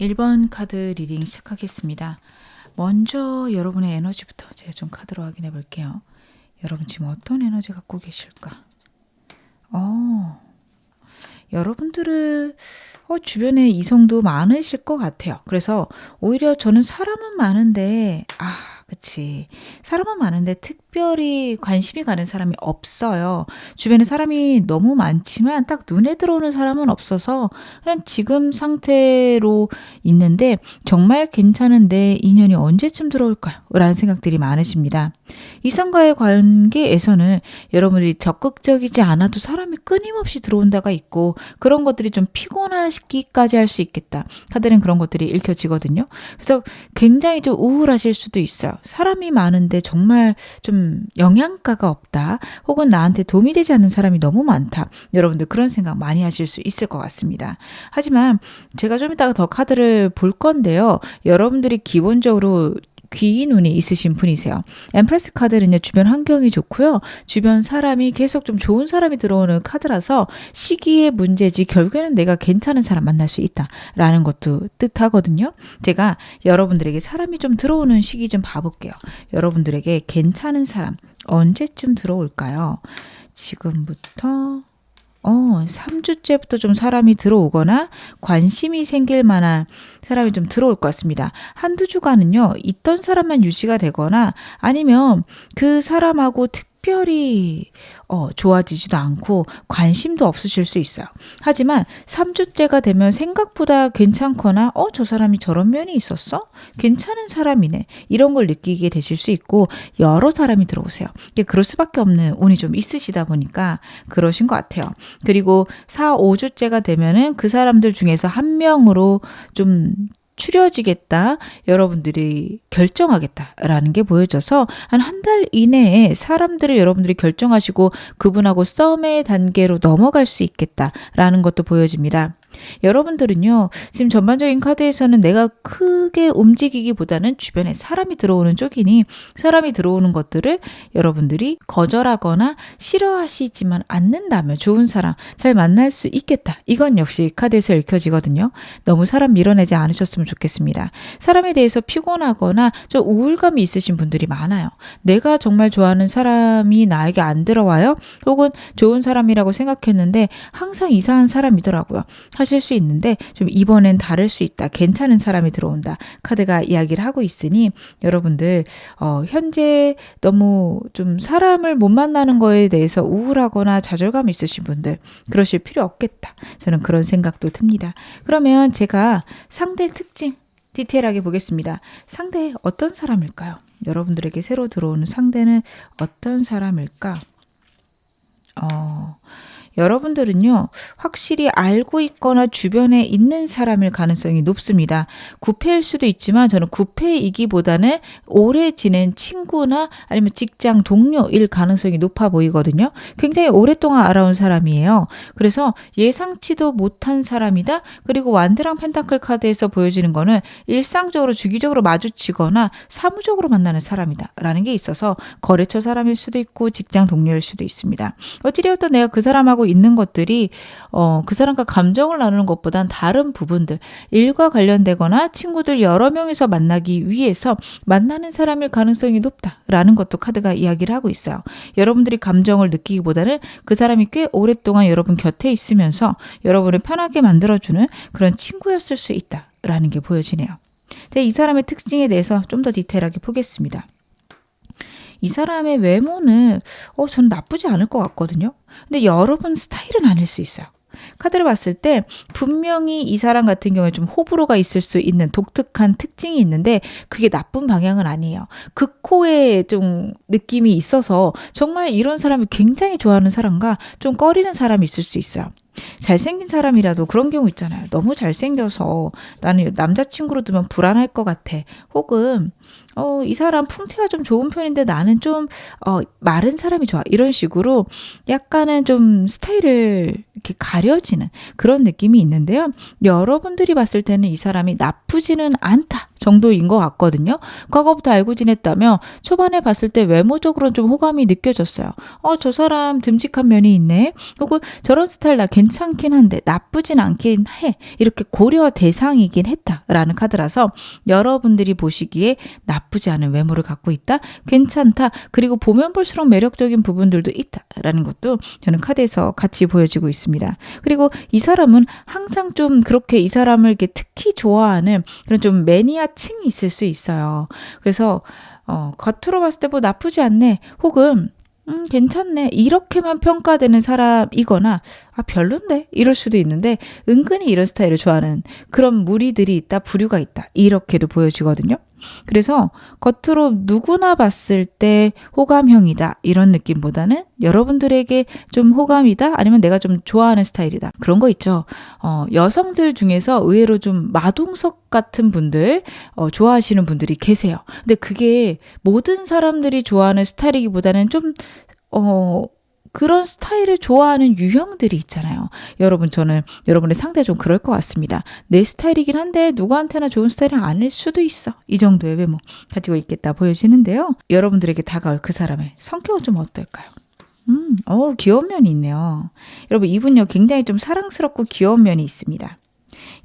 1번 카드 리딩 시작하겠습니다. 먼저 여러분의 에너지부터 제가 좀 카드로 확인해 볼게요. 여러분 지금 어떤 에너지 갖고 계실까? 여러분들은 주변에 이성도 많으실 것 같아요. 그래서 오히려 저는 사람은 많은데 그치. 사람은 많은데 특별히 관심이 가는 사람이 없어요. 주변에 사람이 너무 많지만 딱 눈에 들어오는 사람은 없어서 그냥 지금 상태로 있는데 정말 괜찮은데 인연이 언제쯤 들어올까요? 라는 생각들이 많으십니다. 이성과의 관계에서는 여러분들이 적극적이지 않아도 사람이 끊임없이 들어온다가 있고 그런 것들이 좀 피곤하시기까지 할 수 있겠다. 카드는 그런 것들이 읽혀지거든요. 그래서 굉장히 좀 우울하실 수도 있어요. 사람이 많은데 정말 좀 영양가가 없다. 혹은 나한테 도움이 되지 않는 사람이 너무 많다. 여러분들 그런 생각 많이 하실 수 있을 것 같습니다. 하지만 제가 좀 이따가 더 카드를 볼 건데요. 여러분들이 기본적으로 귀 눈이 있으신 분이세요. 엠프레스 카드는요, 주변 환경이 좋고요. 주변 사람이 계속 좀 좋은 사람이 들어오는 카드라서 시기의 문제지 결국에는 내가 괜찮은 사람 만날 수 있다라는 것도 뜻하거든요. 제가 여러분들에게 사람이 좀 들어오는 시기 좀 봐볼게요. 여러분들에게 괜찮은 사람 언제쯤 들어올까요? 지금부터 3주째부터 좀 사람이 들어오거나 관심이 생길 만한 사람이 좀 들어올 것 같습니다. 한두 주간은요, 있던 사람만 유지가 되거나 아니면 그 사람하고 특별히 좋아지지도 않고 관심도 없으실 수 있어요. 하지만 3주째가 되면 생각보다 괜찮거나 저 사람이 저런 면이 있었어? 괜찮은 사람이네. 이런 걸 느끼게 되실 수 있고 여러 사람이 들어오세요. 그럴 수밖에 없는 운이 좀 있으시다 보니까 그러신 것 같아요. 그리고 4, 5주째가 되면은 그 사람들 중에서 한 명으로 좀 추려지겠다. 여러분들이 결정하겠다라는 게 보여져서 한 달 이내에 사람들을 여러분들이 결정하시고 그분하고 썸의 단계로 넘어갈 수 있겠다라는 것도 보여집니다. 여러분들은요, 지금 전반적인 카드에서는 내가 크게 움직이기보다는 주변에 사람이 들어오는 쪽이니 사람이 들어오는 것들을 여러분들이 거절하거나 싫어하시지만 않는다면 좋은 사람 잘 만날 수 있겠다. 이건 역시 카드에서 읽혀지거든요. 너무 사람 밀어내지 않으셨으면 좋겠습니다. 사람에 대해서 피곤하거나 좀 우울감이 있으신 분들이 많아요. 내가 정말 좋아하는 사람이 나에게 안 들어와요? 혹은 좋은 사람이라고 생각했는데 항상 이상한 사람이더라고요. 하실 수 있는데 좀 이번엔 다를 수 있다. 괜찮은 사람이 들어온다. 카드가 이야기를 하고 있으니 여러분들 현재 너무 좀 사람을 못 만나는 거에 대해서 우울하거나 좌절감 있으신 분들 그러실 필요 없겠다. 저는 그런 생각도 듭니다. 그러면 제가 상대 특징 디테일하게 보겠습니다. 상대 어떤 사람일까요? 여러분들에게 새로 들어오는 상대는 어떤 사람일까? 여러분들은요, 확실히 알고 있거나 주변에 있는 사람일 가능성이 높습니다. 구패일 수도 있지만 저는 구패이기보다는 오래 지낸 친구나 아니면 직장 동료일 가능성이 높아 보이거든요. 굉장히 오랫동안 알아온 사람이에요. 그래서 예상치도 못한 사람이다. 그리고 완드랑 펜타클 카드에서 보여지는 거는 일상적으로 주기적으로 마주치거나 사무적으로 만나는 사람이다. 라는 게 있어서 거래처 사람일 수도 있고 직장 동료일 수도 있습니다. 어찌되었든 내가 그 사람하고 있는 것들이 그 사람과 감정을 나누는 것보단 다른 부분들, 일과 관련되거나 친구들 여러 명이서 만나기 위해서 만나는 사람일 가능성이 높다라는 것도 카드가 이야기를 하고 있어요. 여러분들이 감정을 느끼기보다는 그 사람이 꽤 오랫동안 여러분 곁에 있으면서 여러분을 편하게 만들어주는 그런 친구였을 수 있다라는 게 보여지네요. 이 사람의 특징에 대해서 좀 더 디테일하게 보겠습니다. 이 사람의 외모는 저는 나쁘지 않을 것 같거든요. 근데 여러분 스타일은 아닐 수 있어요. 카드를 봤을 때 분명히 이 사람 같은 경우에 좀 호불호가 있을 수 있는 독특한 특징이 있는데 그게 나쁜 방향은 아니에요. 극호의 좀 느낌이 있어서 정말 이런 사람을 굉장히 좋아하는 사람과 좀 꺼리는 사람이 있을 수 있어요. 잘생긴 사람이라도 그런 경우 있잖아요. 너무 잘생겨서 나는 남자친구로 두면 불안할 것 같아. 혹은 이 사람 풍채가 좀 좋은 편인데 나는 좀 마른 사람이 좋아. 이런 식으로 약간은 좀 스타일을 이렇게 가려지는 그런 느낌이 있는데요. 여러분들이 봤을 때는 이 사람이 나쁘지는 않다. 정도인 것 같거든요. 과거부터 알고 지냈다면 초반에 봤을 때 외모적으로는 좀 호감이 느껴졌어요. 저 사람 듬직한 면이 있네. 혹은 저런 스타일 나 괜찮긴 한데 나쁘진 않긴 해. 이렇게 고려 대상이긴 했다라는 카드라서 여러분들이 보시기에 나쁘지 않은 외모를 갖고 있다. 괜찮다. 그리고 보면 볼수록 매력적인 부분들도 있다라는 것도 저는 카드에서 같이 보여지고 있습니다. 그리고 이 사람은 항상 좀 그렇게 이 사람을 이렇게 특히 좋아하는 그런 좀 매니아층이 있을 수 있어요. 그래서 겉으로 봤을 때 뭐 나쁘지 않네. 혹은 괜찮네. 이렇게만 평가되는 사람이거나 별론데? 이럴 수도 있는데 은근히 이런 스타일을 좋아하는 그런 무리들이 있다. 부류가 있다. 이렇게도 보여지거든요. 그래서 겉으로 누구나 봤을 때 호감형이다. 이런 느낌보다는 여러분들에게 좀 호감이다. 아니면 내가 좀 좋아하는 스타일이다. 그런 거 있죠. 여성들 중에서 의외로 좀 마동석 같은 분들 좋아하시는 분들이 계세요. 근데 그게 모든 사람들이 좋아하는 스타일이기보다는 좀 그런 스타일을 좋아하는 유형들이 있잖아요. 여러분, 저는 여러분의 상대 좀 그럴 것 같습니다. 내 스타일이긴 한데 누구한테나 좋은 스타일은 아닐 수도 있어. 이 정도의 외모 가지고 있겠다 보여지는데요. 여러분들에게 다가올 그 사람의 성격은 좀 어떨까요? 귀여운 면이 있네요. 여러분, 이분요 굉장히 좀 사랑스럽고 귀여운 면이 있습니다.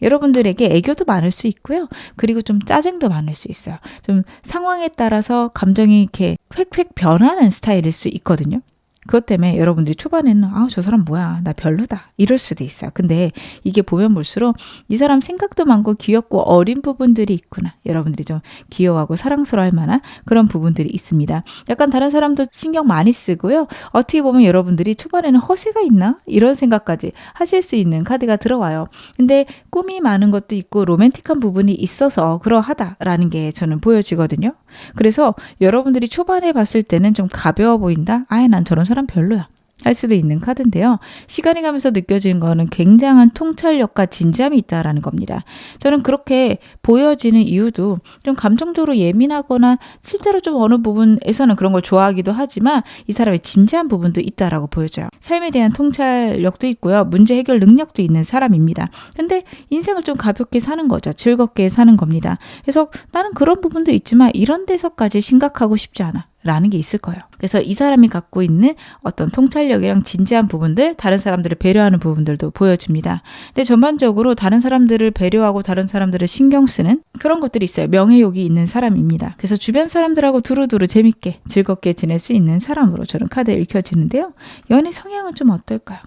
여러분들에게 애교도 많을 수 있고요. 그리고 좀 짜증도 많을 수 있어요. 좀 상황에 따라서 감정이 이렇게 획획 변하는 스타일일 수 있거든요. 그것 때문에 여러분들이 초반에는 저 사람 뭐야 나 별로다 이럴 수도 있어요. 근데 이게 보면 볼수록 이 사람 생각도 많고 귀엽고 어린 부분들이 있구나. 여러분들이 좀 귀여워하고 사랑스러워할 만한 그런 부분들이 있습니다. 약간 다른 사람도 신경 많이 쓰고요. 어떻게 보면 여러분들이 초반에는 허세가 있나? 이런 생각까지 하실 수 있는 카드가 들어와요. 근데 꿈이 많은 것도 있고 로맨틱한 부분이 있어서 그러하다라는 게 저는 보여지거든요. 그래서 여러분들이 초반에 봤을 때는 좀 가벼워 보인다? 난 저런 사람 별로야. 할 수도 있는 카드인데요. 시간이 가면서 느껴지는 거는 굉장한 통찰력과 진지함이 있다라는 겁니다. 저는 그렇게 보여지는 이유도 좀 감정적으로 예민하거나 실제로 좀 어느 부분에서는 그런 걸 좋아하기도 하지만 이 사람의 진지한 부분도 있다라고 보여져요. 삶에 대한 통찰력도 있고요. 문제 해결 능력도 있는 사람입니다. 근데 인생을 좀 가볍게 사는 거죠. 즐겁게 사는 겁니다. 그래서 나는 그런 부분도 있지만 이런 데서까지 심각하고 싶지 않아. 라는 게 있을 거예요. 그래서 이 사람이 갖고 있는 어떤 통찰력이랑 진지한 부분들, 다른 사람들을 배려하는 부분들도 보여집니다. 근데 전반적으로 다른 사람들을 배려하고 다른 사람들을 신경 쓰는 그런 것들이 있어요. 명예욕이 있는 사람입니다. 그래서 주변 사람들하고 두루두루 재밌게 즐겁게 지낼 수 있는 사람으로 저는 카드에 읽혀지는데요. 연애 성향은 좀 어떨까요?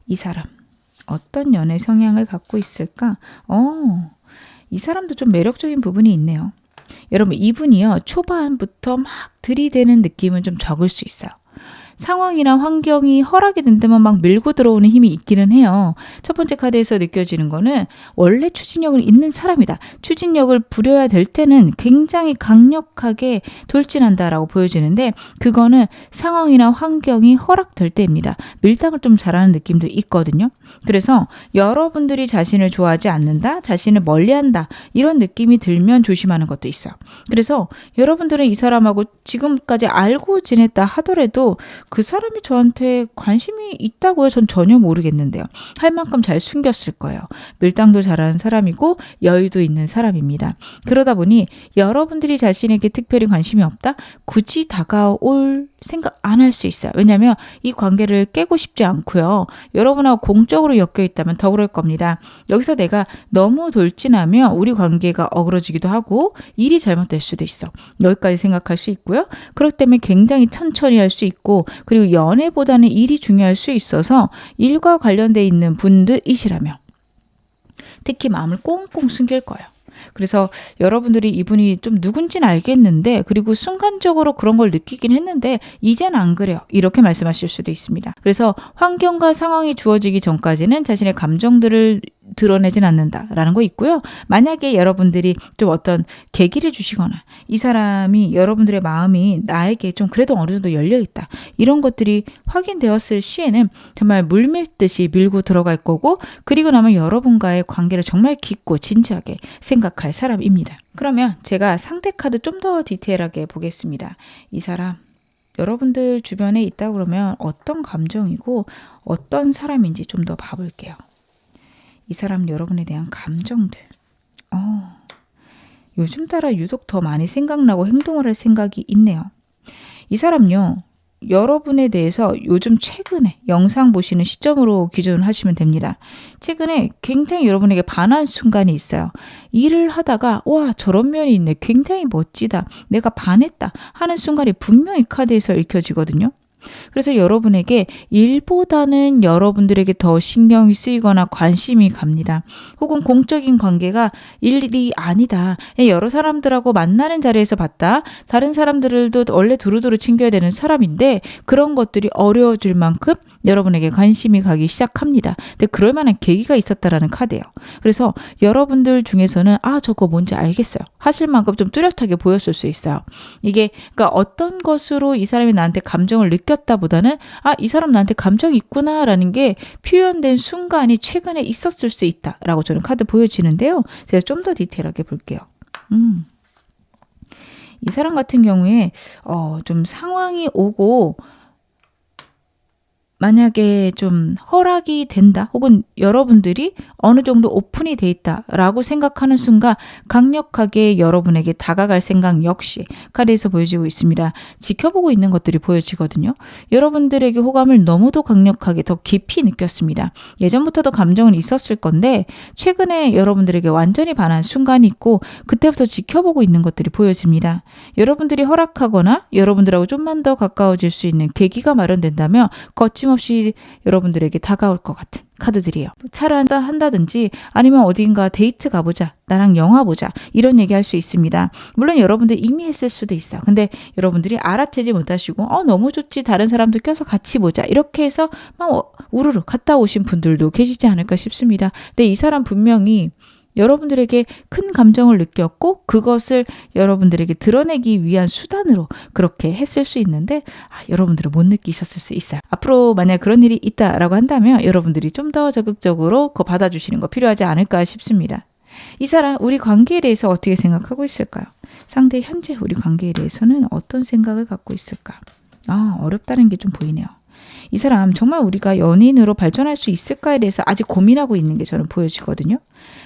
이 사람 어떤 연애 성향을 갖고 있을까? 이 사람도 좀 매력적인 부분이 있네요. 여러분, 이분이요 초반부터 막 들이대는 느낌은 좀 적을 수 있어요. 상황이나 환경이 허락이 된다면 막 밀고 들어오는 힘이 있기는 해요. 첫 번째 카드에서 느껴지는 거는 원래 추진력을 있는 사람이다. 추진력을 부려야 될 때는 굉장히 강력하게 돌진한다라고 보여지는데 그거는 상황이나 환경이 허락될 때입니다. 밀당을 좀 잘하는 느낌도 있거든요. 그래서 여러분들이 자신을 좋아하지 않는다, 자신을 멀리한다 이런 느낌이 들면 조심하는 것도 있어요. 그래서 여러분들은 이 사람하고 지금까지 알고 지냈다 하더라도 그 사람이 저한테 관심이 있다고요? 전 전혀 모르겠는데요. 할 만큼 잘 숨겼을 거예요. 밀당도 잘하는 사람이고 여유도 있는 사람입니다. 그러다 보니 여러분들이 자신에게 특별히 관심이 없다? 굳이 다가올 생각 안 할 수 있어요. 왜냐하면 이 관계를 깨고 싶지 않고요. 여러분하고 공적으로 엮여 있다면 더 그럴 겁니다. 여기서 내가 너무 돌진하면 우리 관계가 어그러지기도 하고 일이 잘못될 수도 있어. 여기까지 생각할 수 있고요. 그렇기 때문에 굉장히 천천히 할 수 있고 그리고 연애보다는 일이 중요할 수 있어서 일과 관련돼 있는 분들이시라면 특히 마음을 꽁꽁 숨길 거예요. 그래서 여러분들이 이분이 좀 누군지는 알겠는데 그리고 순간적으로 그런 걸 느끼긴 했는데 이젠 안 그래요. 이렇게 말씀하실 수도 있습니다. 그래서 환경과 상황이 주어지기 전까지는 자신의 감정들을 드러내진 않는다라는 거 있고요. 만약에 여러분들이 좀 어떤 계기를 주시거나 이 사람이 여러분들의 마음이 나에게 좀 그래도 어느 정도 열려있다. 이런 것들이 확인되었을 시에는 정말 물밀듯이 밀고 들어갈 거고 그리고 나면 여러분과의 관계를 정말 깊고 진지하게 생각할 사람입니다. 그러면 제가 상대 카드 좀 더 디테일하게 보겠습니다. 이 사람 여러분들 주변에 있다 그러면 어떤 감정이고 어떤 사람인지 좀 더 봐볼게요. 이 사람 여러분에 대한 감정들. 요즘 따라 유독 더 많이 생각나고 행동을 할 생각이 있네요. 이 사람요. 여러분에 대해서 요즘 최근에 영상 보시는 시점으로 기준을 하시면 됩니다. 최근에 굉장히 여러분에게 반한 순간이 있어요. 일을 하다가 와 저런 면이 있네. 굉장히 멋지다. 내가 반했다 하는 순간이 분명히 카드에서 읽혀지거든요. 그래서 여러분에게 일보다는 여러분들에게 더 신경이 쓰이거나 관심이 갑니다. 혹은 공적인 관계가 일이 아니다. 여러 사람들하고 만나는 자리에서 봤다. 다른 사람들도 원래 두루두루 챙겨야 되는 사람인데 그런 것들이 어려워질 만큼 여러분에게 관심이 가기 시작합니다. 근데 그럴 만한 계기가 있었다라는 카드예요. 그래서 여러분들 중에서는 저거 뭔지 알겠어요. 하실 만큼 좀 뚜렷하게 보였을 수 있어요. 이게 그러니까 어떤 것으로 이 사람이 나한테 감정을 느꼈다보다는 이 사람 나한테 감정이 있구나라는 게 표현된 순간이 최근에 있었을 수 있다라고 저는 카드 보여지는데요. 제가 좀 더 디테일하게 볼게요. 이 사람 같은 경우에 좀 상황이 오고 만약에 좀 허락이 된다 혹은 여러분들이 어느 정도 오픈이 돼 있다라고 생각하는 순간 강력하게 여러분에게 다가갈 생각 역시 카드에서 보여지고 있습니다. 지켜보고 있는 것들이 보여지거든요. 여러분들에게 호감을 너무도 강력하게 더 깊이 느꼈습니다. 예전부터도 감정은 있었을 건데 최근에 여러분들에게 완전히 반한 순간이 있고 그때부터 지켜보고 있는 것들이 보여집니다. 여러분들이 허락하거나 여러분들하고 좀만 더 가까워질 수 있는 계기가 마련된다면 거침없이 여러분들에게 다가올 것 같은 카드들이에요. 차를 한잔 한다든지 아니면 어딘가 데이트 가보자. 나랑 영화 보자. 이런 얘기 할 수 있습니다. 물론 여러분들 이미 했을 수도 있어요. 근데 여러분들이 알아채지 못하시고 너무 좋지. 다른 사람들 껴서 같이 보자. 이렇게 해서 막 우르르 갔다 오신 분들도 계시지 않을까 싶습니다. 근데 이 사람 분명히 여러분들에게 큰 감정을 느꼈고 그것을 여러분들에게 드러내기 위한 수단으로 그렇게 했을 수 있는데 여러분들은 못 느끼셨을 수 있어요. 앞으로 만약 그런 일이 있다라고 한다면 여러분들이 좀 더 적극적으로 그거 받아주시는 거 필요하지 않을까 싶습니다. 이 사람 우리 관계에 대해서 어떻게 생각하고 있을까요? 상대 현재 우리 관계에 대해서는 어떤 생각을 갖고 있을까? 어렵다는 게 좀 보이네요. 이 사람 정말 우리가 연인으로 발전할 수 있을까에 대해서 아직 고민하고 있는 게 저는 보여지거든요.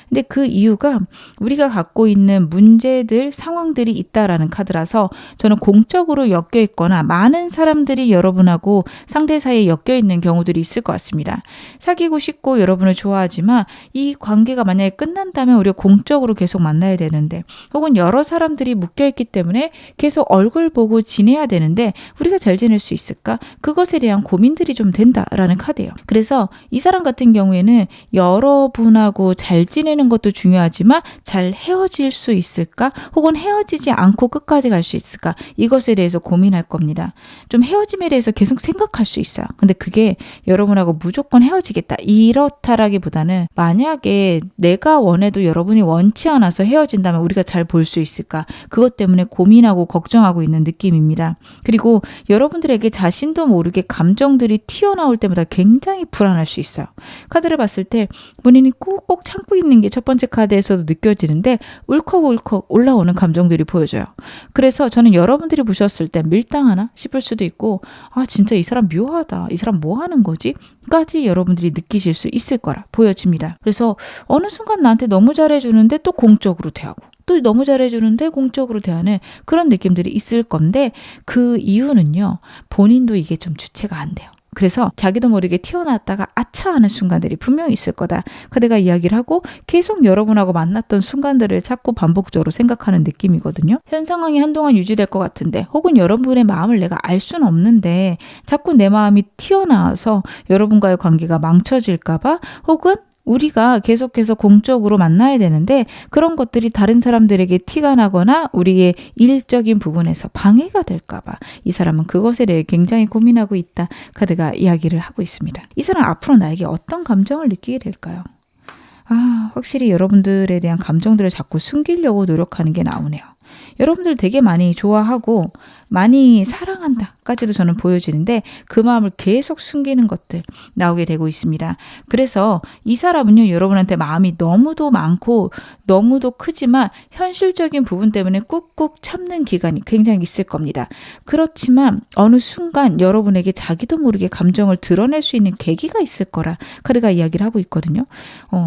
근데 그 이유가 우리가 갖고 있는 문제들, 상황들이 있다라는 카드라서 저는 공적으로 엮여 있거나 많은 사람들이 여러분하고 상대 사이에 엮여 있는 경우들이 있을 것 같습니다. 사귀고 싶고 여러분을 좋아하지만 이 관계가 만약에 끝난다면 우리가 공적으로 계속 만나야 되는데 혹은 여러 사람들이 묶여 있기 때문에 계속 얼굴 보고 지내야 되는데 우리가 잘 지낼 수 있을까? 그것에 대한 고민들이 좀 된다라는 카드예요. 그래서 이 사람 같은 경우에는 여러분하고 잘 지내는 것도 중요하지만 잘 헤어질 수 있을까? 혹은 헤어지지 않고 끝까지 갈 수 있을까? 이것에 대해서 고민할 겁니다. 좀 헤어짐에 대해서 계속 생각할 수 있어요. 근데 그게 여러분하고 무조건 헤어지겠다 이렇다라기보다는 만약에 내가 원해도 여러분이 원치 않아서 헤어진다면 우리가 잘 볼 수 있을까? 그것 때문에 고민하고 걱정하고 있는 느낌입니다. 그리고 여러분들에게 자신도 모르게 감정들이 튀어나올 때마다 굉장히 불안할 수 있어요. 카드를 봤을 때 본인이 꾹꾹 참고 있는 게 첫 번째 카드에서도 느껴지는데 울컥울컥 올라오는 감정들이 보여져요. 그래서 저는 여러분들이 보셨을 때 밀당하나 싶을 수도 있고 진짜 이 사람 묘하다. 이 사람 뭐 하는 거지? 까지 여러분들이 느끼실 수 있을 거라 보여집니다. 그래서 어느 순간 나한테 너무 잘해주는데 또 공적으로 대하고 또 너무 잘해주는데 공적으로 대하는 그런 느낌들이 있을 건데 그 이유는요. 본인도 이게 좀 주체가 안 돼요. 그래서 자기도 모르게 튀어나왔다가 아차하는 순간들이 분명히 있을 거다. 카드가 이야기를 하고 계속 여러분하고 만났던 순간들을 자꾸 반복적으로 생각하는 느낌이거든요. 현 상황이 한동안 유지될 것 같은데 혹은 여러분의 마음을 내가 알 수는 없는데 자꾸 내 마음이 튀어나와서 여러분과의 관계가 망쳐질까 봐 혹은 우리가 계속해서 공적으로 만나야 되는데 그런 것들이 다른 사람들에게 티가 나거나 우리의 일적인 부분에서 방해가 될까 봐 이 사람은 그것에 대해 굉장히 고민하고 있다. 카드가 이야기를 하고 있습니다. 이 사람 앞으로 나에게 어떤 감정을 느끼게 될까요? 확실히 여러분들에 대한 감정들을 자꾸 숨기려고 노력하는 게 나오네요. 여러분들 되게 많이 좋아하고 많이 사랑한다까지도 저는 보여지는데 그 마음을 계속 숨기는 것들 나오게 되고 있습니다. 그래서 이 사람은요 여러분한테 마음이 너무도 많고 너무도 크지만 현실적인 부분 때문에 꾹꾹 참는 기간이 굉장히 있을 겁니다. 그렇지만 어느 순간 여러분에게 자기도 모르게 감정을 드러낼 수 있는 계기가 있을 거라 카드가 이야기를 하고 있거든요.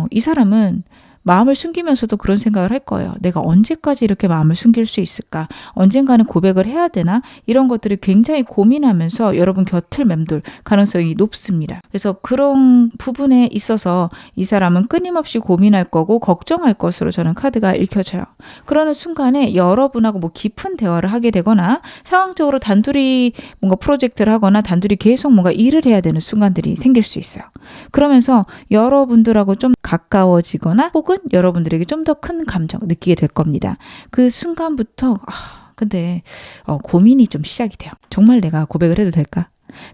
이 사람은 마음을 숨기면서도 그런 생각을 할 거예요. 내가 언제까지 이렇게 마음을 숨길 수 있을까? 언젠가는 고백을 해야 되나? 이런 것들을 굉장히 고민하면서 여러분 곁을 맴돌 가능성이 높습니다. 그래서 그런 부분에 있어서 이 사람은 끊임없이 고민할 거고 걱정할 것으로 저는 카드가 읽혀져요. 그러는 순간에 여러분하고 뭐 깊은 대화를 하게 되거나 상황적으로 단둘이 뭔가 프로젝트를 하거나 단둘이 계속 뭔가 일을 해야 되는 순간들이 생길 수 있어요. 그러면서 여러분들하고 좀 가까워지거나 혹은 여러분들에게 좀 더 큰 감정 느끼게 될 겁니다. 그 순간부터 근데 고민이 좀 시작이 돼요. 정말 내가 고백을 해도 될까?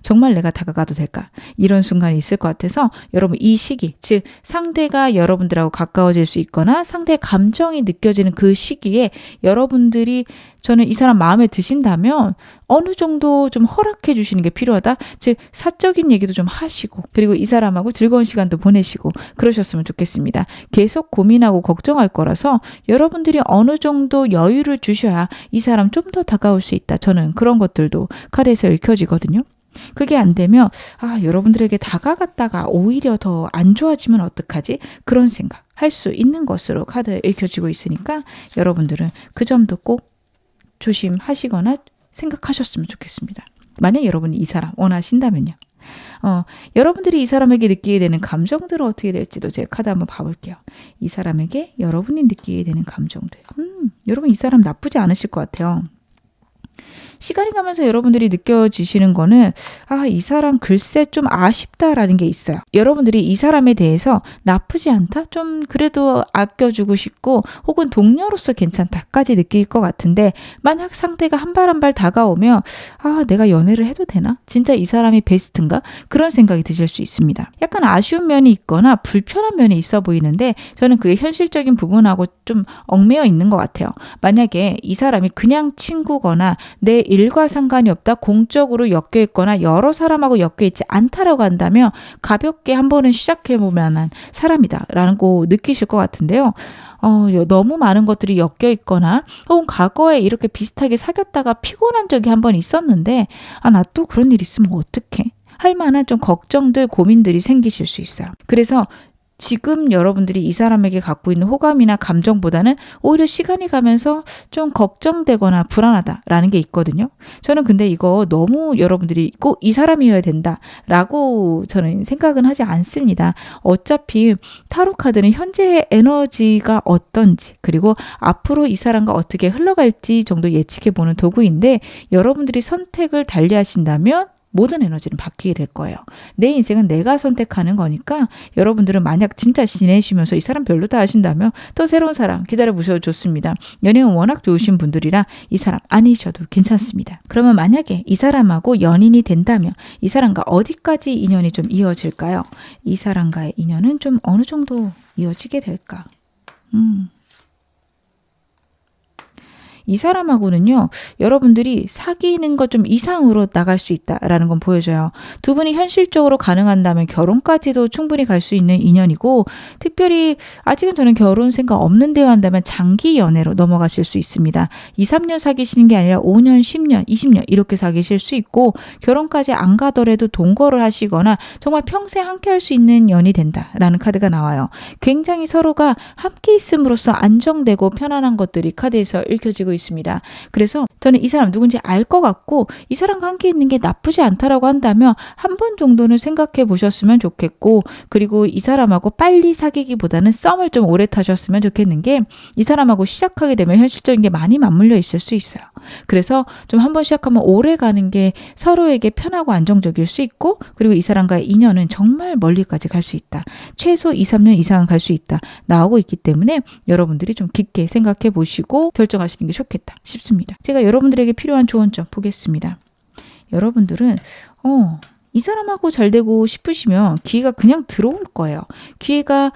정말 내가 다가가도 될까? 이런 순간이 있을 것 같아서 여러분 이 시기, 즉 상대가 여러분들하고 가까워질 수 있거나 상대의 감정이 느껴지는 그 시기에 여러분들이 저는 이 사람 마음에 드신다면 어느 정도 좀 허락해 주시는 게 필요하다. 즉 사적인 얘기도 좀 하시고 그리고 이 사람하고 즐거운 시간도 보내시고 그러셨으면 좋겠습니다. 계속 고민하고 걱정할 거라서 여러분들이 어느 정도 여유를 주셔야 이 사람 좀 더 다가올 수 있다. 저는 그런 것들도 카드에서 읽혀지거든요. 그게 안 되면 여러분들에게 다가갔다가 오히려 더 안 좋아지면 어떡하지? 그런 생각 할 수 있는 것으로 카드에 읽혀지고 있으니까 여러분들은 그 점도 꼭 조심하시거나 생각하셨으면 좋겠습니다. 만약 여러분이 이 사람 원하신다면요. 여러분들이 이 사람에게 느끼게 되는 감정들은 어떻게 될지도 제가 카드 한번 봐볼게요. 이 사람에게 여러분이 느끼게 되는 감정들. 여러분 이 사람 나쁘지 않으실 것 같아요. 시간이 가면서 여러분들이 느껴지시는 거는 이 사람 글쎄 좀 아쉽다라는 게 있어요. 여러분들이 이 사람에 대해서 나쁘지 않다? 좀 그래도 아껴주고 싶고 혹은 동료로서 괜찮다까지 느낄 것 같은데 만약 상대가 한 발 한 발 다가오면 내가 연애를 해도 되나? 진짜 이 사람이 베스트인가? 그런 생각이 드실 수 있습니다. 약간 아쉬운 면이 있거나 불편한 면이 있어 보이는데 저는 그게 현실적인 부분하고 좀 얽매여 있는 것 같아요. 만약에 이 사람이 그냥 친구거나 내 일과 상관이 없다, 공적으로 엮여있거나 여러 사람하고 엮여있지 않다라고 한다면 가볍게 한 번은 시작해볼 만한 사람이다 라고 느끼실 것 같은데요. 너무 많은 것들이 엮여있거나 혹은 과거에 이렇게 비슷하게 사귀었다가 피곤한 적이 한 번 있었는데 나 또 그런 일 있으면 어떡해? 할 만한 좀 걱정들, 고민들이 생기실 수 있어요. 그래서 지금 여러분들이 이 사람에게 갖고 있는 호감이나 감정보다는 오히려 시간이 가면서 좀 걱정되거나 불안하다라는 게 있거든요. 저는 근데 이거 너무 여러분들이 꼭 이 사람이어야 된다라고 저는 생각은 하지 않습니다. 어차피 타로 카드는 현재의 에너지가 어떤지 그리고 앞으로 이 사람과 어떻게 흘러갈지 정도 예측해보는 도구인데 여러분들이 선택을 달리하신다면 모든 에너지는 바뀌게 될 거예요. 내 인생은 내가 선택하는 거니까 여러분들은 만약 진짜 지내시면서 이 사람 별로다 하신다면 또 새로운 사람 기다려보셔도 좋습니다. 연애는 워낙 좋으신 분들이라 이 사람 아니셔도 괜찮습니다. 그러면 만약에 이 사람하고 연인이 된다면 이 사람과 어디까지 인연이 좀 이어질까요? 이 사람과의 인연은 좀 어느 정도 이어지게 될까? 이 사람하고는요, 여러분들이 사귀는 것 좀 이상으로 나갈 수 있다라는 건 보여줘요. 두 분이 현실적으로 가능한다면 결혼까지도 충분히 갈 수 있는 인연이고, 특별히 아직은 저는 결혼 생각 없는데요 한다면 장기 연애로 넘어가실 수 있습니다. 2, 3년 사귀시는 게 아니라 5년, 10년, 20년 이렇게 사귀실 수 있고, 결혼까지 안 가더라도 동거를 하시거나 정말 평생 함께 할 수 있는 연이 된다라는 카드가 나와요. 굉장히 서로가 함께 있음으로써 안정되고 편안한 것들이 카드에서 읽혀지고 있습니다. 그래서 저는 이 사람 누군지 알 것 같고 이 사람과 함께 있는 게 나쁘지 않다라고 한다면 한 번 정도는 생각해 보셨으면 좋겠고, 그리고 이 사람하고 빨리 사귀기보다는 썸을 좀 오래 타셨으면 좋겠는 게 이 사람하고 시작하게 되면 현실적인 게 많이 맞물려 있을 수 있어요. 그래서 좀 한 번 시작하면 오래 가는 게 서로에게 편하고 안정적일 수 있고, 그리고 이 사람과의 인연은 정말 멀리까지 갈 수 있다. 최소 2, 3년 이상은 갈 수 있다. 나오고 있기 때문에 여러분들이 좀 깊게 생각해 보시고 결정하시는 게 좋겠다 싶습니다. 제가 여러분들에게 필요한 조언점 보겠습니다. 여러분들은 이 사람하고 잘 되고 싶으시면 기회가 그냥 들어올 거예요. 기회가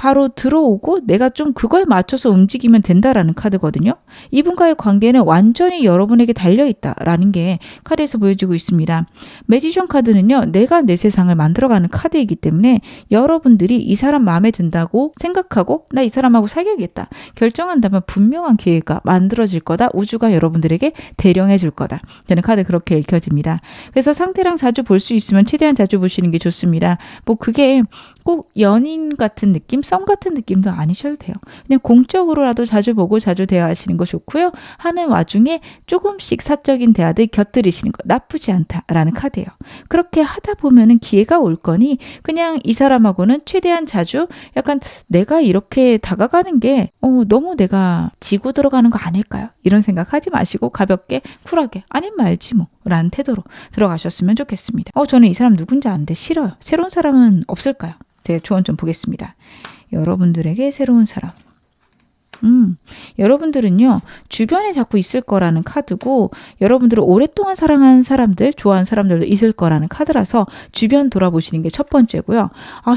바로 들어오고 내가 좀 그거에 맞춰서 움직이면 된다라는 카드거든요. 이분과의 관계는 완전히 여러분에게 달려있다라는 게 카드에서 보여지고 있습니다. 매지션 카드는요, 내가 내 세상을 만들어가는 카드이기 때문에 여러분들이 이 사람 마음에 든다고 생각하고 나 이 사람하고 사귀어야겠다 결정한다면 분명한 기회가 만들어질 거다. 우주가 여러분들에게 대령해 줄 거다. 저는 카드 그렇게 읽혀집니다. 그래서 상대랑 자주 볼 수 있으면 최대한 자주 보시는 게 좋습니다. 뭐 그게 꼭 연인 같은 느낌, 썸 같은 느낌도 아니셔도 돼요. 그냥 공적으로라도 자주 보고 자주 대화하시는 거 좋고요. 하는 와중에 조금씩 사적인 대화들 곁들이시는 거 나쁘지 않다라는 카드예요. 그렇게 하다 보면은 기회가 올 거니 그냥 이 사람하고는 최대한 자주 약간 내가 이렇게 다가가는 게 너무 내가 지고 들어가는 거 아닐까요? 이런 생각하지 마시고 가볍게 쿨하게 아님 말지 뭐 라는 태도로 들어가셨으면 좋겠습니다. 저는 이 사람 누군지 아는데 싫어요. 새로운 사람은 없을까요? 제가 조언 좀 보겠습니다. 여러분들에게 새로운 사람. 여러분들은요, 주변에 자꾸 있을 거라는 카드고, 여러분들을 오랫동안 사랑한 사람들, 좋아하는 사람들도 있을 거라는 카드라서 주변 돌아보시는 게 첫 번째고요.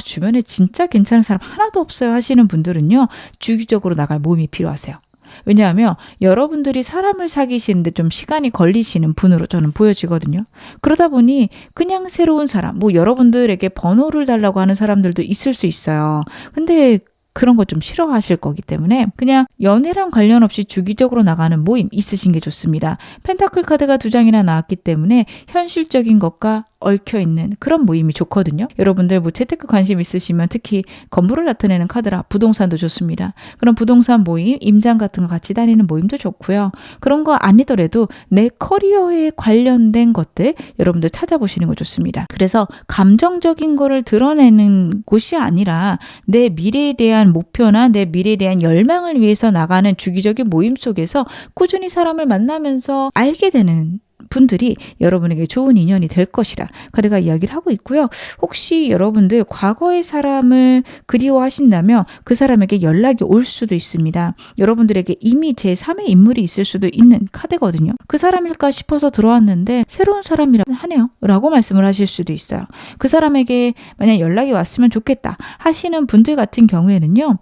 주변에 진짜 괜찮은 사람 하나도 없어요 하시는 분들은요, 주기적으로 나갈 모임이 필요하세요. 왜냐하면 여러분들이 사람을 사귀시는데 좀 시간이 걸리시는 분으로 저는 보여지거든요. 그러다 보니 그냥 새로운 사람, 뭐 여러분들에게 번호를 달라고 하는 사람들도 있을 수 있어요. 근데 그런 거 좀 싫어하실 거기 때문에 그냥 연애랑 관련 없이 주기적으로 나가는 모임 있으신 게 좋습니다. 펜타클 카드가 2장이나 나왔기 때문에 현실적인 것과 얽혀있는 그런 모임이 좋거든요. 여러분들 뭐 재테크 관심 있으시면 특히 건물을 나타내는 카드라 부동산도 좋습니다. 그런 부동산 모임, 임장 같은 거 같이 다니는 모임도 좋고요. 그런 거 아니더라도 내 커리어에 관련된 것들 여러분들 찾아보시는 거 좋습니다. 그래서 감정적인 거를 드러내는 곳이 아니라 내 미래에 대한 목표나 내 미래에 대한 열망을 위해서 나가는 주기적인 모임 속에서 꾸준히 사람을 만나면서 알게 되는 분들이 여러분에게 좋은 인연이 될 것이라 카드가 이야기를 하고 있고요. 혹시 여러분들 과거의 사람을 그리워하신다면 그 사람에게 연락이 올 수도 있습니다. 여러분들에게 이미 제3의 인물이 있을 수도 있는 카드거든요. 그 사람일까 싶어서 들어왔는데 새로운 사람이라 하네요 라고 말씀을 하실 수도 있어요. 그 사람에게 만약 연락이 왔으면 좋겠다 하시는 분들 같은 경우에는요.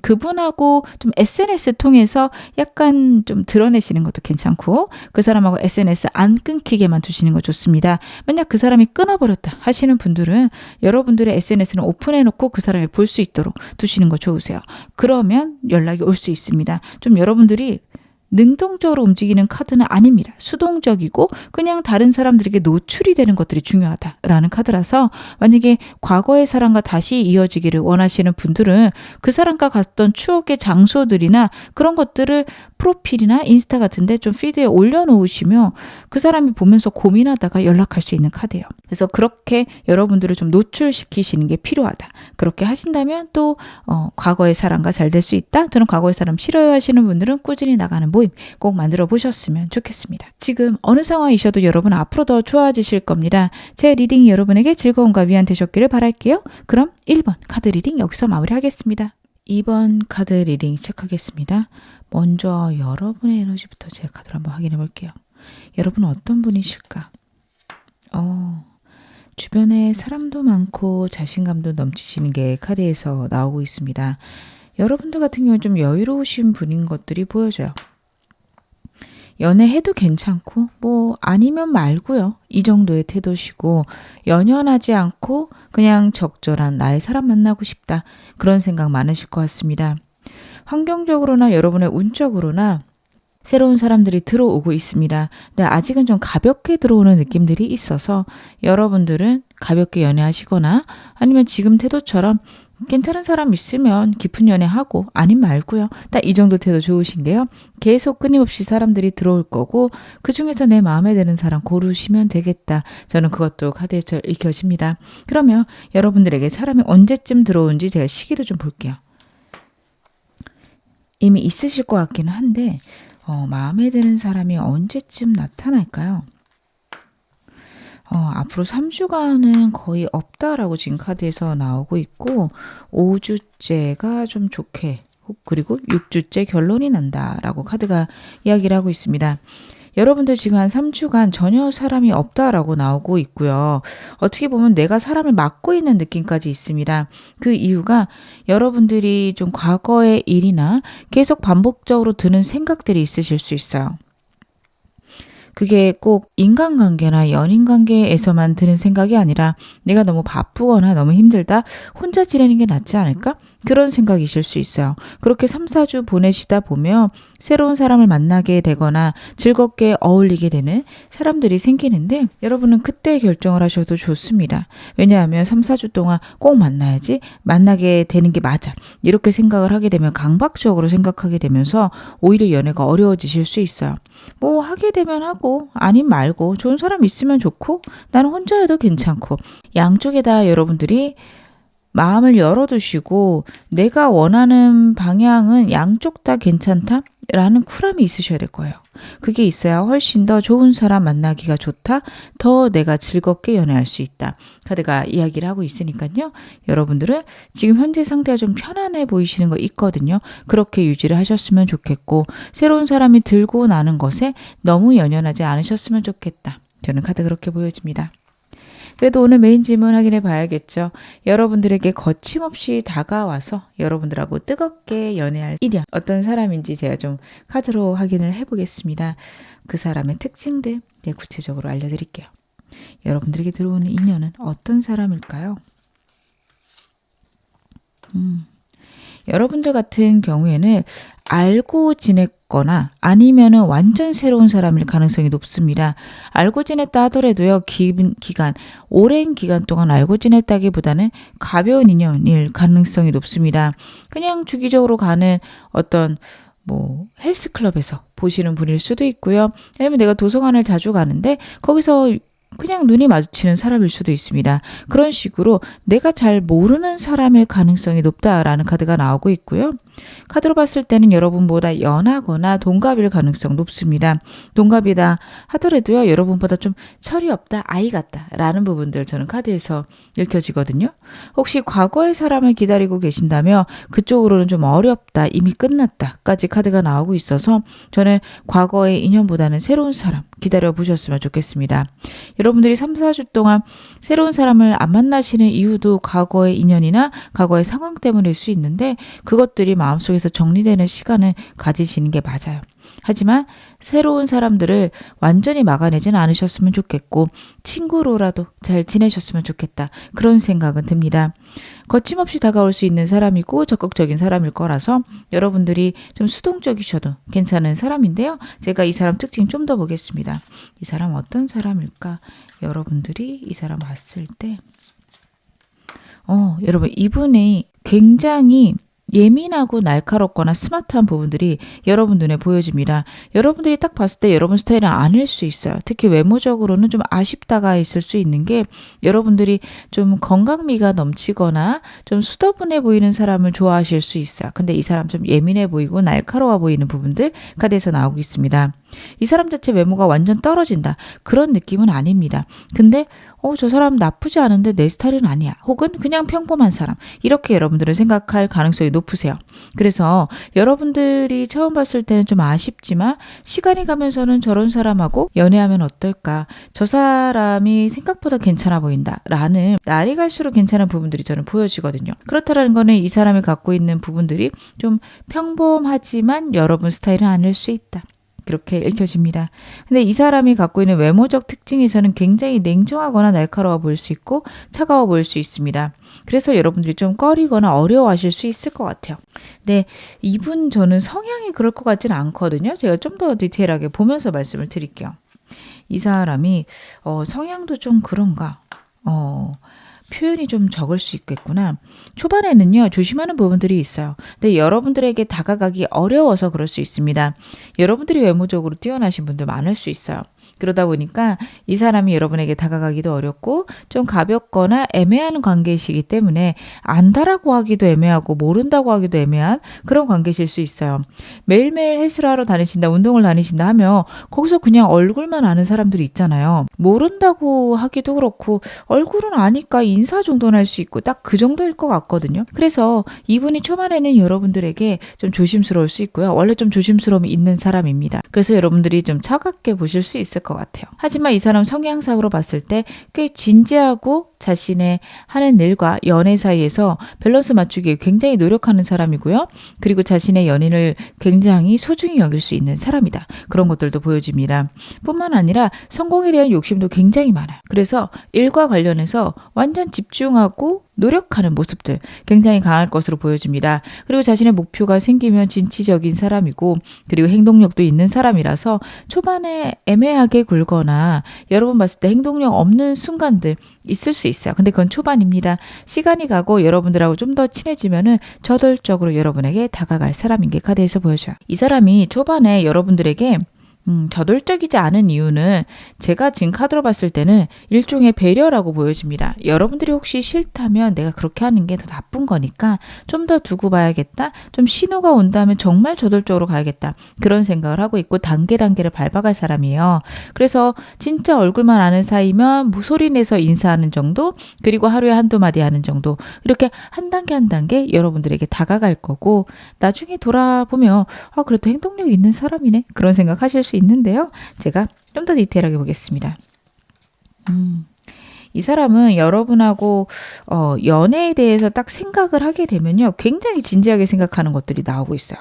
그분하고 좀 SNS 통해서 약간 좀 드러내시는 것도 괜찮고 그 사람하고 SNS 안 끊기게만 두시는 거 좋습니다. 만약 그 사람이 끊어버렸다 하시는 분들은 여러분들의 SNS는 오픈해놓고 그 사람을 볼 수 있도록 두시는 거 좋으세요. 그러면 연락이 올 수 있습니다. 좀 여러분들이 능동적으로 움직이는 카드는 아닙니다. 수동적이고 그냥 다른 사람들에게 노출이 되는 것들이 중요하다라는 카드라서 만약에 과거의 사람과 다시 이어지기를 원하시는 분들은 그 사람과 갔던 추억의 장소들이나 그런 것들을 프로필이나 인스타 같은데 좀 피드에 올려놓으시면 그 사람이 보면서 고민하다가 연락할 수 있는 카드예요. 그래서 그렇게 여러분들을 좀 노출시키시는 게 필요하다. 그렇게 하신다면 또 과거의 사람과 잘 될 수 있다. 저는 과거의 사람 싫어요 하시는 분들은 꾸준히 나가는 모임 꼭 만들어 보셨으면 좋겠습니다. 지금 어느 상황이셔도 여러분 앞으로 더 좋아지실 겁니다. 제 리딩이 여러분에게 즐거움과 위안 되셨기를 바랄게요. 그럼 1번 카드 리딩 여기서 마무리하겠습니다. 2번 카드 리딩 시작하겠습니다. 먼저 여러분의 에너지부터 제가 카드를 한번 확인해 볼게요. 여러분은 어떤 분이실까? 주변에 사람도 많고 자신감도 넘치시는 게 카드에서 나오고 있습니다. 여러분들 같은 경우는 좀 여유로우신 분인 것들이 보여져요. 연애해도 괜찮고 뭐 아니면 말고요. 이 정도의 태도시고 연연하지 않고 그냥 적절한 나의 사람 만나고 싶다. 그런 생각 많으실 것 같습니다. 환경적으로나 여러분의 운적으로나 새로운 사람들이 들어오고 있습니다. 근데 아직은 좀 가볍게 들어오는 느낌들이 있어서 여러분들은 가볍게 연애하시거나 아니면 지금 태도처럼 괜찮은 사람 있으면 깊은 연애하고 아님 말고요. 딱 이 정도 태도 좋으신 게요. 계속 끊임없이 사람들이 들어올 거고 그 중에서 내 마음에 드는 사람 고르시면 되겠다. 저는 그것도 카드에서 읽혀집니다. 그러면 여러분들에게 사람이 언제쯤 들어오는지 제가 시기를 좀 볼게요. 이미 있으실 것 같기는 한데 마음에 드는 사람이 언제쯤 나타날까요? 앞으로 3주간은 거의 없다라고 지금 카드에서 나오고 있고 5주째가 좀 좋게 그리고 6주째 결론이 난다라고 카드가 이야기를 하고 있습니다. 여러분들 지금 한 3주간 전혀 사람이 없다라고 나오고 있고요. 어떻게 보면 내가 사람을 막고 있는 느낌까지 있습니다. 그 이유가 여러분들이 좀 과거의 일이나 계속 반복적으로 드는 생각들이 있으실 수 있어요. 그게 꼭 인간관계나 연인관계에서만 드는 생각이 아니라 내가 너무 바쁘거나 너무 힘들다 혼자 지내는 게 낫지 않을까? 그런 생각이실 수 있어요. 그렇게 3, 4주 보내시다 보면 새로운 사람을 만나게 되거나 즐겁게 어울리게 되는 사람들이 생기는데 여러분은 그때 결정을 하셔도 좋습니다. 왜냐하면 3, 4주 동안 꼭 만나야지 만나게 되는 게 맞아. 이렇게 생각을 하게 되면 강박적으로 생각하게 되면서 오히려 연애가 어려워지실 수 있어요. 뭐 하게 되면 하고 아님 말고 좋은 사람 있으면 좋고 나는 혼자여도 괜찮고 양쪽에다 여러분들이 마음을 열어두시고 내가 원하는 방향은 양쪽 다 괜찮다? 라는 쿨함이 있으셔야 될 거예요. 그게 있어야 훨씬 더 좋은 사람 만나기가 좋다. 더 내가 즐겁게 연애할 수 있다. 카드가 이야기를 하고 있으니까요. 여러분들은 지금 현재 상태가 좀 편안해 보이시는 거 있거든요. 그렇게 유지를 하셨으면 좋겠고 새로운 사람이 들고 나는 것에 너무 연연하지 않으셨으면 좋겠다. 저는 카드 그렇게 보여집니다. 그래도 오늘 메인 질문 확인해 봐야겠죠. 여러분들에게 거침없이 다가와서 여러분들하고 뜨겁게 연애할 인연 어떤 사람인지 제가 좀 카드로 확인을 해보겠습니다. 그 사람의 특징들 구체적으로 알려드릴게요. 여러분들에게 들어오는 인연은 어떤 사람일까요? 여러분들 같은 경우에는 알고 지냈거나 아니면은 완전 새로운 사람일 가능성이 높습니다. 알고 지냈다 하더라도요, 기간, 오랜 기간 동안 알고 지냈다기보다는 가벼운 인연일 가능성이 높습니다. 그냥 주기적으로 가는 어떤 헬스클럽에서 보시는 분일 수도 있고요. 아니면 내가 도서관을 자주 가는데 거기서 그냥 눈이 마주치는 사람일 수도 있습니다. 그런 식으로 내가 잘 모르는 사람일 가능성이 높다라는 카드가 나오고 있고요. 카드로 봤을 때는 여러분보다 연하거나 동갑일 가능성 높습니다. 동갑이다 하더라도요. 여러분보다 좀 철이 없다, 아이 같다 라는 부분들 저는 카드에서 읽혀지거든요. 혹시 과거의 사람을 기다리고 계신다면 그쪽으로는 좀 어렵다, 이미 끝났다까지 카드가 나오고 있어서 저는 과거의 인연보다는 새로운 사람 기다려 보셨으면 좋겠습니다. 여러분들이 3, 4주 동안 새로운 사람을 안 만나시는 이유도 과거의 인연이나 과거의 상황 때문일 수 있는데 그것들이 마음속에서 정리되는 시간을 가지시는 게 맞아요. 하지만 새로운 사람들을 완전히 막아내지는 않으셨으면 좋겠고 친구로라도 잘 지내셨으면 좋겠다. 그런 생각은 듭니다. 거침없이 다가올 수 있는 사람이고 적극적인 사람일 거라서 여러분들이 좀 수동적이셔도 괜찮은 사람인데요. 제가 이 사람 특징 좀 더 보겠습니다. 이 사람 어떤 사람일까? 여러분들이 이 사람 왔을 때 여러분 이분이 굉장히 예민하고 날카롭거나 스마트한 부분들이 여러분 눈에 보여집니다. 여러분들이 딱 봤을 때 여러분 스타일은 아닐 수 있어요. 특히 외모적으로는 좀 아쉽다가 있을 수 있는 게 여러분들이 좀 건강미가 넘치거나 좀 수더분해 보이는 사람을 좋아하실 수 있어요. 근데 이 사람 좀 예민해 보이고 날카로워 보이는 부분들 카드에서 나오고 있습니다. 이 사람 자체 외모가 완전 떨어진다. 그런 느낌은 아닙니다. 근데 저 사람 나쁘지 않은데 내 스타일은 아니야. 혹은 그냥 평범한 사람. 이렇게 여러분들은 생각할 가능성이 높으세요. 그래서 여러분들이 처음 봤을 때는 좀 아쉽지만 시간이 가면서는 저런 사람하고 연애하면 어떨까? 저 사람이 생각보다 괜찮아 보인다. 라는 날이 갈수록 괜찮은 부분들이 저는 보여지거든요. 그렇다는 거는 이 사람이 갖고 있는 부분들이 좀 평범하지만 여러분 스타일은 아닐 수 있다. 그렇게 읽혀집니다. 근데 이 사람이 갖고 있는 외모적 특징에서는 굉장히 냉정하거나 날카로워 보일 수 있고 차가워 보일 수 있습니다. 그래서 여러분들이 좀 꺼리거나 어려워하실 수 있을 것 같아요. 근데 이분 저는 성향이 그럴 것 같지는 않거든요. 제가 좀 더 디테일하게 보면서 말씀을 드릴게요. 이 사람이 성향도 좀 그런가? 표현이 좀 적을 수 있겠구나. 초반에는요, 조심하는 부분들이 있어요. 근데 여러분들에게 다가가기 어려워서 그럴 수 있습니다. 여러분들이 외모적으로 뛰어나신 분들 많을 수 있어요. 그러다 보니까 이 사람이 여러분에게 다가가기도 어렵고 좀 가볍거나 애매한 관계이시기 때문에 안다라고 하기도 애매하고 모른다고 하기도 애매한 그런 관계실 수 있어요. 매일매일 헬스를 하러 다니신다, 운동을 다니신다 하면 거기서 그냥 얼굴만 아는 사람들이 있잖아요. 모른다고 하기도 그렇고 얼굴은 아니까 인사 정도는 할 수 있고 딱 그 정도일 것 같거든요. 그래서 이분이 초반에는 여러분들에게 좀 조심스러울 수 있고요. 원래 좀 조심스러움이 있는 사람입니다. 그래서 여러분들이 좀 차갑게 보실 수 있을 것 같아요. 하지만 이 사람 성향상으로 봤을 때 꽤 진지하고 자신의 하는 일과 연애 사이에서 밸런스 맞추기에 굉장히 노력하는 사람이고요. 그리고 자신의 연인을 굉장히 소중히 여길 수 있는 사람이다. 그런 것들도 보여집니다. 뿐만 아니라 성공에 대한 욕심도 굉장히 많아요. 그래서 일과 관련해서 완전 집중하고 노력하는 모습들 굉장히 강할 것으로 보여집니다. 그리고 자신의 목표가 생기면 진취적인 사람이고 그리고 행동력도 있는 사람이라서 초반에 애매하게 굴거나 여러분 봤을 때 행동력 없는 순간들 있을 수 있어요. 근데 그건 초반입니다. 시간이 가고 여러분들하고 좀 더 친해지면은 저돌적으로 여러분에게 다가갈 사람인 게 카드에서 보여줘요. 이 사람이 초반에 여러분들에게 저돌적이지 않은 이유는 제가 지금 카드로 봤을 때는 일종의 배려라고 보여집니다. 여러분들이 혹시 싫다면 내가 그렇게 하는 게 더 나쁜 거니까 좀 더 두고 봐야겠다. 좀 신호가 온다면 정말 저돌적으로 가야겠다. 그런 생각을 하고 있고 단계를 밟아갈 사람이에요. 그래서 진짜 얼굴만 아는 사이면 뭐 소리 내서 인사하는 정도, 그리고 하루에 한두 마디 하는 정도, 이렇게 한 단계 한 단계 여러분들에게 다가갈 거고 나중에 돌아보면 그래도 행동력 있는 사람이네. 그런 생각하실 수 있는데요. 제가 좀 더 디테일하게 보겠습니다. 이 사람은 여러분하고 연애에 대해서 딱 생각을 하게 되면요. 굉장히 진지하게 생각하는 것들이 나오고 있어요.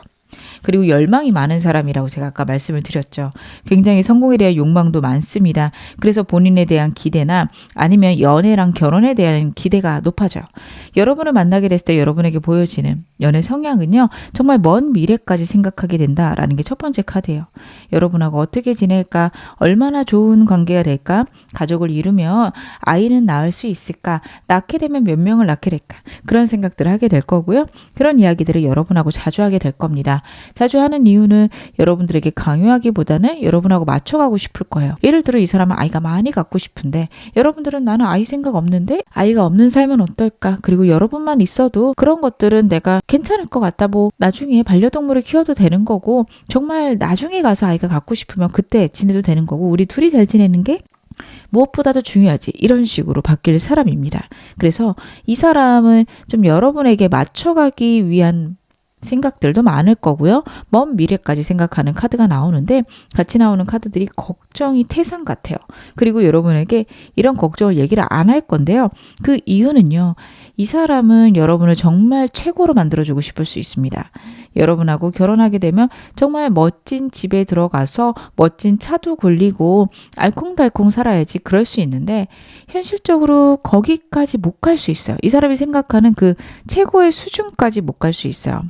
그리고 열망이 많은 사람이라고 제가 아까 말씀을 드렸죠. 굉장히 성공에 대한 욕망도 많습니다. 그래서 본인에 대한 기대나 아니면 연애랑 결혼에 대한 기대가 높아져요. 여러분을 만나게 됐을 때 여러분에게 보여지는 연애 성향은요. 정말 먼 미래까지 생각하게 된다라는 게 첫 번째 카드예요. 여러분하고 어떻게 지낼까? 얼마나 좋은 관계가 될까? 가족을 이루면 아이는 낳을 수 있을까? 낳게 되면 몇 명을 낳게 될까? 그런 생각들을 하게 될 거고요. 그런 이야기들을 여러분하고 자주 하게 될 겁니다. 자주 하는 이유는 여러분들에게 강요하기보다는 여러분하고 맞춰가고 싶을 거예요. 예를 들어 이 사람은 아이가 많이 갖고 싶은데 여러분들은 나는 아이 생각 없는데 아이가 없는 삶은 어떨까? 그리고 여러분만 있어도 그런 것들은 내가 괜찮을 것 같다. 뭐 나중에 반려동물을 키워도 되는 거고 정말 나중에 가서 아이가 갖고 싶으면 그때 지내도 되는 거고 우리 둘이 잘 지내는 게 무엇보다도 중요하지. 이런 식으로 바뀔 사람입니다. 그래서 이 사람은 좀 여러분에게 맞춰가기 위한 생각들도 많을 거고요. 먼 미래까지 생각하는 카드가 나오는데 같이 나오는 카드들이 걱정이 태산 같아요. 그리고 여러분에게 이런 걱정을 얘기를 안 할 건데요. 그 이유는요. 이 사람은 여러분을 정말 최고로 만들어주고 싶을 수 있습니다. 여러분하고 결혼하게 되면 정말 멋진 집에 들어가서 멋진 차도 굴리고 알콩달콩 살아야지 그럴 수 있는데 현실적으로 거기까지 못 갈 수 있어요. 이 사람이 생각하는 그 최고의 수준까지 못 갈 수 있어요.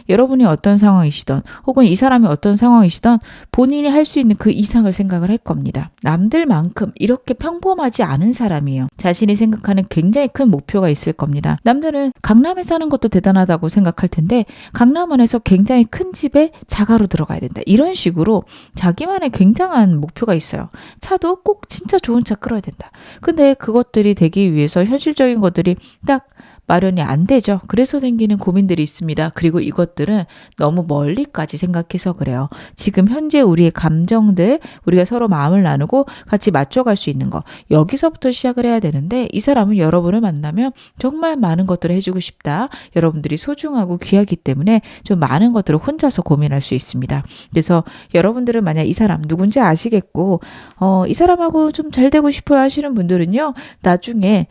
여러분이 어떤 상황이시던 혹은 이 사람이 어떤 상황이시던 본인이 할 수 있는 그 이상을 생각을 할 겁니다. 남들만큼 이렇게 평범하지 않은 사람이에요. 자신이 생각하는 굉장히 큰 목표가 있을 겁니다. 남들은 강남에 사는 것도 대단하다고 생각할 텐데 강남원에서 굉장히 큰 집에 자가로 들어가야 된다. 이런 식으로 자기만의 굉장한 목표가 있어요. 차도 꼭 진짜 좋은 차 끌어야 된다. 근데 그것들이 되기 위해서 현실적인 것들이 딱 마련이 안 되죠. 그래서 생기는 고민들이 있습니다. 그리고 이것들은 너무 멀리까지 생각해서 그래요. 지금 현재 우리의 감정들, 우리가 서로 마음을 나누고 같이 맞춰갈 수 있는 거, 여기서부터 시작을 해야 되는데 이 사람은 여러분을 만나면 정말 많은 것들을 해주고 싶다. 여러분들이 소중하고 귀하기 때문에 좀 많은 것들을 혼자서 고민할 수 있습니다. 그래서 여러분들은 만약 이 사람 누군지 아시겠고 이 사람하고 좀 잘 되고 싶어요 하시는 분들은요. 나중에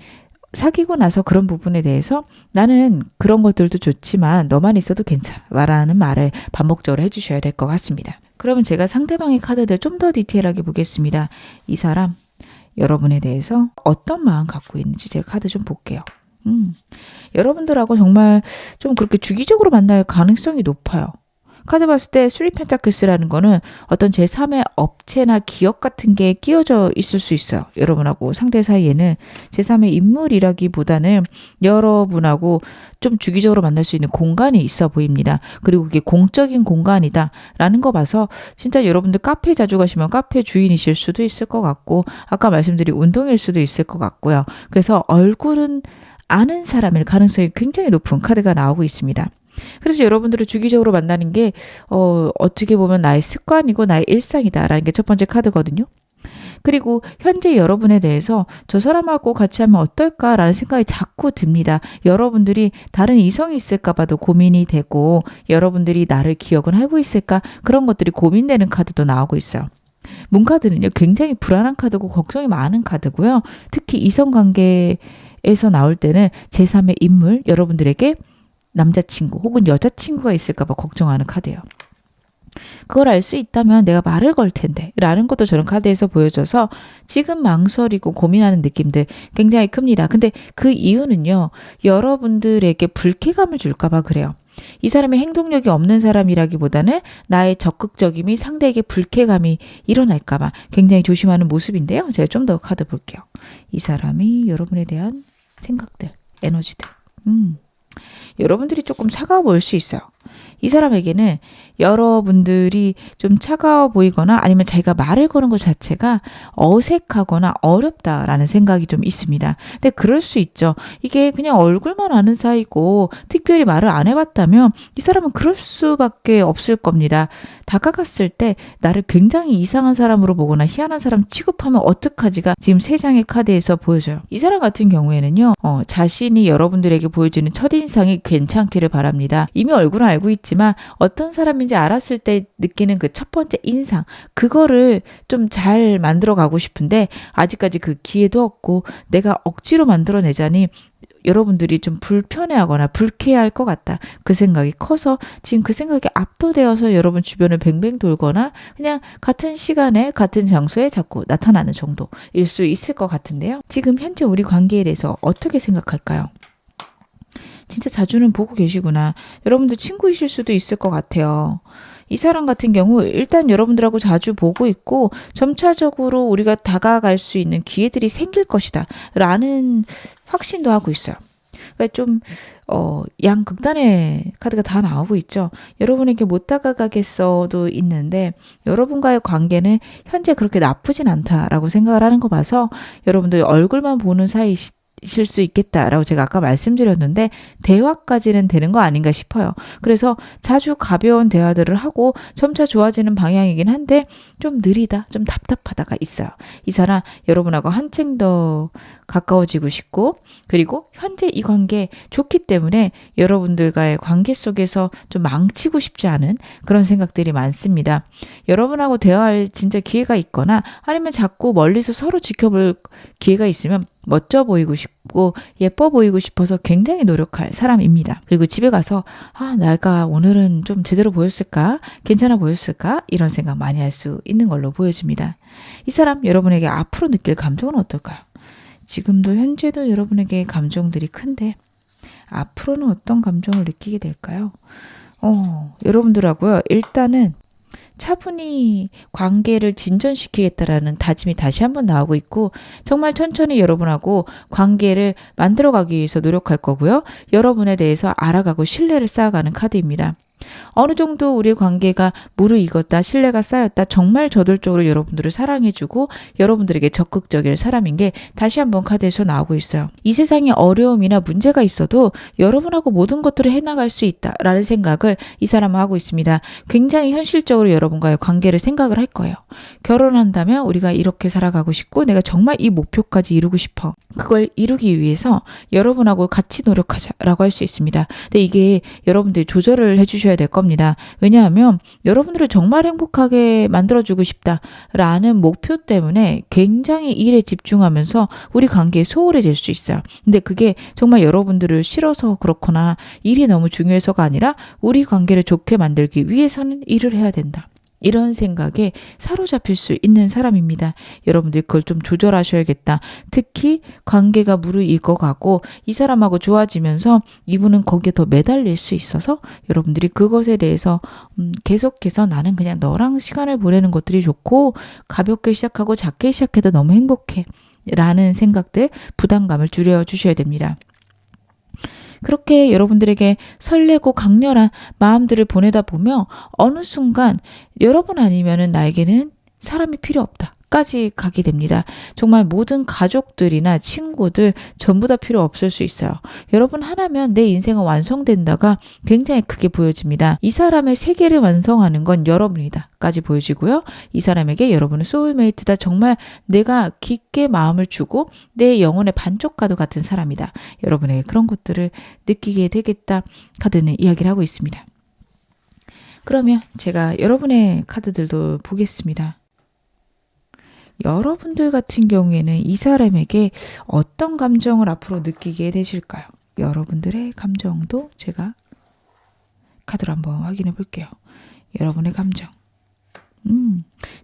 사귀고 나서 그런 부분에 대해서 나는 그런 것들도 좋지만 너만 있어도 괜찮아 라는 말을 반복적으로 해주셔야 될 것 같습니다. 그러면 제가 상대방의 카드들 좀 더 디테일하게 보겠습니다. 이 사람 여러분에 대해서 어떤 마음 갖고 있는지 제가 카드 좀 볼게요. 여러분들하고 정말 좀 그렇게 주기적으로 만날 가능성이 높아요. 카드 봤을 때 3펜타클스라는 거는 어떤 제3의 업체나 기업 같은 게 끼워져 있을 수 있어요. 여러분하고 상대 사이에는 제3의 인물이라기보다는 여러분하고 좀 주기적으로 만날 수 있는 공간이 있어 보입니다. 그리고 그게 공적인 공간이다 라는 거 봐서 진짜 여러분들 카페 자주 가시면 카페 주인이실 수도 있을 것 같고 아까 말씀드린 운동일 수도 있을 것 같고요. 그래서 얼굴은 아는 사람일 가능성이 굉장히 높은 카드가 나오고 있습니다. 그래서 여러분들을 주기적으로 만나는 게 어떻게 보면 나의 습관이고 나의 일상이다라는 게 첫 번째 카드거든요. 그리고 현재 여러분에 대해서 저 사람하고 같이 하면 어떨까라는 생각이 자꾸 듭니다. 여러분들이 다른 이성이 있을까 봐도 고민이 되고 여러분들이 나를 기억은 하고 있을까 그런 것들이 고민되는 카드도 나오고 있어요. 문카드는요, 굉장히 불안한 카드고 걱정이 많은 카드고요. 특히 이성관계에서 나올 때는 제3의 인물, 여러분들에게 남자친구 혹은 여자친구가 있을까봐 걱정하는 카드예요. 그걸 알 수 있다면 내가 말을 걸 텐데 라는 것도 저런 카드에서 보여져서 지금 망설이고 고민하는 느낌들 굉장히 큽니다. 근데 그 이유는요, 여러분들에게 불쾌감을 줄까봐 그래요. 이 사람의 행동력이 없는 사람이라기보다는 나의 적극적임이 상대에게 불쾌감이 일어날까봐 굉장히 조심하는 모습인데요. 제가 좀 더 카드 볼게요. 이 사람이 여러분에 대한 생각들, 에너지들. 여러분들이 조금 차가워 보일 수 있어요. 이 사람에게는 여러분들이 좀 차가워 보이거나 아니면 자기가 말을 거는 것 자체가 어색하거나 어렵다라는 생각이 좀 있습니다. 근데 그럴 수 있죠. 이게 그냥 얼굴만 아는 사이고 특별히 말을 안 해봤다면 이 사람은 그럴 수밖에 없을 겁니다. 다가갔을 때 나를 굉장히 이상한 사람으로 보거나 희한한 사람 취급하면 어떡하지가 지금 세 장의 카드에서 보여져요. 이 사람 같은 경우에는요, 자신이 여러분들에게 보여주는 첫인상이 괜찮기를 바랍니다. 이미 얼굴은 알고 있지만 어떤 사람인지 알았을 때 느끼는 그 첫 번째 인상, 그거를 좀 잘 만들어 가고 싶은데 아직까지 그 기회도 없고 내가 억지로 만들어내자니 여러분들이 좀 불편해하거나 불쾌할 것 같다. 그 생각이 커서 지금 그 생각에 압도되어서 여러분 주변을 뱅뱅 돌거나 그냥 같은 시간에 같은 장소에 자꾸 나타나는 정도일 수 있을 것 같은데요. 지금 현재 우리 관계에 대해서 어떻게 생각할까요? 진짜 자주는 보고 계시구나. 여러분들 친구이실 수도 있을 것 같아요. 이 사람 같은 경우 일단 여러분들하고 자주 보고 있고 점차적으로 우리가 다가갈 수 있는 기회들이 생길 것이다 라는 확신도 하고 있어요. 그러니까 좀 양극단의 카드가 다 나오고 있죠. 여러분에게 못 다가가겠어도 있는데 여러분과의 관계는 현재 그렇게 나쁘진 않다라고 생각을 하는 거 봐서 여러분들 얼굴만 보는 사이 실 수 있겠다라고 제가 아까 말씀드렸는데 대화까지는 되는 거 아닌가 싶어요. 그래서 자주 가벼운 대화들을 하고 점차 좋아지는 방향이긴 한데 좀 느리다, 좀 답답하다가 있어요. 이 사람 여러분하고 한층 더 가까워지고 싶고 그리고 현재 이 관계 좋기 때문에 여러분들과의 관계 속에서 좀 망치고 싶지 않은 그런 생각들이 많습니다. 여러분하고 대화할 진짜 기회가 있거나 아니면 자꾸 멀리서 서로 지켜볼 기회가 있으면 멋져 보이고 싶고 예뻐 보이고 싶어서 굉장히 노력할 사람입니다. 그리고 집에 가서 내가 오늘은 좀 제대로 보였을까? 괜찮아 보였을까? 이런 생각 많이 할 수 있는 걸로 보여집니다. 이 사람 여러분에게 앞으로 느낄 감정은 어떨까요? 지금도 현재도 여러분에게 감정들이 큰데 앞으로는 어떤 감정을 느끼게 될까요? 여러분들하고요. 일단은 차분히 관계를 진전시키겠다라는 다짐이 다시 한번 나오고 있고 정말 천천히 여러분하고 관계를 만들어가기 위해서 노력할 거고요. 여러분에 대해서 알아가고 신뢰를 쌓아가는 카드입니다. 어느 정도 우리의 관계가 무르익었다, 신뢰가 쌓였다, 정말 저돌적으로 여러분들을 사랑해주고 여러분들에게 적극적일 사람인 게 다시 한번 카드에서 나오고 있어요. 이 세상에 어려움이나 문제가 있어도 여러분하고 모든 것들을 해나갈 수 있다라는 생각을 이 사람은 하고 있습니다. 굉장히 현실적으로 여러분과의 관계를 생각을 할 거예요. 결혼한다면 우리가 이렇게 살아가고 싶고 내가 정말 이 목표까지 이루고 싶어. 그걸 이루기 위해서 여러분하고 같이 노력하자라고 할 수 있습니다. 근데 이게 여러분들이 조절을 해주셔야 될 겁니다. 왜냐하면 여러분들을 정말 행복하게 만들어주고 싶다라는 목표 때문에 굉장히 일에 집중하면서 우리 관계에 소홀해질 수 있어요. 근데 그게 정말 여러분들을 싫어서 그렇거나 일이 너무 중요해서가 아니라 우리 관계를 좋게 만들기 위해서는 일을 해야 된다. 이런 생각에 사로잡힐 수 있는 사람입니다. 여러분들 그걸 좀 조절하셔야겠다. 특히 관계가 무르익어가고 이 사람하고 좋아지면서 이분은 거기에 더 매달릴 수 있어서 여러분들이 그것에 대해서 계속해서 나는 그냥 너랑 시간을 보내는 것들이 좋고 가볍게 시작하고 작게 시작해도 너무 행복해 라는 생각들, 부담감을 줄여주셔야 됩니다. 그렇게 여러분들에게 설레고 강렬한 마음들을 보내다 보면 어느 순간 여러분 아니면은 나에게는 사람이 필요 없다. 까지 가게 됩니다. 정말 모든 가족들이나 친구들 전부 다 필요 없을 수 있어요. 여러분 하나면 내 인생은 완성된다가 굉장히 크게 보여집니다. 이 사람의 세계를 완성하는 건 여러분이다 까지 보여지고요. 이 사람에게 여러분은 소울메이트다. 정말 내가 깊게 마음을 주고 내 영혼의 반쪽과도 같은 사람이다. 여러분에게 그런 것들을 느끼게 되겠다. 카드는 이야기를 하고 있습니다. 그러면 제가 여러분의 카드들도 보겠습니다. 여러분들 같은 경우에는 이 사람에게 어떤 감정을 앞으로 느끼게 되실까요? 여러분들의 감정도 제가 카드로 한번 확인해 볼게요. 여러분의 감정.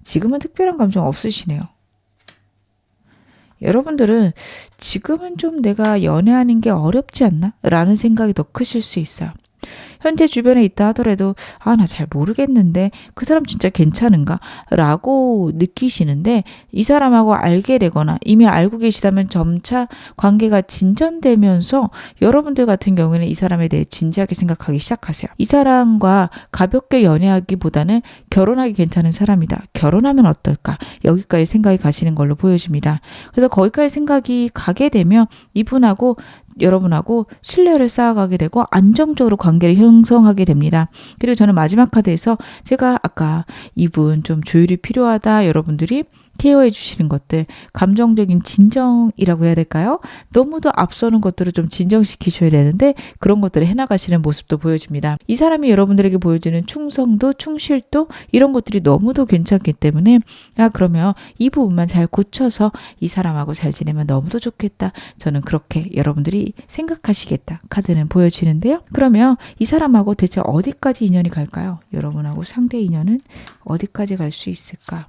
지금은 특별한 감정 없으시네요. 여러분들은 지금은 좀 내가 연애하는 게 어렵지 않나? 라는 생각이 더 크실 수 있어요. 현재 주변에 있다 하더라도 나 잘 모르겠는데 그 사람 진짜 괜찮은가? 라고 느끼시는데 이 사람하고 알게 되거나 이미 알고 계시다면 점차 관계가 진전되면서 여러분들 같은 경우에는 이 사람에 대해 진지하게 생각하기 시작하세요. 이 사람과 가볍게 연애하기보다는 결혼하기 괜찮은 사람이다. 결혼하면 어떨까? 여기까지 생각이 가시는 걸로 보여집니다. 그래서 거기까지 생각이 가게 되면 이분하고 여러분하고 신뢰를 쌓아가게 되고 안정적으로 관계를 형성하게 됩니다. 그리고 저는 마지막 카드에서 제가 아까 이분 좀 조율이 필요하다, 여러분들이 케어해 주시는 것들, 감정적인 진정이라고 해야 될까요? 너무도 앞서는 것들을 좀 진정시키셔야 되는데 그런 것들을 해나가시는 모습도 보여집니다. 이 사람이 여러분들에게 보여주는 충성도, 충실도 이런 것들이 너무도 괜찮기 때문에 그러면 이 부분만 잘 고쳐서 이 사람하고 잘 지내면 너무도 좋겠다. 저는 그렇게 여러분들이 생각하시겠다. 카드는 보여지는데요. 그러면 이 사람하고 대체 어디까지 인연이 갈까요? 여러분하고 상대 인연은 어디까지 갈 수 있을까?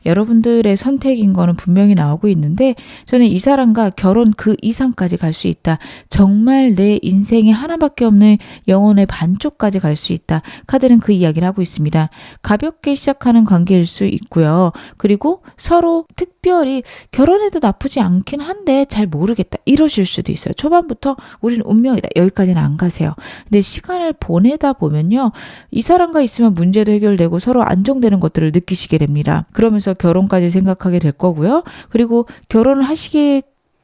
여러분들의 선택인 거는 분명히 나오고 있는데 저는 이 사람과 결혼 그 이상까지 갈 수 있다. 정말 내 인생에 하나밖에 없는 영혼의 반쪽까지 갈 수 있다. 카드는 그 이야기를 하고 있습니다. 가볍게 시작하는 관계일 수 있고요. 그리고 서로 특별히 결혼해도 나쁘지 않긴 한데 잘 모르겠다. 이러실 수도 있어요. 초반부터 우리는 운명이다. 여기까지는 안 가세요. 근데 시간을 보내다 보면요. 이 사람과 있으면 문제도 해결되고 서로 안정되는 것들을 느끼시게 됩니다. 그러면서 결혼까지 생각하게 될 거고요. 그리고 결혼을 하시게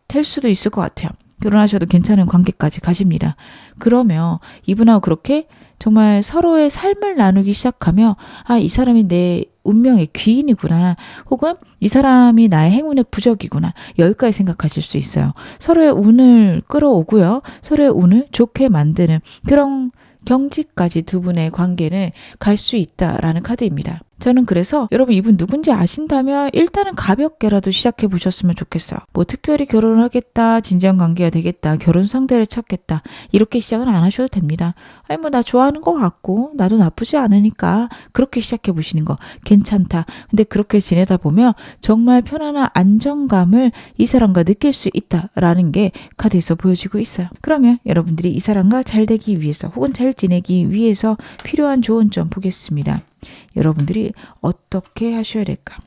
될 수도 있을 것 같아요. 결혼하셔도 괜찮은 관계까지 가십니다. 그러면 이분하고 그렇게 정말 서로의 삶을 나누기 시작하며 이 사람이 내 운명의 귀인이구나. 혹은 이 사람이 나의 행운의 부적이구나. 여기까지 생각하실 수 있어요. 서로의 운을 끌어오고요. 서로의 운을 좋게 만드는 그런 경지까지 두 분의 관계는 갈 수 있다라는 카드입니다. 저는 그래서 여러분 이분 누군지 아신다면 일단은 가볍게라도 시작해 보셨으면 좋겠어요. 뭐 특별히 결혼을 하겠다, 진지한 관계가 되겠다, 결혼 상대를 찾겠다 이렇게 시작은 안 하셔도 됩니다. 아니 뭐 나 좋아하는 것 같고 나도 나쁘지 않으니까 그렇게 시작해 보시는 거 괜찮다. 근데 그렇게 지내다 보면 정말 편안한 안정감을 이 사람과 느낄 수 있다라는 게 카드에서 보여지고 있어요. 그러면 여러분들이 이 사람과 잘 되기 위해서 혹은 잘 지내기 위해서 필요한 조언 좀 보겠습니다. 여러분들이 어떻게 하셔야 될까?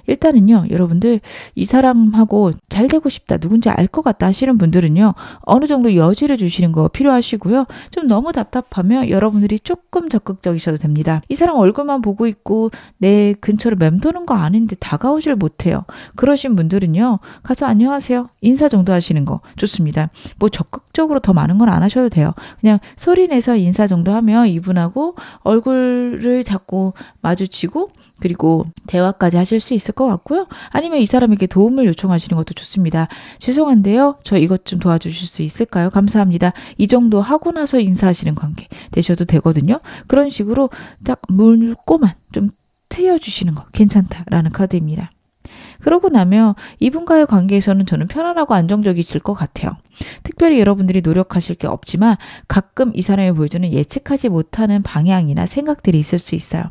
일단은요, 여러분들 이 사람하고 잘 되고 싶다, 누군지 알 것 같다 하시는 분들은요, 어느 정도 여지를 주시는 거 필요하시고요. 좀 너무 답답하면 여러분들이 조금 적극적이셔도 됩니다. 이 사람 얼굴만 보고 있고 내 근처를 맴도는 거 아닌데 다가오질 못해요. 그러신 분들은요, 가서 안녕하세요, 인사 정도 하시는 거 좋습니다. 뭐 적극적으로 더 많은 건 안 하셔도 돼요. 그냥 소리 내서 인사 정도 하면 이분하고 얼굴을 자꾸 마주치고 그리고 대화까지 하실 수 있을 것 같고요. 아니면 이 사람에게 도움을 요청하시는 것도 좋습니다. 죄송한데요. 저 이것 좀 도와주실 수 있을까요? 감사합니다. 이 정도 하고 나서 인사하시는 관계 되셔도 되거든요. 그런 식으로 딱 물고만 좀 트여주시는 거 괜찮다라는 카드입니다. 그러고 나면 이분과의 관계에서는 저는 편안하고 안정적이실 것 같아요. 특별히 여러분들이 노력하실 게 없지만 가끔 이 사람이 보여주는 예측하지 못하는 방향이나 생각들이 있을 수 있어요.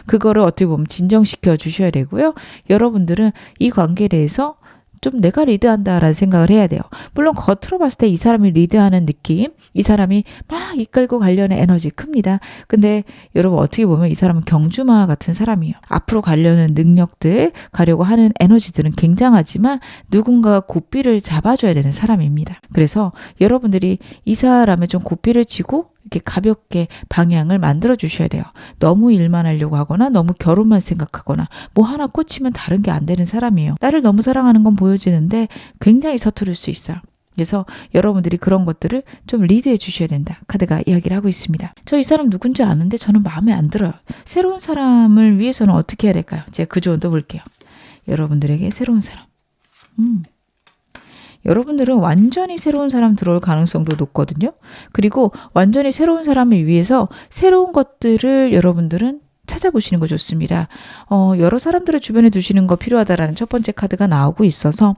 그거를 어떻게 보면 진정시켜 주셔야 되고요. 여러분들은 이 관계에 대해서 좀 내가 리드한다라는 생각을 해야 돼요. 물론 겉으로 봤을 때 이 사람이 리드하는 느낌, 이 사람이 막 이끌고 가려는 에너지 큽니다. 근데 여러분 어떻게 보면 이 사람은 경주마 같은 사람이에요. 앞으로 가려는 능력들, 가려고 하는 에너지들은 굉장하지만 누군가가 고삐를 잡아줘야 되는 사람입니다. 그래서 여러분들이 이 사람의 좀 고삐를 쥐고 이렇게 가볍게 방향을 만들어 주셔야 돼요. 너무 일만 하려고 하거나 너무 결혼만 생각하거나 뭐 하나 꽂히면 다른 게 안 되는 사람이에요. 나를 너무 사랑하는 건 보여지는데 굉장히 서투를 수 있어요. 그래서 여러분들이 그런 것들을 좀 리드해 주셔야 된다. 카드가 이야기를 하고 있습니다. 저 이 사람 누군지 아는데 저는 마음에 안 들어요. 새로운 사람을 위해서는 어떻게 해야 될까요? 제가 그 조언도 볼게요. 여러분들에게 새로운 사람. 여러분들은 완전히 새로운 사람 들어올 가능성도 높거든요. 그리고 완전히 새로운 사람을 위해서 새로운 것들을 여러분들은 찾아보시는 거 좋습니다. 여러 사람들을 주변에 두시는 거 필요하다라는 첫 번째 카드가 나오고 있어서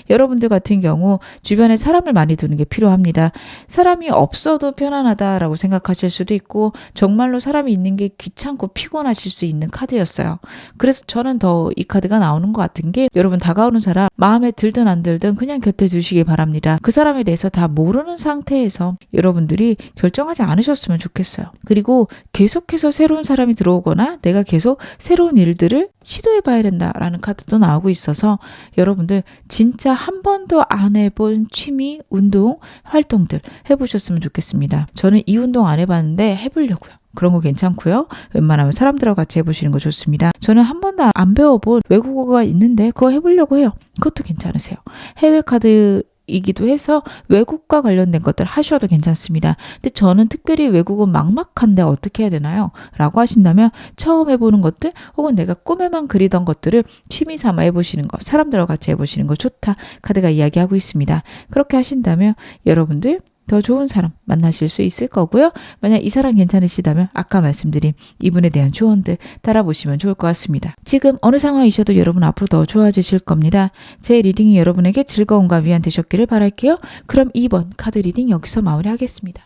여러분들 같은 경우 주변에 사람을 많이 두는 게 필요합니다. 사람이 없어도 편안하다라고 생각하실 수도 있고 정말로 사람이 있는 게 귀찮고 피곤하실 수 있는 카드였어요. 그래서 저는 더 이 카드가 나오는 것 같은 게 여러분 다가오는 사람 마음에 들든 안 들든 그냥 곁에 두시기 바랍니다. 그 사람에 대해서 다 모르는 상태에서 여러분들이 결정하지 않으셨으면 좋겠어요. 그리고 계속해서 새로운 사람이 들어오거나 내가 계속 새로운 일들을 시도해봐야 된다라는 카드도 나오고 있어서 여러분들 진짜 한 번도 안 해본 취미, 운동, 활동들 해보셨으면 좋겠습니다. 저는 이 운동 안 해봤는데 해보려고요. 그런 거 괜찮고요. 웬만하면 사람들하고 같이 해보시는 거 좋습니다. 저는 한 번도 안 배워본 외국어가 있는데 그거 해보려고 해요. 그것도 괜찮으세요. 해외 카드 이기도 해서 외국과 관련된 것들 하셔도 괜찮습니다. 근데 저는 특별히 외국은 막막한데 어떻게 해야 되나요? 라고 하신다면 처음 해보는 것들 혹은 내가 꿈에만 그리던 것들을 취미 삼아 해보시는 거, 사람들과 같이 해보시는 거 좋다. 카드가 이야기하고 있습니다. 그렇게 하신다면 여러분들 더 좋은 사람 만나실 수 있을 거고요. 만약 이 사람 괜찮으시다면 아까 말씀드린 이분에 대한 조언들 따라보시면 좋을 것 같습니다. 지금 어느 상황이셔도 여러분 앞으로 더 좋아지실 겁니다. 제 리딩이 여러분에게 즐거움과 위안 되셨기를 바랄게요. 그럼 2번 카드 리딩 여기서 마무리하겠습니다.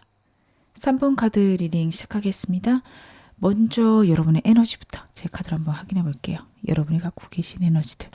3번 카드 리딩 시작하겠습니다. 먼저 여러분의 에너지부터 제 카드를 한번 확인해 볼게요. 여러분이 갖고 계신 에너지들.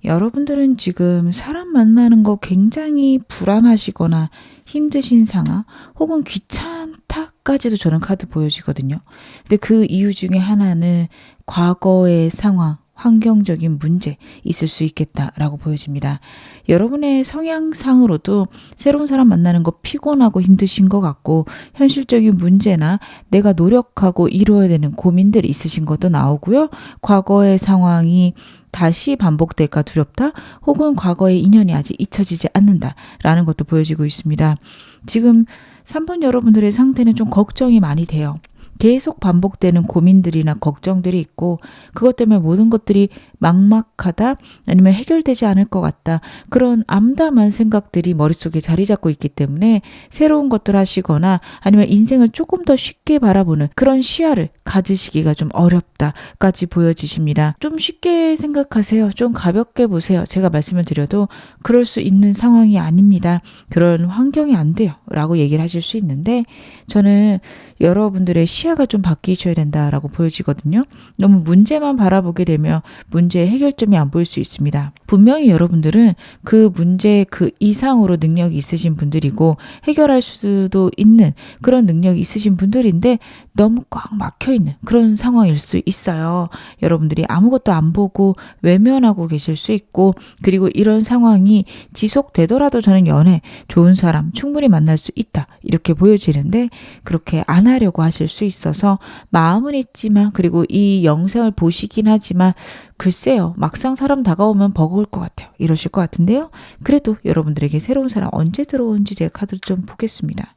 여러분들은 지금 사람 만나는 거 굉장히 불안하시거나 힘드신 상황 혹은 귀찮다까지도 저는 카드 보여지거든요. 근데 그 이유 중에 하나는 과거의 상황, 환경적인 문제 있을 수 있겠다라고 보여집니다. 여러분의 성향상으로도 새로운 사람 만나는 거 피곤하고 힘드신 것 같고 현실적인 문제나 내가 노력하고 이루어야 되는 고민들이 있으신 것도 나오고요. 과거의 상황이 다시 반복될까 두렵다 혹은 과거의 인연이 아직 잊혀지지 않는다라는 것도 보여지고 있습니다. 지금 3번 여러분들의 상태는 좀 걱정이 많이 돼요. 계속 반복되는 고민들이나 걱정들이 있고 그것 때문에 모든 것들이 막막하다 아니면 해결되지 않을 것 같다 그런 암담한 생각들이 머릿속에 자리 잡고 있기 때문에 새로운 것들 하시거나 아니면 인생을 조금 더 쉽게 바라보는 그런 시야를 가지시기가 좀 어렵다까지 보여지십니다. 좀 쉽게 생각하세요. 좀 가볍게 보세요. 제가 말씀을 드려도 그럴 수 있는 상황이 아닙니다. 그런 환경이 안 돼요 라고 얘기를 하실 수 있는데 저는 여러분들의 시야가 좀 바뀌셔야 된다라고 보여지거든요. 너무 문제만 바라보게 되면 문제의 해결점이 안 보일 수 있습니다. 분명히 여러분들은 그 문제 그 이상으로 능력이 있으신 분들이고 해결할 수도 있는 그런 능력이 있으신 분들인데 너무 꽉 막혀있는 그런 상황일 수 있어요. 여러분들이 아무것도 안 보고 외면하고 계실 수 있고 그리고 이런 상황이 지속되더라도 저는 연애, 좋은 사람 충분히 만날 수 있다 이렇게 보여지는데 그렇게 안 하려고 하실 수 있어서 마음은 있지만 그리고 이 영상을 보시긴 하지만 글쎄요 막상 사람 다가오면 버거울 것 같아요 이러실 것 같은데요. 그래도 여러분들에게 새로운 사람 언제 들어오는지 제가 카드를 좀 보겠습니다.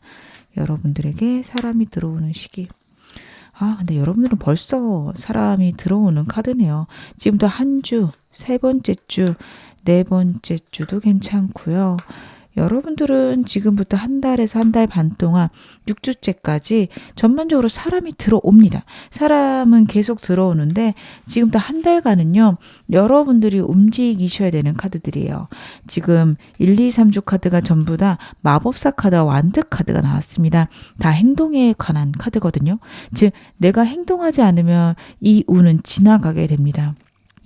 여러분들에게 사람이 들어오는 시기 근데 여러분들은 벌써 사람이 들어오는 카드네요. 지금도 한 주, 세 번째 주, 네 번째 주도 괜찮고요. 여러분들은 지금부터 한 달에서 한 달 반 동안 6주째까지 전반적으로 사람이 들어옵니다. 사람은 계속 들어오는데 지금부터 한 달간은요. 여러분들이 움직이셔야 되는 카드들이에요. 지금 1, 2, 3주 카드가 전부 다 마법사 카드와 완드 카드가 나왔습니다. 다 행동에 관한 카드거든요. 즉 내가 행동하지 않으면 이 운은 지나가게 됩니다.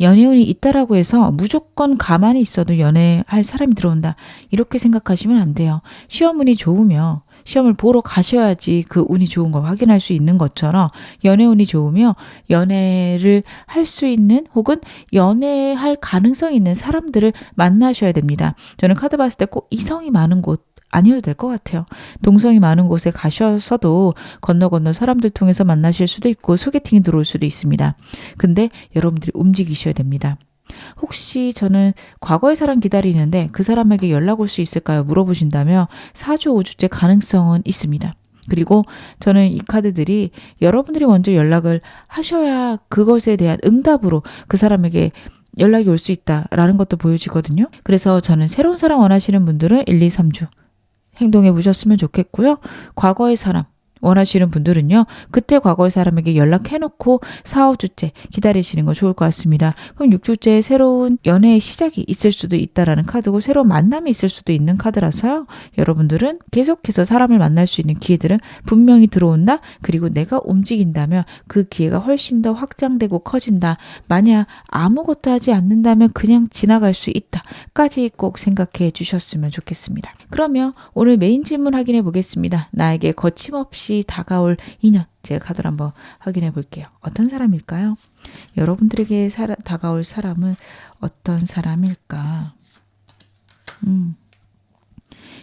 연애운이 있다라고 해서 무조건 가만히 있어도 연애할 사람이 들어온다. 이렇게 생각하시면 안 돼요. 시험운이 좋으면 시험을 보러 가셔야지 그 운이 좋은 걸 확인할 수 있는 것처럼 연애운이 좋으면 연애를 할 수 있는 혹은 연애할 가능성이 있는 사람들을 만나셔야 됩니다. 저는 카드 봤을 때 꼭 이성이 많은 곳 아니어도 될 것 같아요. 동성이 많은 곳에 가셔서도 건너 사람들 통해서 만나실 수도 있고 소개팅이 들어올 수도 있습니다. 근데 여러분들이 움직이셔야 됩니다. 혹시 저는 과거의 사람 기다리는데 그 사람에게 연락 올 수 있을까요? 물어보신다면 4주, 5주째 가능성은 있습니다. 그리고 저는 이 카드들이 여러분들이 먼저 연락을 하셔야 그것에 대한 응답으로 그 사람에게 연락이 올 수 있다라는 것도 보여지거든요. 그래서 저는 새로운 사람 원하시는 분들은 1, 2, 3주 행동해 보셨으면 좋겠고요. 과거의 사람 원하시는 분들은요. 그때 과거의 사람에게 연락해놓고 4, 5주째 기다리시는 거 좋을 것 같습니다. 그럼 6주째에 새로운 연애의 시작이 있을 수도 있다라는 카드고 새로운 만남이 있을 수도 있는 카드라서요. 여러분들은 계속해서 사람을 만날 수 있는 기회들은 분명히 들어온다. 그리고 내가 움직인다면 그 기회가 훨씬 더 확장되고 커진다. 만약 아무것도 하지 않는다면 그냥 지나갈 수 있다까지 꼭 생각해 주셨으면 좋겠습니다. 그러면 오늘 메인 질문 확인해 보겠습니다. 나에게 거침없이 다가올 인연. 제가 카드를 한번 확인해 볼게요. 어떤 사람일까요? 여러분들에게 다가올 사람은 어떤 사람일까?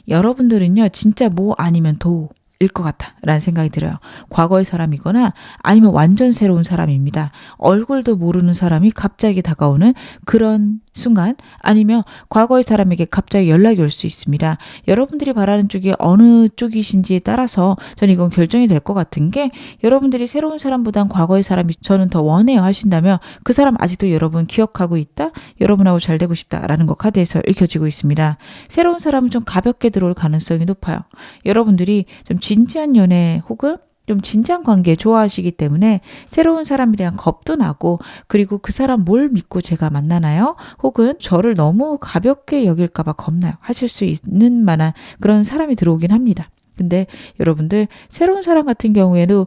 여러분들은요. 진짜 뭐 아니면 도일 것 같아 라는 생각이 들어요. 과거의 사람이거나 아니면 완전 새로운 사람입니다. 얼굴도 모르는 사람이 갑자기 다가오는 그런 순간 아니면 과거의 사람에게 갑자기 연락이 올 수 있습니다. 여러분들이 바라는 쪽이 어느 쪽이신지에 따라서 저는 이건 결정이 될 것 같은 게 여러분들이 새로운 사람보단 과거의 사람이 저는 더 원해요 하신다면 그 사람 아직도 여러분 기억하고 있다? 여러분하고 잘 되고 싶다라는 거 카드에서 읽혀지고 있습니다. 새로운 사람은 좀 가볍게 들어올 가능성이 높아요. 여러분들이 좀 진지한 연애 혹은 좀 진지한 관계 좋아하시기 때문에 새로운 사람에 대한 겁도 나고 그리고 그 사람 뭘 믿고 제가 만나나요? 혹은 저를 너무 가볍게 여길까 봐 겁나요? 하실 수 있는 만한 그런 사람이 들어오긴 합니다. 근데 여러분들 새로운 사람 같은 경우에도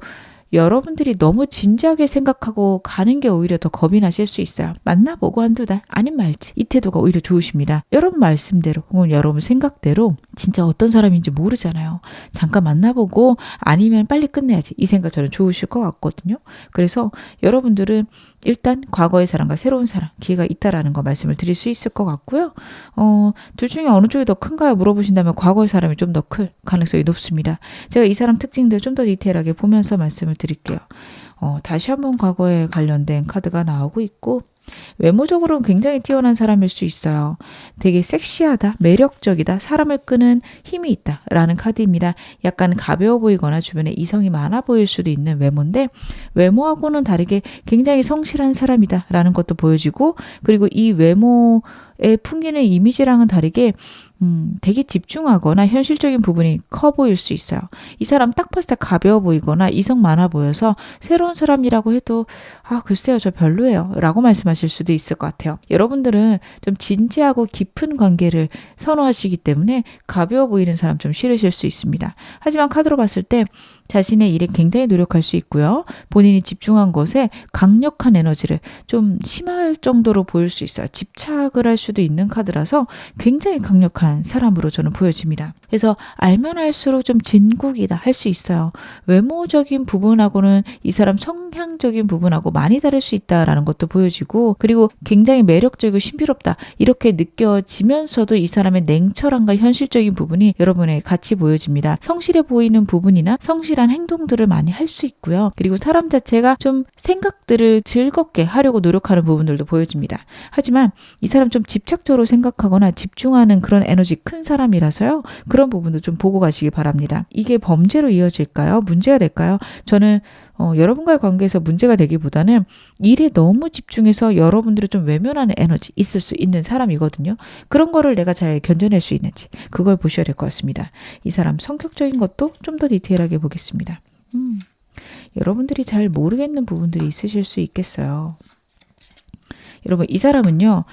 여러분들이 너무 진지하게 생각하고 가는 게 오히려 더 겁이 나실 수 있어요. 만나보고 한두 달 아님 말지 이 태도가 오히려 좋으십니다. 여러분 말씀대로 혹은 여러분 생각대로 진짜 어떤 사람인지 모르잖아요. 잠깐 만나보고 아니면 빨리 끝내야지 이 생각 저는 좋으실 것 같거든요. 그래서 여러분들은 일단 과거의 사람과 새로운 사람 기회가 있다라는 거 말씀을 드릴 수 있을 것 같고요. 둘 중에 어느 쪽이 더 큰가요? 물어보신다면 과거의 사람이 좀 더 클 가능성이 높습니다. 제가 이 사람 특징들 좀 더 디테일하게 보면서 말씀을 드릴게요. 다시 한번 과거에 관련된 카드가 나오고 있고 외모적으로는 굉장히 뛰어난 사람일 수 있어요. 되게 섹시하다, 매력적이다, 사람을 끄는 힘이 있다 라는 카드입니다. 약간 가벼워 보이거나 주변에 이성이 많아 보일 수도 있는 외모인데 외모하고는 다르게 굉장히 성실한 사람이다 라는 것도 보여지고 그리고 이 외모에 풍기는 이미지랑은 다르게 되게 집중하거나 현실적인 부분이 커 보일 수 있어요. 이 사람 딱 봤을 때 가벼워 보이거나 이성 많아 보여서 새로운 사람이라고 해도 글쎄요 저 별로예요 라고 말씀하실 수도 있을 것 같아요. 여러분들은 좀 진지하고 깊은 관계를 선호하시기 때문에 가벼워 보이는 사람 좀 싫으실 수 있습니다. 하지만 카드로 봤을 때 자신의 일에 굉장히 노력할 수 있고요. 본인이 집중한 것에 강력한 에너지를 좀 심할 정도로 보일 수 있어요. 집착을 할 수도 있는 카드라서 굉장히 강력한 사람으로 저는 보여집니다. 그래서 알면 알수록 좀 진국이다 할 수 있어요. 외모적인 부분하고는 이 사람 성향적인 부분하고 많이 다를 수 있다라는 것도 보여지고 그리고 굉장히 매력적이고 신비롭다 이렇게 느껴지면서도 이 사람의 냉철함과 현실적인 부분이 여러분에게 같이 보여집니다. 성실해 보이는 부분이나 성실한 행동들을 많이 할 수 있고요. 그리고 사람 자체가 좀 생각들을 즐겁게 하려고 노력하는 부분들도 보여집니다. 하지만 이 사람 좀 집착적으로 생각하거나 집중하는 그런 에너지 큰 사람이라서요. 그런 부분도 좀 보고 가시기 바랍니다. 이게 범죄로 이어질까요? 문제가 될까요? 저는 여러분과의 관계에서 문제가 되기보다는 일에 너무 집중해서 여러분들을 좀 외면하는 에너지 있을 수 있는 사람이거든요. 그런 거를 내가 잘 견뎌낼 수 있는지 그걸 보셔야 될 것 같습니다. 이 사람 성격적인 것도 좀 더 디테일하게 보겠습니다. 여러분들이 잘 모르겠는 부분들이 있으실 수 있겠어요. 여러분 이 사람은요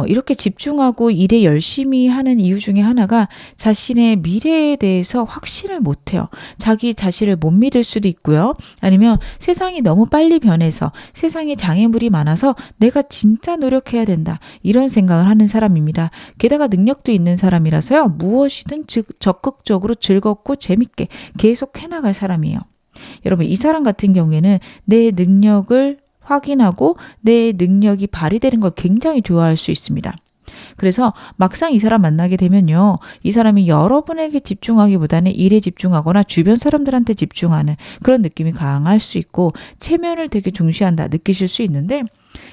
이렇게 집중하고 일에 열심히 하는 이유 중에 하나가 자신의 미래에 대해서 확신을 못해요. 자기 자신을 못 믿을 수도 있고요. 아니면 세상이 너무 빨리 변해서 세상에 장애물이 많아서 내가 진짜 노력해야 된다 이런 생각을 하는 사람입니다. 게다가 능력도 있는 사람이라서요. 무엇이든 적극적으로 즐겁고 재밌게 계속 해나갈 사람이에요. 여러분 이 사람 같은 경우에는 내 능력을 확인하고 내 능력이 발휘되는 걸 굉장히 좋아할 수 있습니다. 그래서 막상 이 사람 만나게 되면요. 이 사람이 여러분에게 집중하기보다는 일에 집중하거나 주변 사람들한테 집중하는 그런 느낌이 강할 수 있고 체면을 되게 중시한다 느끼실 수 있는데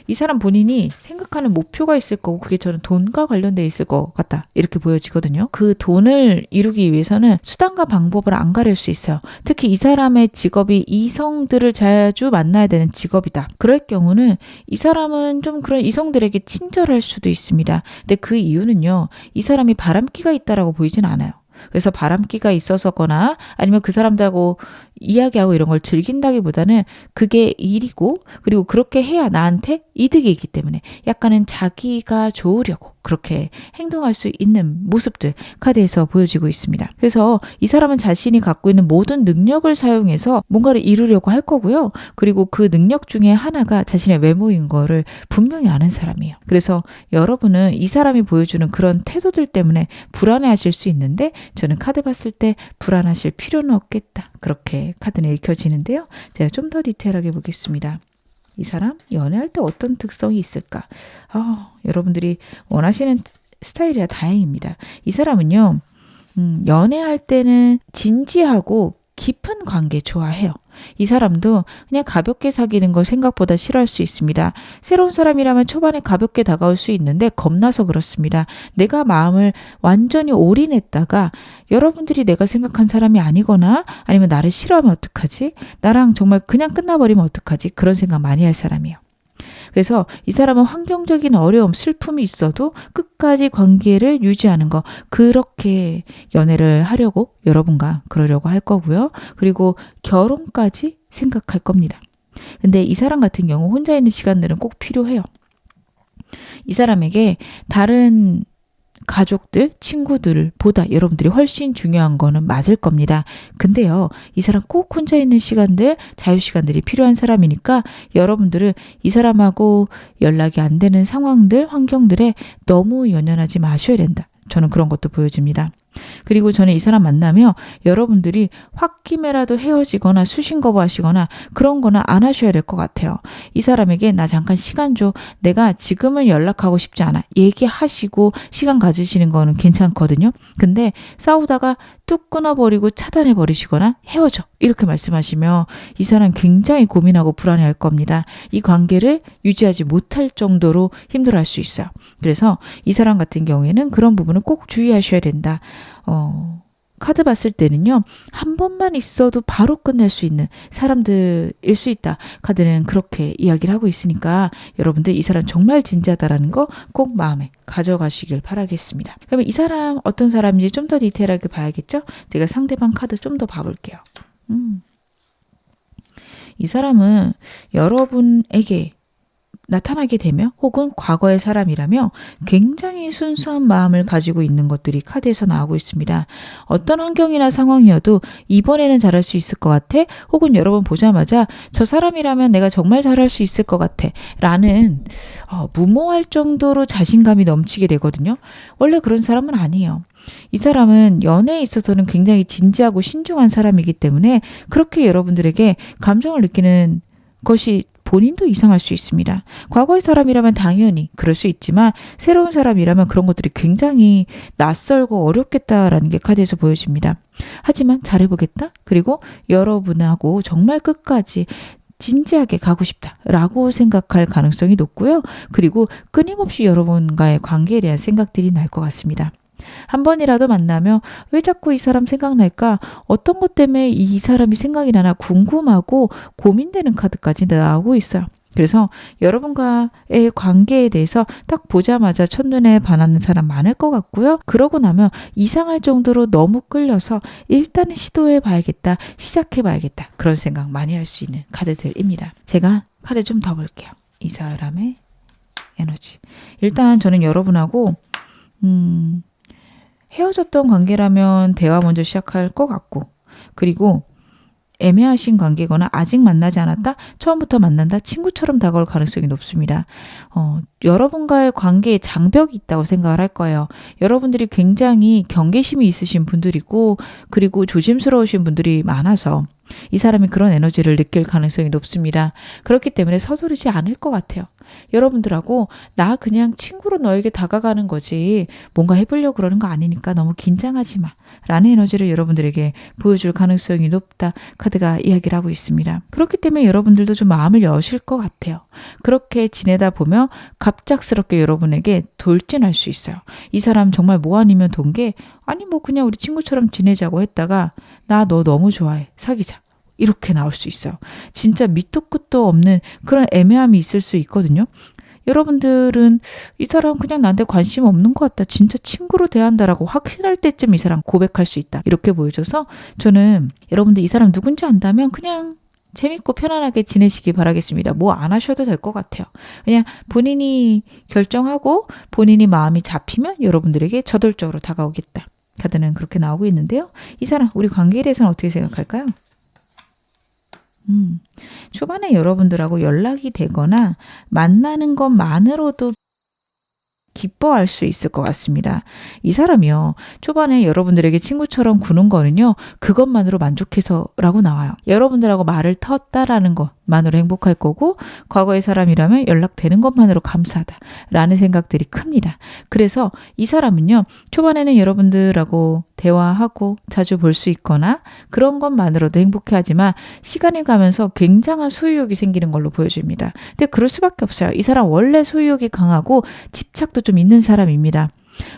이 사람 본인이 생각하는 목표가 있을 거고 그게 저는 돈과 관련돼 있을 것 같다 이렇게 보여지거든요. 그 돈을 이루기 위해서는 수단과 방법을 안 가릴 수 있어요. 특히 이 사람의 직업이 이성들을 자주 만나야 되는 직업이다. 그럴 경우는 이 사람은 좀 그런 이성들에게 친절할 수도 있습니다. 근데 그 이유는요. 이 사람이 바람기가 있다라고 보이진 않아요. 그래서 바람기가 있어서거나 아니면 그 사람들하고 이야기하고 이런 걸 즐긴다기보다는 그게 일이고 그리고 그렇게 해야 나한테 이득이 있기 때문에 약간은 자기가 좋으려고 그렇게 행동할 수 있는 모습들 카드에서 보여지고 있습니다. 그래서 이 사람은 자신이 갖고 있는 모든 능력을 사용해서 뭔가를 이루려고 할 거고요. 그리고 그 능력 중에 하나가 자신의 외모인 거를 분명히 아는 사람이에요. 그래서 여러분은 이 사람이 보여주는 그런 태도들 때문에 불안해하실 수 있는데 저는 카드 봤을 때 불안하실 필요는 없겠다. 그렇게 카드는 읽혀지는데요. 제가 좀 더 디테일하게 보겠습니다. 이 사람 연애할 때 어떤 특성이 있을까? 여러분들이 원하시는 스타일이라 다행입니다. 이 사람은요. 연애할 때는 진지하고 깊은 관계 좋아해요. 이 사람도 그냥 가볍게 사귀는 걸 생각보다 싫어할 수 있습니다. 새로운 사람이라면 초반에 가볍게 다가올 수 있는데 겁나서 그렇습니다. 내가 마음을 완전히 올인했다가 여러분들이 내가 생각한 사람이 아니거나 아니면 나를 싫어하면 어떡하지? 나랑 정말 그냥 끝나버리면 어떡하지? 그런 생각 많이 할 사람이에요. 그래서 이 사람은 환경적인 어려움, 슬픔이 있어도 끝까지 관계를 유지하는 거 그렇게 연애를 하려고 여러분과 그러려고 할 거고요. 그리고 결혼까지 생각할 겁니다. 근데 이 사람 같은 경우 혼자 있는 시간들은 꼭 필요해요. 이 사람에게 다른 가족들, 친구들보다 여러분들이 훨씬 중요한 거는 맞을 겁니다. 근데요, 이 사람 꼭 혼자 있는 시간들, 자유시간들이 필요한 사람이니까 여러분들은 이 사람하고 연락이 안 되는 상황들, 환경들에 너무 연연하지 마셔야 된다. 저는 그런 것도 보여집니다. 그리고 저는 이 사람 만나면 여러분들이 홧김에라도 헤어지거나 수신 거부하시거나 그런 거는 안 하셔야 될 것 같아요. 이 사람에게 나 잠깐 시간 줘. 내가 지금은 연락하고 싶지 않아. 얘기하시고 시간 가지시는 거는 괜찮거든요. 근데 싸우다가 뚝 끊어버리고 차단해버리시거나 헤어져. 이렇게 말씀하시면 이 사람 굉장히 고민하고 불안해할 겁니다. 이 관계를 유지하지 못할 정도로 힘들어할 수 있어요. 그래서 이 사람 같은 경우에는 그런 부분은 꼭 주의하셔야 된다. 카드 봤을 때는요. 한 번만 있어도 바로 끝낼 수 있는 사람들일 수 있다. 카드는 그렇게 이야기를 하고 있으니까 여러분들 이 사람 정말 진지하다라는 거 꼭 마음에 가져가시길 바라겠습니다. 그러면 이 사람 어떤 사람인지 좀 더 디테일하게 봐야겠죠? 제가 상대방 카드 좀 더 봐볼게요. 이 사람은 여러분에게 나타나게 되며 혹은 과거의 사람이라며 굉장히 순수한 마음을 가지고 있는 것들이 카드에서 나오고 있습니다. 어떤 환경이나 상황이어도 이번에는 잘할 수 있을 것 같아 혹은 여러분 보자마자 저 사람이라면 내가 정말 잘할 수 있을 것 같아 라는 무모할 정도로 자신감이 넘치게 되거든요. 원래 그런 사람은 아니에요. 이 사람은 연애에 있어서는 굉장히 진지하고 신중한 사람이기 때문에 그렇게 여러분들에게 감정을 느끼는 것이 본인도 이상할 수 있습니다. 과거의 사람이라면 당연히 그럴 수 있지만 새로운 사람이라면 그런 것들이 굉장히 낯설고 어렵겠다라는 게 카드에서 보여집니다. 하지만 잘해보겠다. 그리고 여러분하고 정말 끝까지 진지하게 가고 싶다라고 생각할 가능성이 높고요. 그리고 끊임없이 여러분과의 관계에 대한 생각들이 날 것 같습니다. 한 번이라도 만나면 왜 자꾸 이 사람 생각날까? 어떤 것 때문에 이 사람이 생각이 나나 궁금하고 고민되는 카드까지 나오고 있어요. 그래서 여러분과의 관계에 대해서 딱 보자마자 첫눈에 반하는 사람 많을 것 같고요. 그러고 나면 이상할 정도로 너무 끌려서 일단은 시도해 봐야겠다, 시작해 봐야겠다. 그런 생각 많이 할 수 있는 카드들입니다. 제가 카드 좀 더 볼게요. 이 사람의 에너지. 일단 저는 여러분하고 헤어졌던 관계라면 대화 먼저 시작할 것 같고 그리고 애매하신 관계거나 아직 만나지 않았다? 처음부터 만난다? 친구처럼 다가올 가능성이 높습니다. 여러분과의 관계에 장벽이 있다고 생각을 할 거예요. 여러분들이 굉장히 경계심이 있으신 분들이고 그리고 조심스러우신 분들이 많아서 이 사람이 그런 에너지를 느낄 가능성이 높습니다. 그렇기 때문에 서두르지 않을 것 같아요. 여러분들하고 나 그냥 친구로 너에게 다가가는 거지 뭔가 해보려고 그러는 거 아니니까 너무 긴장하지 마 라는 에너지를 여러분들에게 보여줄 가능성이 높다 카드가 이야기를 하고 있습니다. 그렇기 때문에 여러분들도 좀 마음을 여실 것 같아요. 그렇게 지내다 보면 갑작스럽게 여러분에게 돌진할 수 있어요. 이 사람 정말 뭐 아니면 돈 게 아니 뭐 그냥 우리 친구처럼 지내자고 했다가 나 너 너무 좋아해 사귀자 이렇게 나올 수 있어요. 진짜 밑도 끝도 없는 그런 애매함이 있을 수 있거든요. 여러분들은 이 사람 그냥 나한테 관심 없는 것 같다. 진짜 친구로 대한다라고 확신할 때쯤 이 사람 고백할 수 있다. 이렇게 보여줘서 저는 여러분들 이 사람 누군지 안다면 그냥 재밌고 편안하게 지내시기 바라겠습니다. 뭐 안 하셔도 될 것 같아요. 그냥 본인이 결정하고 본인이 마음이 잡히면 여러분들에게 저돌적으로 다가오겠다. 카드는 그렇게 나오고 있는데요. 이 사람 우리 관계에 대해서는 어떻게 생각할까요? 초반에 여러분들하고 연락이 되거나 만나는 것만으로도 기뻐할 수 있을 것 같습니다. 이 사람이요. 초반에 여러분들에게 친구처럼 구는 거는요. 그것만으로 만족해서라고 나와요. 여러분들하고 말을 텄다라는 것만으로 행복할 거고 과거의 사람이라면 연락되는 것만으로 감사하다 라는 생각들이 큽니다. 그래서 이 사람은요. 초반에는 여러분들하고 대화하고 자주 볼 수 있거나 그런 것만으로도 행복해하지만 시간이 가면서 굉장한 소유욕이 생기는 걸로 보여집니다. 근데 그럴 수밖에 없어요. 이 사람 원래 소유욕이 강하고 집착도 좀 있는 사람입니다.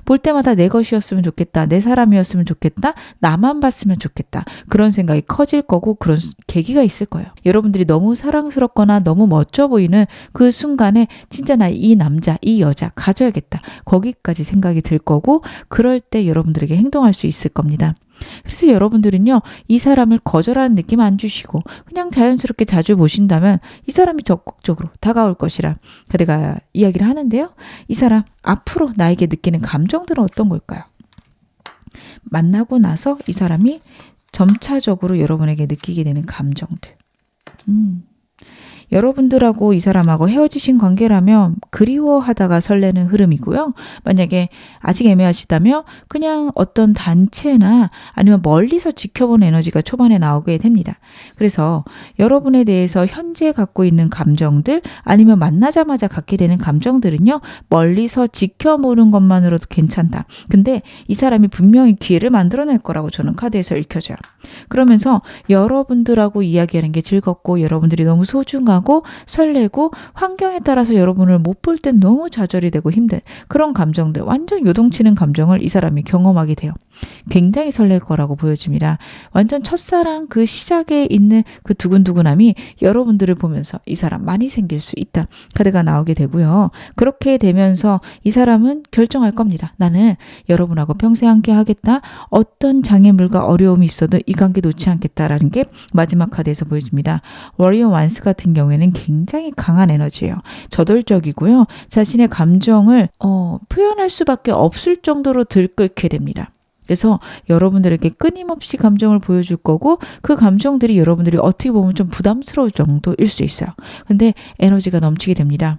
볼 때마다 내 것이었으면 좋겠다. 내 사람이었으면 좋겠다. 나만 봤으면 좋겠다. 그런 생각이 커질 거고 그런 계기가 있을 거예요. 여러분들이 너무 사랑스럽거나 너무 멋져 보이는 그 순간에 진짜 나 이 남자, 이 여자 가져야겠다. 거기까지 생각이 들 거고 그럴 때 여러분들에게 행동할 수 있을 겁니다. 그래서 여러분들은요. 이 사람을 거절하는 느낌 안 주시고 그냥 자연스럽게 자주 보신다면 이 사람이 적극적으로 다가올 것이라 카드가 이야기를 하는데요. 이 사람 앞으로 나에게 느끼는 감정들은 어떤 걸까요? 만나고 나서 이 사람이 점차적으로 여러분에게 느끼게 되는 감정들. 여러분들하고 이 사람하고 헤어지신 관계라면 그리워하다가 설레는 흐름이고요. 만약에 아직 애매하시다면 그냥 어떤 단체나 아니면 멀리서 지켜보는 에너지가 초반에 나오게 됩니다. 그래서 여러분에 대해서 현재 갖고 있는 감정들 아니면 만나자마자 갖게 되는 감정들은요. 멀리서 지켜보는 것만으로도 괜찮다. 근데 이 사람이 분명히 기회를 만들어낼 거라고 저는 카드에서 읽혀져요. 그러면서 여러분들하고 이야기하는 게 즐겁고 여러분들이 너무 소중하고 설레고 환경에 따라서 여러분을 못 볼 땐 너무 좌절이 되고 힘든 그런 감정들 완전 요동치는 감정을 이 사람이 경험하게 돼요. 굉장히 설렐 거라고 보여집니다. 완전 첫사랑 그 시작에 있는 그 두근두근함이 여러분들을 보면서 이 사람 많이 생길 수 있다. 카드가 나오게 되고요. 그렇게 되면서 이 사람은 결정할 겁니다. 나는 여러분하고 평생 함께 하겠다. 어떤 장애물과 어려움이 있어도 이 관계 놓지 않겠다라는 게 마지막 카드에서 보여집니다. 워리어 완스 같은 경우에는 굉장히 강한 에너지예요. 저돌적이고요. 자신의 감정을 표현할 수밖에 없을 정도로 들끓게 됩니다. 그래서 여러분들에게 끊임없이 감정을 보여줄 거고 그 감정들이 여러분들이 어떻게 보면 좀 부담스러울 정도일 수 있어요. 근데 에너지가 넘치게 됩니다.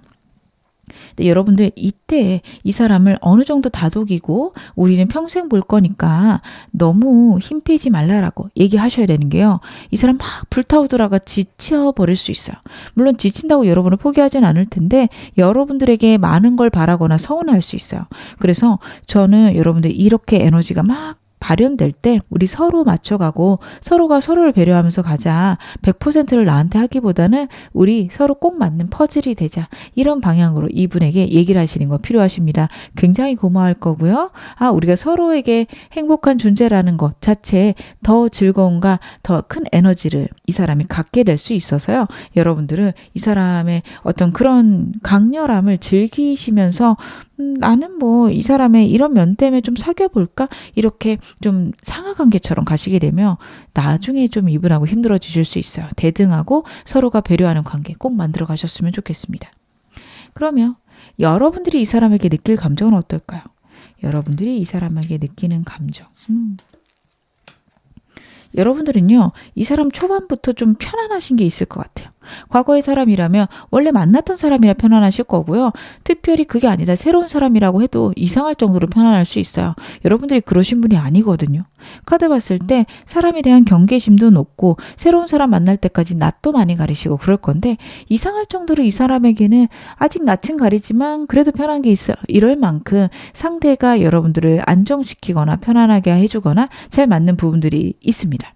근데 여러분들 이때 이 사람을 어느 정도 다독이고 우리는 평생 볼 거니까 너무 힘 빼지 말라라고 얘기하셔야 되는 게요. 이 사람 막 불타오르다가 지쳐버릴 수 있어요. 물론 지친다고 여러분을 포기하진 않을 텐데 여러분들에게 많은 걸 바라거나 서운할 수 있어요. 그래서 저는 여러분들 이렇게 에너지가 막 발현될 때 우리 서로 맞춰가고 서로가 서로를 배려하면서 가자. 100%를 나한테 하기보다는 우리 서로 꼭 맞는 퍼즐이 되자. 이런 방향으로 이분에게 얘기를 하시는 거 필요하십니다. 굉장히 고마울 거고요. 우리가 서로에게 행복한 존재라는 것 자체에 더 즐거움과 더 큰 에너지를 이 사람이 갖게 될 수 있어서요. 여러분들은 이 사람의 어떤 그런 강렬함을 즐기시면서 나는 뭐 이 사람의 이런 면 때문에 좀 사귀어볼까? 이렇게 좀 상하관계처럼 가시게 되면 나중에 좀 이분하고 힘들어지실 수 있어요. 대등하고 서로가 배려하는 관계 꼭 만들어 가셨으면 좋겠습니다. 그러면 여러분들이 이 사람에게 느낄 감정은 어떨까요? 여러분들이 이 사람에게 느끼는 감정. 여러분들은요. 이 사람 초반부터 좀 편안하신 게 있을 것 같아요. 과거의 사람이라면 원래 만났던 사람이라 편안하실 거고요. 특별히 그게 아니다. 새로운 사람이라고 해도 이상할 정도로 편안할 수 있어요. 여러분들이 그러신 분이 아니거든요. 카드 봤을 때 사람에 대한 경계심도 높고 새로운 사람 만날 때까지 낯도 많이 가리시고 그럴 건데 이상할 정도로 이 사람에게는 아직 낯은 가리지만 그래도 편한 게 있어요. 이럴 만큼 상대가 여러분들을 안정시키거나 편안하게 해주거나 잘 맞는 부분들이 있습니다.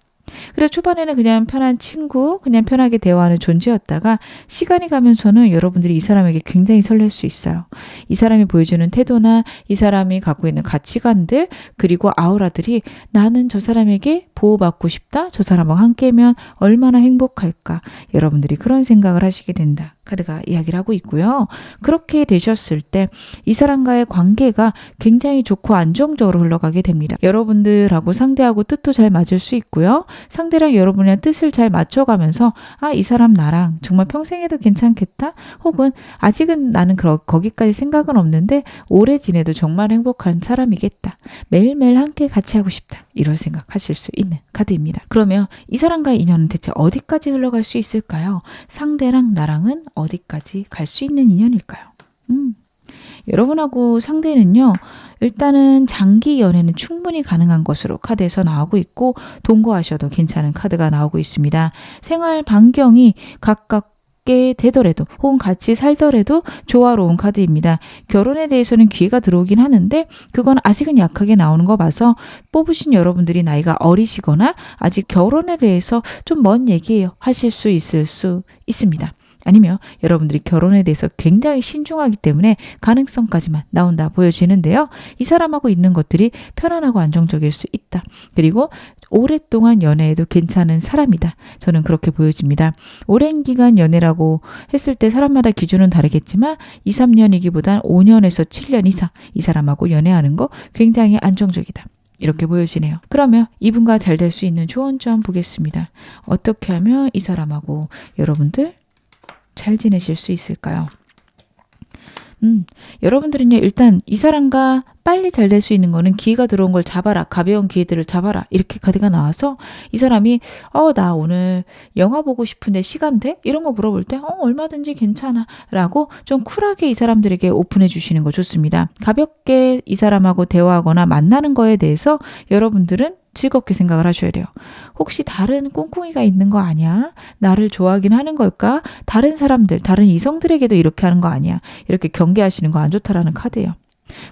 그래서 초반에는 그냥 편한 친구, 그냥 편하게 대화하는 존재였다가 시간이 가면서는 여러분들이 이 사람에게 굉장히 설렐 수 있어요. 이 사람이 보여주는 태도나 이 사람이 갖고 있는 가치관들, 그리고 아우라들이 나는 저 사람에게 보호받고 싶다. 저 사람하고 함께면 얼마나 행복할까. 여러분들이 그런 생각을 하시게 된다. 카드가 이야기를 하고 있고요. 그렇게 되셨을 때 이 사람과의 관계가 굉장히 좋고 안정적으로 흘러가게 됩니다. 여러분들하고 상대하고 뜻도 잘 맞을 수 있고요. 상대랑 여러분이랑 뜻을 잘 맞춰가면서 이 사람 나랑 정말 평생 해도 괜찮겠다? 혹은 아직은 나는 거기까지 생각은 없는데 오래 지내도 정말 행복한 사람이겠다. 매일매일 함께 같이 하고 싶다. 이런 생각하실 수 있는 카드입니다. 그러면 이 사람과의 인연은 대체 어디까지 흘러갈 수 있을까요? 상대랑 나랑은 어디까지 갈 수 있는 인연일까요? 여러분하고 상대는요, 일단은 장기 연애는 충분히 가능한 것으로 카드에서 나오고 있고, 동거하셔도 괜찮은 카드가 나오고 있습니다. 생활 반경이 가깝게 되더라도 혹은 같이 살더라도 조화로운 카드입니다. 결혼에 대해서는 기회가 들어오긴 하는데 그건 아직은 약하게 나오는 거 봐서 뽑으신 여러분들이 나이가 어리시거나 아직 결혼에 대해서 좀 먼 얘기예요. 하실 수 있을 수 있습니다. 아니면 여러분들이 결혼에 대해서 굉장히 신중하기 때문에 가능성까지만 나온다 보여지는데요. 이 사람하고 있는 것들이 편안하고 안정적일 수 있다. 그리고 오랫동안 연애해도 괜찮은 사람이다. 저는 그렇게 보여집니다. 오랜 기간 연애라고 했을 때 사람마다 기준은 다르겠지만 2, 3년이기보단 5년에서 7년 이상 이 사람하고 연애하는 거 굉장히 안정적이다. 이렇게 보여지네요. 그러면 이분과 잘 될 수 있는 조언 좀 보겠습니다. 어떻게 하면 이 사람하고 여러분들 잘 지내실 수 있을까요? 여러분들은요, 일단 이 사람과 빨리 잘 될 수 있는 거는 기회가 들어온 걸 잡아라. 가벼운 기회들을 잡아라. 이렇게 카드가 나와서 이 사람이 나 오늘 영화 보고 싶은데 시간 돼? 이런 거 물어볼 때 얼마든지 괜찮아. 라고 좀 쿨하게 이 사람들에게 오픈해 주시는 거 좋습니다. 가볍게 이 사람하고 대화하거나 만나는 거에 대해서 여러분들은 즐겁게 생각을 하셔야 돼요. 혹시 다른 꿍꿍이가 있는 거 아니야? 나를 좋아하긴 하는 걸까? 다른 사람들, 다른 이성들에게도 이렇게 하는 거 아니야? 이렇게 경계하시는 거 안 좋다라는 카드예요.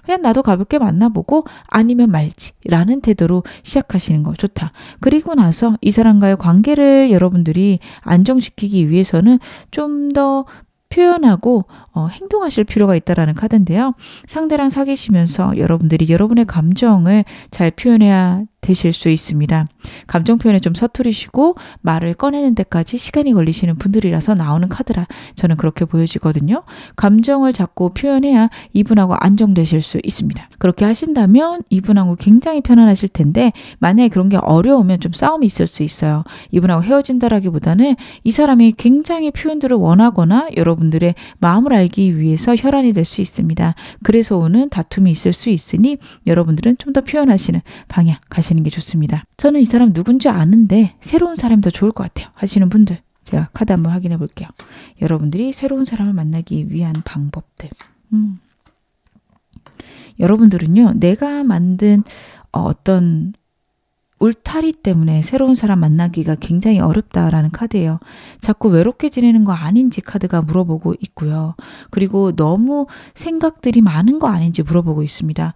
그냥 나도 가볍게 만나보고 아니면 말지 라는 태도로 시작하시는 거 좋다. 그리고 나서 이 사람과의 관계를 여러분들이 안정시키기 위해서는 좀 더 표현하고 행동하실 필요가 있다라는 카드인데요. 상대랑 사귀시면서 여러분들이 여러분의 감정을 잘 표현해야 되실 수 있습니다. 감정 표현에 좀 서투르시고 말을 꺼내는 데까지 시간이 걸리시는 분들이라서 나오는 카드라 저는 그렇게 보여지거든요. 감정을 자꾸 표현해야 이분하고 안정되실 수 있습니다. 그렇게 하신다면 이분하고 굉장히 편안하실 텐데 만약에 그런 게 어려우면 좀 싸움이 있을 수 있어요. 이분하고 헤어진다라기보다는 이 사람이 굉장히 표현들을 원하거나 여러분들의 마음을 알기 위해서 혈안이 될 수 있습니다. 그래서 오는 다툼이 있을 수 있으니 여러분들은 좀 더 표현하시는 방향 가시는 게 좋습니다. 저는 이 사람 누군지 아는데 새로운 사람이 더 좋을 것 같아요 하시는 분들, 제가 카드 한번 확인해 볼게요. 여러분들이 새로운 사람을 만나기 위한 방법들. 여러분들은요, 내가 만든 어떤 울타리 때문에 새로운 사람 만나기가 굉장히 어렵다라는 카드예요. 자꾸 외롭게 지내는 거 아닌지 카드가 물어보고 있고요. 그리고 너무 생각들이 많은 거 아닌지 물어보고 있습니다.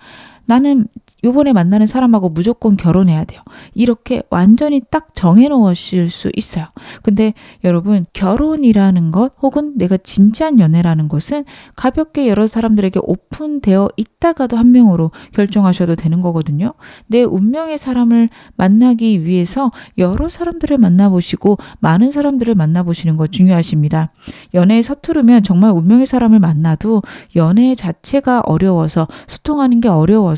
나는 요번에 만나는 사람하고 무조건 결혼해야 돼요. 이렇게 완전히 딱 정해놓으실 수 있어요. 근데 여러분, 결혼이라는 것 혹은 내가 진지한 연애라는 것은 가볍게 여러 사람들에게 오픈되어 있다가도 한 명으로 결정하셔도 되는 거거든요. 내 운명의 사람을 만나기 위해서 여러 사람들을 만나보시고 많은 사람들을 만나보시는 거 중요하십니다. 연애에 서투르면 정말 운명의 사람을 만나도 연애 자체가 어려워서 소통하는 게 어려워서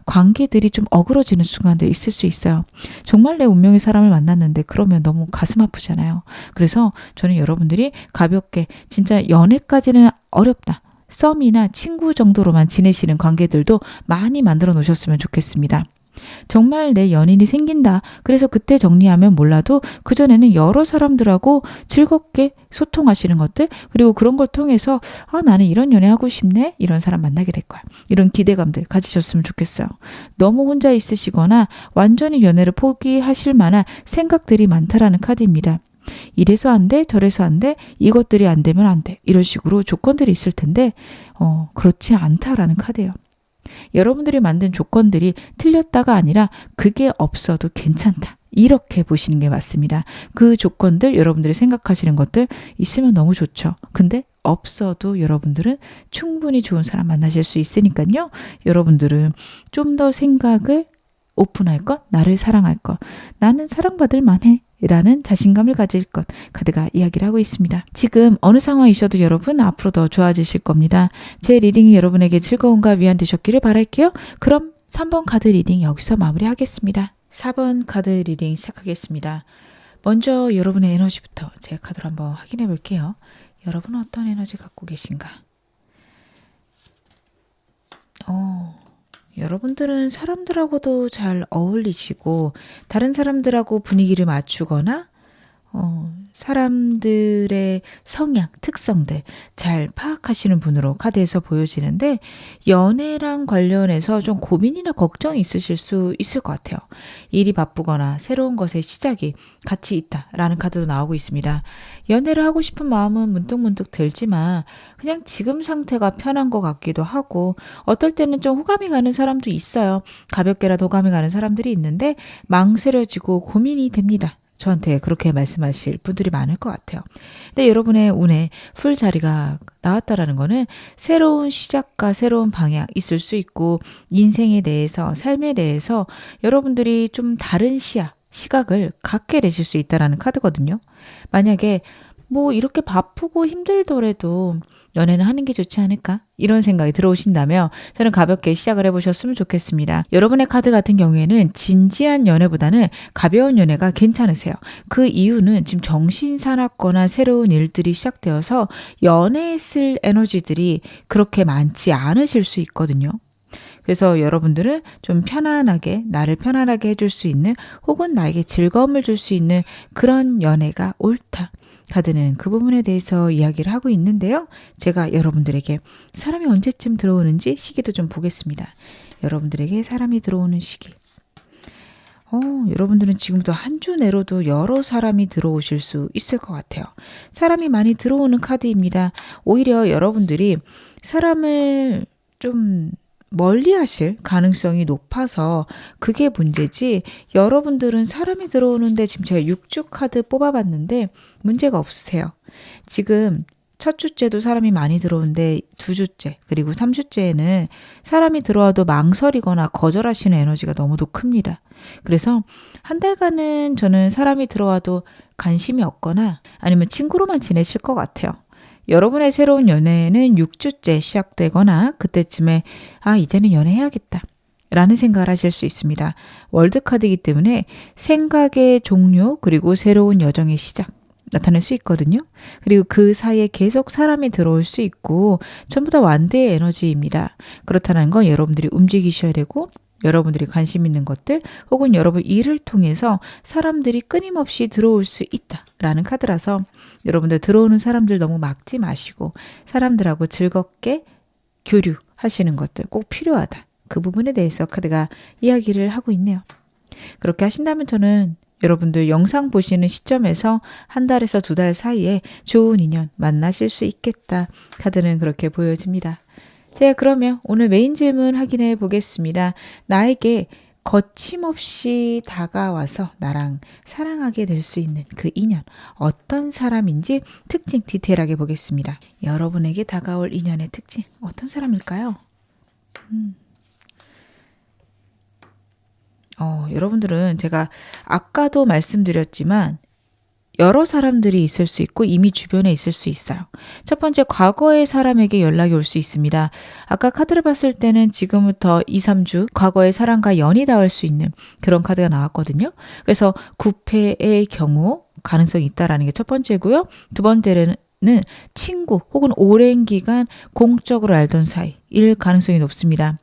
관계들이 좀 어그러지는 순간들이 있을 수 있어요. 정말 내 운명의 사람을 만났는데 그러면 너무 가슴 아프잖아요. 그래서 저는 여러분들이 가볍게 진짜 연애까지는 어렵다. 썸이나 친구 정도로만 지내시는 관계들도 많이 만들어 놓으셨으면 좋겠습니다. 정말 내 연인이 생긴다. 그래서 그때 정리하면 몰라도 그전에는 여러 사람들하고 즐겁게 소통하시는 것들, 그리고 그런 걸 통해서 나는 이런 연애하고 싶네. 이런 사람 만나게 될 거야. 이런 기대감들 가지셨으면 좋겠어요. 너무 혼자 있으시거나 완전히 연애를 포기하실 만한 생각들이 많다라는 카드입니다. 이래서 안 돼, 저래서 안 돼, 이것들이 안 되면 안 돼. 이런 식으로 조건들이 있을 텐데 그렇지 않다라는 카드예요. 여러분들이 만든 조건들이 틀렸다가 아니라 그게 없어도 괜찮다. 이렇게 보시는 게 맞습니다. 그 조건들, 여러분들이 생각하시는 것들 있으면 너무 좋죠. 근데 없어도 여러분들은 충분히 좋은 사람 만나실 수 있으니까요. 여러분들은 좀 더 생각을 오픈할 것, 나를 사랑할 것, 나는 사랑받을 만해 라는 자신감을 가질 것, 카드가 이야기를 하고 있습니다. 지금 어느 상황이셔도 여러분 앞으로 더 좋아지실 겁니다. 제 리딩이 여러분에게 즐거움과 위안 되셨기를 바랄게요. 그럼 3번 카드 리딩 여기서 마무리하겠습니다. 4번 카드 리딩 시작하겠습니다. 먼저 여러분의 에너지부터 제 카드로 한번 확인해 볼게요. 여러분은 어떤 에너지 갖고 계신가? 여러분들은 사람들하고도 잘 어울리시고 다른 사람들하고 분위기를 맞추거나 사람들의 성향, 특성들 잘 파악하시는 분으로 카드에서 보여지는데 연애랑 관련해서 좀 고민이나 걱정이 있으실 수 있을 것 같아요. 일이 바쁘거나 새로운 것의 시작이 같이 있다라는 카드도 나오고 있습니다. 연애를 하고 싶은 마음은 문득문득 들지만 그냥 지금 상태가 편한 것 같기도 하고 어떨 때는 좀 호감이 가는 사람도 있어요. 가볍게라도 호감이 가는 사람들이 있는데 망설여지고 고민이 됩니다. 저한테 그렇게 말씀하실 분들이 많을 것 같아요. 근데 여러분의 운에 풀 자리가 나왔다라는 거는 새로운 시작과 새로운 방향 있을 수 있고 인생에 대해서 삶에 대해서 여러분들이 좀 다른 시각을 갖게 되실 수 있다라는 카드거든요. 만약에 뭐 이렇게 바쁘고 힘들더라도 연애는 하는 게 좋지 않을까? 이런 생각이 들어오신다면 저는 가볍게 시작을 해보셨으면 좋겠습니다. 여러분의 카드 같은 경우에는 진지한 연애보다는 가벼운 연애가 괜찮으세요. 그 이유는 지금 정신 사납거나 새로운 일들이 시작되어서 연애에 쓸 에너지들이 그렇게 많지 않으실 수 있거든요. 그래서 여러분들은 좀 편안하게 나를 편안하게 해줄 수 있는 혹은 나에게 즐거움을 줄 수 있는 그런 연애가 옳다. 카드는 그 부분에 대해서 이야기를 하고 있는데요. 제가 여러분들에게 사람이 언제쯤 들어오는지 시기도 좀 보겠습니다. 여러분들에게 사람이 들어오는 시기. 여러분들은 지금부터 한 주 내로도 여러 사람이 들어오실 수 있을 것 같아요. 사람이 많이 들어오는 카드입니다. 오히려 여러분들이 사람을 좀 멀리 하실 가능성이 높아서 그게 문제지 여러분들은 사람이 들어오는데 지금 제가 6주 카드 뽑아봤는데 문제가 없으세요. 지금 첫 주째도 사람이 많이 들어오는데 2주째 그리고 3주째에는 사람이 들어와도 망설이거나 거절하시는 에너지가 너무도 큽니다. 그래서 한 달간은 저는 사람이 들어와도 관심이 없거나 아니면 친구로만 지내실 것 같아요. 여러분의 새로운 연애는 6주째 시작되거나 그때쯤에 이제는 연애해야겠다 라는 생각을 하실 수 있습니다. 월드카드이기 때문에 생각의 종료 그리고 새로운 여정의 시작 나타날 수 있거든요. 그리고 그 사이에 계속 사람이 들어올 수 있고 전부 다 완대의 에너지입니다. 그렇다는 건 여러분들이 움직이셔야 되고 여러분들이 관심 있는 것들 혹은 여러분 일을 통해서 사람들이 끊임없이 들어올 수 있다라는 카드라서 여러분들 들어오는 사람들 너무 막지 마시고 사람들하고 즐겁게 교류하시는 것들 꼭 필요하다. 그 부분에 대해서 카드가 이야기를 하고 있네요. 그렇게 하신다면 저는 여러분들 영상 보시는 시점에서 한 달에서 2달 사이에 좋은 인연 만나실 수 있겠다. 카드는 그렇게 보여집니다. 제가 그러면 오늘 메인 질문 확인해 보겠습니다. 나에게 거침없이 다가와서 나랑 사랑하게 될 수 있는 그 인연 어떤 사람인지 특징 디테일하게 보겠습니다. 여러분에게 다가올 인연의 특징 어떤 사람일까요? 여러분들은 제가 아까도 말씀드렸지만 여러 사람들이 있을 수 있고 이미 주변에 있을 수 있어요. 첫 번째, 과거의 사람에게 연락이 올 수 있습니다. 아까 카드를 봤을 때는 지금부터 2, 3주 과거의 사람과 연이 닿을 수 있는 그런 카드가 나왔거든요. 그래서 구패의 경우 가능성이 있다라는 게 첫 번째고요. 두 번째는 친구 혹은 오랜 기간 공적으로 알던 사이일 가능성이 높습니다.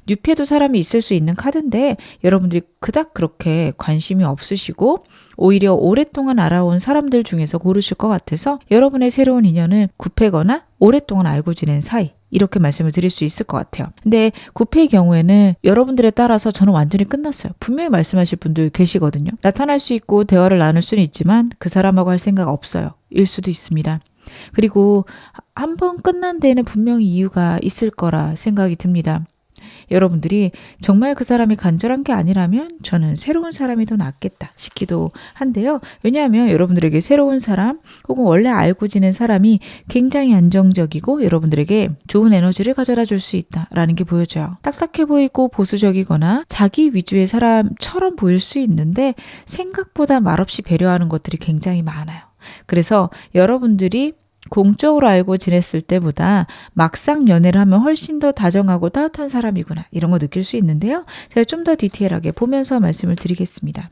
뉴페도 사람이 있을 수 있는 카드인데 여러분들이 그닥 그렇게 관심이 없으시고 오히려 오랫동안 알아온 사람들 중에서 고르실 것 같아서 여러분의 새로운 인연은 구패거나 오랫동안 알고 지낸 사이 이렇게 말씀을 드릴 수 있을 것 같아요. 근데 구패의 경우에는 여러분들에 따라서 저는 완전히 끝났어요. 분명히 말씀하실 분들 계시거든요. 나타날 수 있고 대화를 나눌 수는 있지만 그 사람하고 할 생각 없어요. 일 수도 있습니다. 그리고 한 번 끝난 데에는 분명히 이유가 있을 거라 생각이 듭니다. 여러분들이 정말 그 사람이 간절한 게 아니라면 저는 새로운 사람이 더 낫겠다 싶기도 한데요. 왜냐하면 여러분들에게 새로운 사람 혹은 원래 알고 지낸 사람이 굉장히 안정적이고 여러분들에게 좋은 에너지를 가져다 줄 수 있다라는 게 보여져요. 딱딱해 보이고 보수적이거나 자기 위주의 사람처럼 보일 수 있는데 생각보다 말없이 배려하는 것들이 굉장히 많아요. 그래서 여러분들이 공적으로 알고 지냈을 때보다 막상 연애를 하면 훨씬 더 다정하고 따뜻한 사람이구나 이런 거 느낄 수 있는데요. 제가 좀 더 디테일하게 보면서 말씀을 드리겠습니다.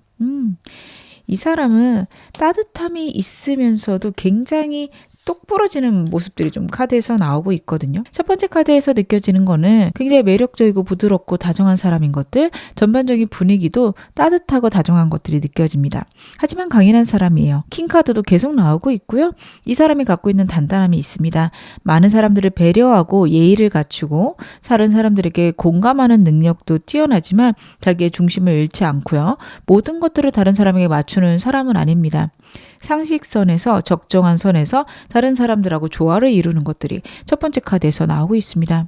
이 사람은 따뜻함이 있으면서도 굉장히 똑 부러지는 모습들이 좀 카드에서 나오고 있거든요. 첫 번째 카드에서 느껴지는 거는 굉장히 매력적이고 부드럽고 다정한 사람인 것들, 전반적인 분위기도 따뜻하고 다정한 것들이 느껴집니다. 하지만 강인한 사람이에요. 킹카드도 계속 나오고 있고요. 이 사람이 갖고 있는 단단함이 있습니다. 많은 사람들을 배려하고 예의를 갖추고 다른 사람들에게 공감하는 능력도 뛰어나지만 자기의 중심을 잃지 않고요. 모든 것들을 다른 사람에게 맞추는 사람은 아닙니다. 상식선에서 적정한 선에서 다른 사람들하고 조화를 이루는 것들이 첫 번째 카드에서 나오고 있습니다.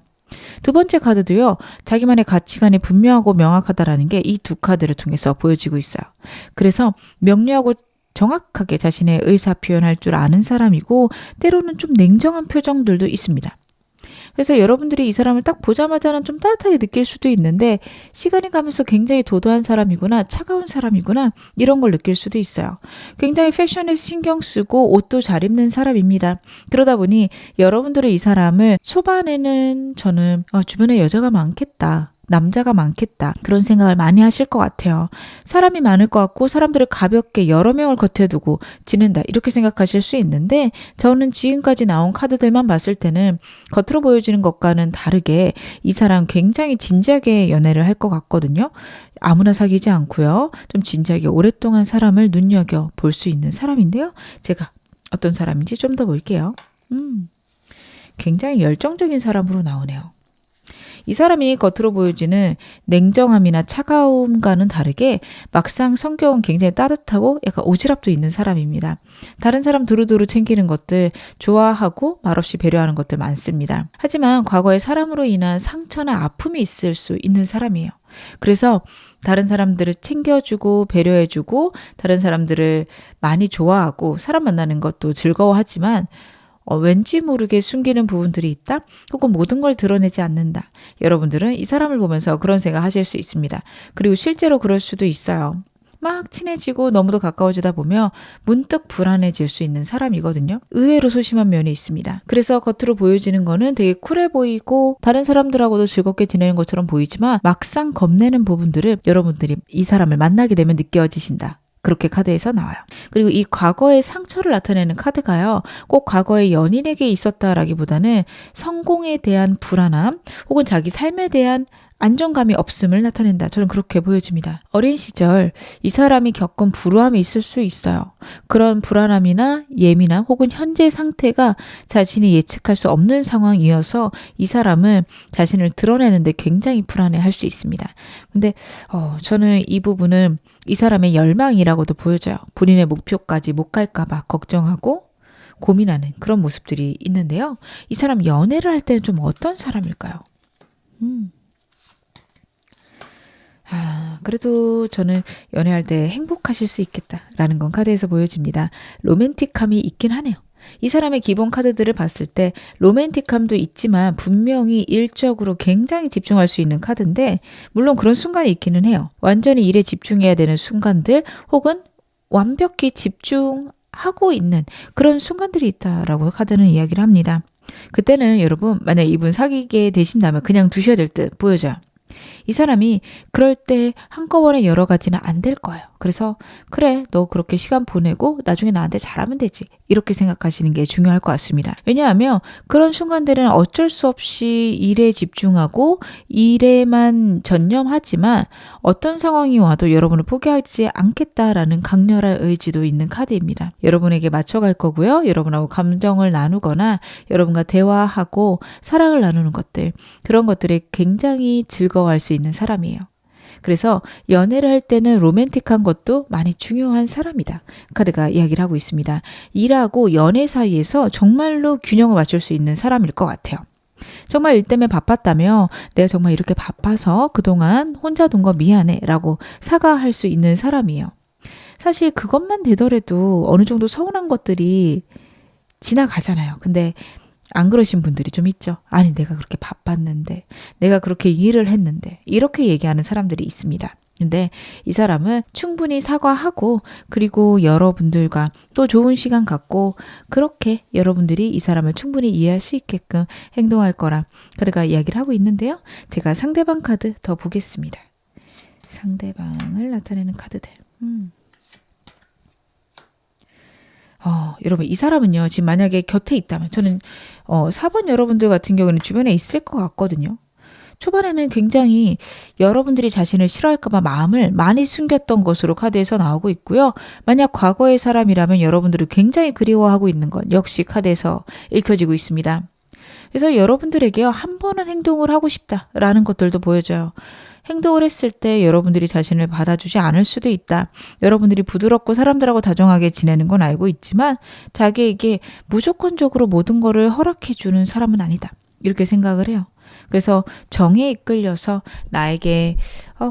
두 번째 카드도요. 자기만의 가치관이 분명하고 명확하다라는 게 이 두 카드를 통해서 보여지고 있어요. 그래서 명료하고 정확하게 자신의 의사 표현할 줄 아는 사람이고 때로는 좀 냉정한 표정들도 있습니다. 그래서 여러분들이 이 사람을 딱 보자마자는 좀 따뜻하게 느낄 수도 있는데 시간이 가면서 굉장히 도도한 사람이구나, 차가운 사람이구나 이런 걸 느낄 수도 있어요. 굉장히 패션에 신경 쓰고 옷도 잘 입는 사람입니다. 그러다 보니 여러분들이 이 사람을 초반에는 저는 주변에 여자가 많겠다. 남자가 많겠다. 그런 생각을 많이 하실 것 같아요. 사람이 많을 것 같고 사람들을 가볍게 여러 명을 겉에 두고 지낸다. 이렇게 생각하실 수 있는데 저는 지금까지 나온 카드들만 봤을 때는 겉으로 보여지는 것과는 다르게 이 사람 굉장히 진지하게 연애를 할 것 같거든요. 아무나 사귀지 않고요. 좀 진지하게 오랫동안 사람을 눈여겨볼 수 있는 사람인데요. 제가 어떤 사람인지 좀 더 볼게요. 굉장히 열정적인 사람으로 나오네요. 이 사람이 겉으로 보여지는 냉정함이나 차가움과는 다르게 막상 성격은 굉장히 따뜻하고 약간 오지랖도 있는 사람입니다. 다른 사람 두루두루 챙기는 것들 좋아하고 말없이 배려하는 것들 많습니다. 하지만 과거에 사람으로 인한 상처나 아픔이 있을 수 있는 사람이에요. 그래서 다른 사람들을 챙겨주고 배려해주고 다른 사람들을 많이 좋아하고 사람 만나는 것도 즐거워하지만 왠지 모르게 숨기는 부분들이 있다? 혹은 모든 걸 드러내지 않는다. 여러분들은 이 사람을 보면서 그런 생각 하실 수 있습니다. 그리고 실제로 그럴 수도 있어요. 막 친해지고 너무도 가까워지다 보면 문득 불안해질 수 있는 사람이거든요. 의외로 소심한 면이 있습니다. 그래서 겉으로 보여지는 거는 되게 쿨해 보이고 다른 사람들하고도 즐겁게 지내는 것처럼 보이지만 막상 겁내는 부분들을 여러분들이 이 사람을 만나게 되면 느껴지신다. 그렇게 카드에서 나와요. 그리고 이 과거의 상처를 나타내는 카드가요. 꼭 과거의 연인에게 있었다라기보다는 성공에 대한 불안함 혹은 자기 삶에 대한 안정감이 없음을 나타낸다. 저는 그렇게 보여집니다. 어린 시절 이 사람이 겪은 불우함이 있을 수 있어요. 그런 불안함이나 예민함 혹은 현재 상태가 자신이 예측할 수 없는 상황이어서 이 사람은 자신을 드러내는데 굉장히 불안해할 수 있습니다. 근데 저는 이 부분은 이 사람의 열망이라고도 보여져요. 본인의 목표까지 못 갈까 봐 걱정하고 고민하는 그런 모습들이 있는데요. 이 사람 연애를 할 때는 좀 어떤 사람일까요? 그래도 저는 연애할 때 행복하실 수 있겠다라는 건 카드에서 보여집니다. 로맨틱함이 있긴 하네요. 이 사람의 기본 카드들을 봤을 때 로맨틱함도 있지만 분명히 일적으로 굉장히 집중할 수 있는 카드인데 물론 그런 순간이 있기는 해요. 완전히 일에 집중해야 되는 순간들 혹은 완벽히 집중하고 있는 그런 순간들이 있다라고 카드는 이야기를 합니다. 그때는 여러분 만약 이분 사귀게 되신다면 그냥 두셔야 될 듯 보여져요. 이 사람이 그럴 때 한꺼번에 여러 가지는 안 될 거예요. 그래서 그래 너 그렇게 시간 보내고 나중에 나한테 잘하면 되지 이렇게 생각하시는 게 중요할 것 같습니다. 왜냐하면 그런 순간들은 어쩔 수 없이 일에 집중하고 일에만 전념하지만 어떤 상황이 와도 여러분을 포기하지 않겠다라는 강렬한 의지도 있는 카드입니다. 여러분에게 맞춰갈 거고요. 여러분하고 감정을 나누거나 여러분과 대화하고 사랑을 나누는 것들 그런 것들이 굉장히 즐거워할 수 있는 사람이에요. 그래서 연애를 할 때는 로맨틱한 것도 많이 중요한 사람이다. 카드가 이야기를 하고 있습니다. 일하고 연애 사이에서 정말로 균형을 맞출 수 있는 사람일 것 같아요. 정말 일 때문에 바빴다며 내가 정말 이렇게 바빠서 그동안 혼자 둔 거 미안해 라고 사과할 수 있는 사람이에요. 사실 그것만 되더라도 어느 정도 서운한 것들이 지나가잖아요. 근데 안 그러신 분들이 좀 있죠. 아니, 내가 그렇게 바빴는데, 내가 그렇게 일을 했는데, 이렇게 얘기하는 사람들이 있습니다. 근데 이 사람은 충분히 사과하고, 그리고 여러분들과 또 좋은 시간 갖고, 그렇게 여러분들이 이 사람을 충분히 이해할 수 있게끔 행동할 거라 카드가 이야기를 하고 있는데요. 제가 상대방 카드 더 보겠습니다. 상대방을 나타내는 카드들. 여러분, 이 사람은요, 지금 만약에 곁에 있다면, 저는 4번 여러분들 같은 경우는 주변에 있을 것 같거든요. 초반에는 굉장히 여러분들이 자신을 싫어할까봐 마음을 많이 숨겼던 것으로 카드에서 나오고 있고요. 만약 과거의 사람이라면 여러분들을 굉장히 그리워하고 있는 것 역시 카드에서 읽혀지고 있습니다. 그래서 여러분들에게요, 한 번은 행동을 하고 싶다라는 것들도 보여져요. 행동을 했을 때 여러분들이 자신을 받아주지 않을 수도 있다. 여러분들이 부드럽고 사람들하고 다정하게 지내는 건 알고 있지만 자기에게 무조건적으로 모든 거를 허락해주는 사람은 아니다. 이렇게 생각을 해요. 그래서 정에 이끌려서 나에게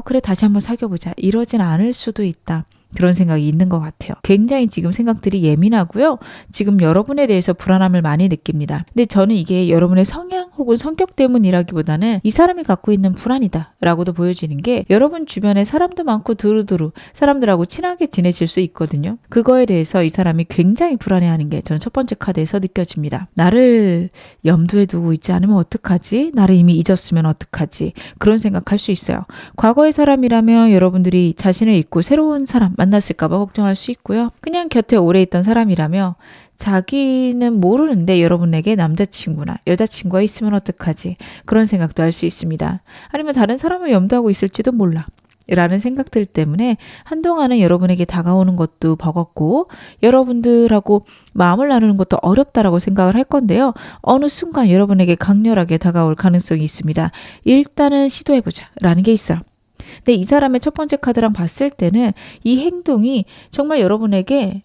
그래 다시 한번 사귀어보자 이러진 않을 수도 있다. 그런 생각이 있는 것 같아요. 굉장히 지금 생각들이 예민하고요. 지금 여러분에 대해서 불안함을 많이 느낍니다. 근데 저는 이게 여러분의 성향 혹은 성격 때문이라기보다는 이 사람이 갖고 있는 불안이다 라고도 보여지는 게 여러분 주변에 사람도 많고 두루두루 사람들하고 친하게 지내실 수 있거든요. 그거에 대해서 이 사람이 굉장히 불안해하는 게 저는 첫 번째 카드에서 느껴집니다. 나를 염두에 두고 있지 않으면 어떡하지? 나를 이미 잊었으면 어떡하지? 그런 생각할 수 있어요. 과거의 사람이라면 여러분들이 자신을 잊고 새로운 사람 만났을까봐 걱정할 수 있고요. 그냥 곁에 오래 있던 사람이라며 자기는 모르는데 여러분에게 남자친구나 여자친구가 있으면 어떡하지? 그런 생각도 할 수 있습니다. 아니면 다른 사람을 염두하고 있을지도 몰라. 라는 생각들 때문에 한동안은 여러분에게 다가오는 것도 버겁고 여러분들하고 마음을 나누는 것도 어렵다라고 생각을 할 건데요. 어느 순간 여러분에게 강렬하게 다가올 가능성이 있습니다. 일단은 시도해보자 라는 게 있어요. 근데 이 사람의 첫 번째 카드랑 봤을 때는 이 행동이 정말 여러분에게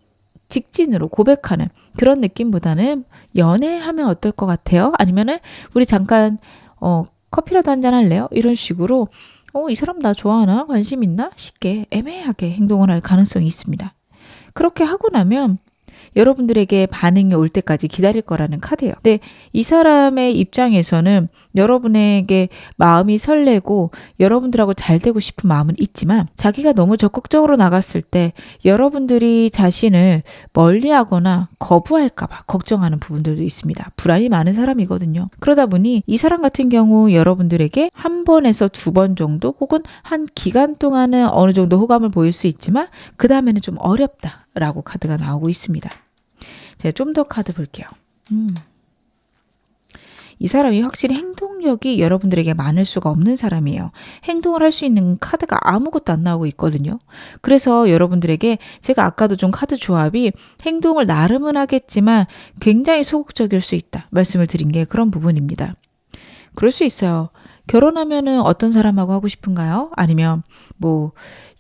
직진으로 고백하는 그런 느낌보다는 연애하면 어떨 것 같아요? 아니면은 우리 잠깐 커피라도 한잔 할래요? 이런 식으로 이 사람 나 좋아하나? 관심 있나? 쉽게 애매하게 행동을 할 가능성이 있습니다. 그렇게 하고 나면 여러분들에게 반응이 올 때까지 기다릴 거라는 카드예요. 근데 이 사람의 입장에서는 여러분에게 마음이 설레고 여러분들하고 잘 되고 싶은 마음은 있지만 자기가 너무 적극적으로 나갔을 때 여러분들이 자신을 멀리하거나 거부할까 봐 걱정하는 부분들도 있습니다. 불안이 많은 사람이거든요. 그러다 보니 이 사람 같은 경우 여러분들에게 한 번에서 두 번 정도 혹은 한 기간 동안은 어느 정도 호감을 보일 수 있지만 그 다음에는 좀 어렵다라고 카드가 나오고 있습니다. 제가 좀 더 카드 볼게요. 이 사람이 확실히 행동력이 여러분들에게 많을 수가 없는 사람이에요. 행동을 할 수 있는 카드가 아무것도 안 나오고 있거든요. 그래서 여러분들에게 제가 아까도 좀 카드 조합이 행동을 나름은 하겠지만 굉장히 소극적일 수 있다 말씀을 드린 게 그런 부분입니다. 그럴 수 있어요. 결혼하면은 어떤 사람하고 하고 싶은가요? 아니면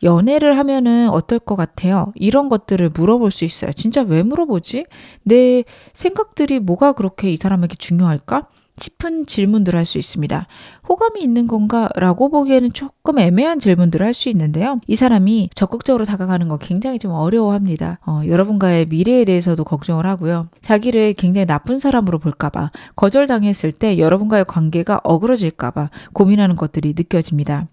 연애를 하면은 어떨 것 같아요? 이런 것들을 물어볼 수 있어요. 진짜 왜 물어보지? 내 생각들이 뭐가 그렇게 이 사람에게 중요할까? 싶은 질문들을 할 수 있습니다. 호감이 있는 건가? 라고 보기에는 조금 애매한 질문들을 할 수 있는데요. 이 사람이 적극적으로 다가가는 거 굉장히 좀 어려워합니다. 여러분과의 미래에 대해서도 걱정을 하고요. 자기를 굉장히 나쁜 사람으로 볼까봐 거절당했을 때 여러분과의 관계가 어그러질까봐 고민하는 것들이 느껴집니다.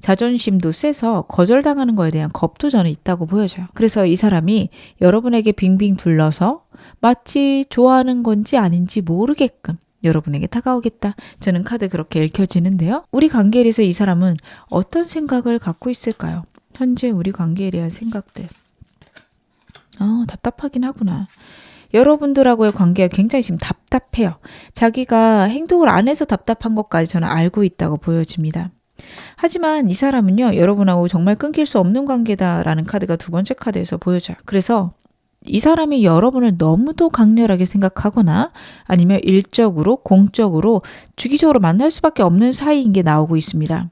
자존심도 세서 거절당하는 거에 대한 겁도 저는 있다고 보여져요. 그래서 이 사람이 여러분에게 빙빙 둘러서 마치 좋아하는 건지 아닌지 모르게끔 여러분에게 다가오겠다. 저는 카드 그렇게 읽혀지는데요. 우리 관계에 대해서 이 사람은 어떤 생각을 갖고 있을까요? 현재 우리 관계에 대한 생각들. 답답하긴 하구나. 여러분들하고의 관계가 굉장히 지금 답답해요. 자기가 행동을 안 해서 답답한 것까지 저는 알고 있다고 보여집니다. 하지만 이 사람은요, 여러분하고 정말 끊길 수 없는 관계다라는 카드가 두 번째 카드에서 보여져요. 그래서 이 사람이 여러분을 너무도 강렬하게 생각하거나 아니면 일적으로, 공적으로, 주기적으로 만날 수밖에 없는 사이인 게 나오고 있습니다.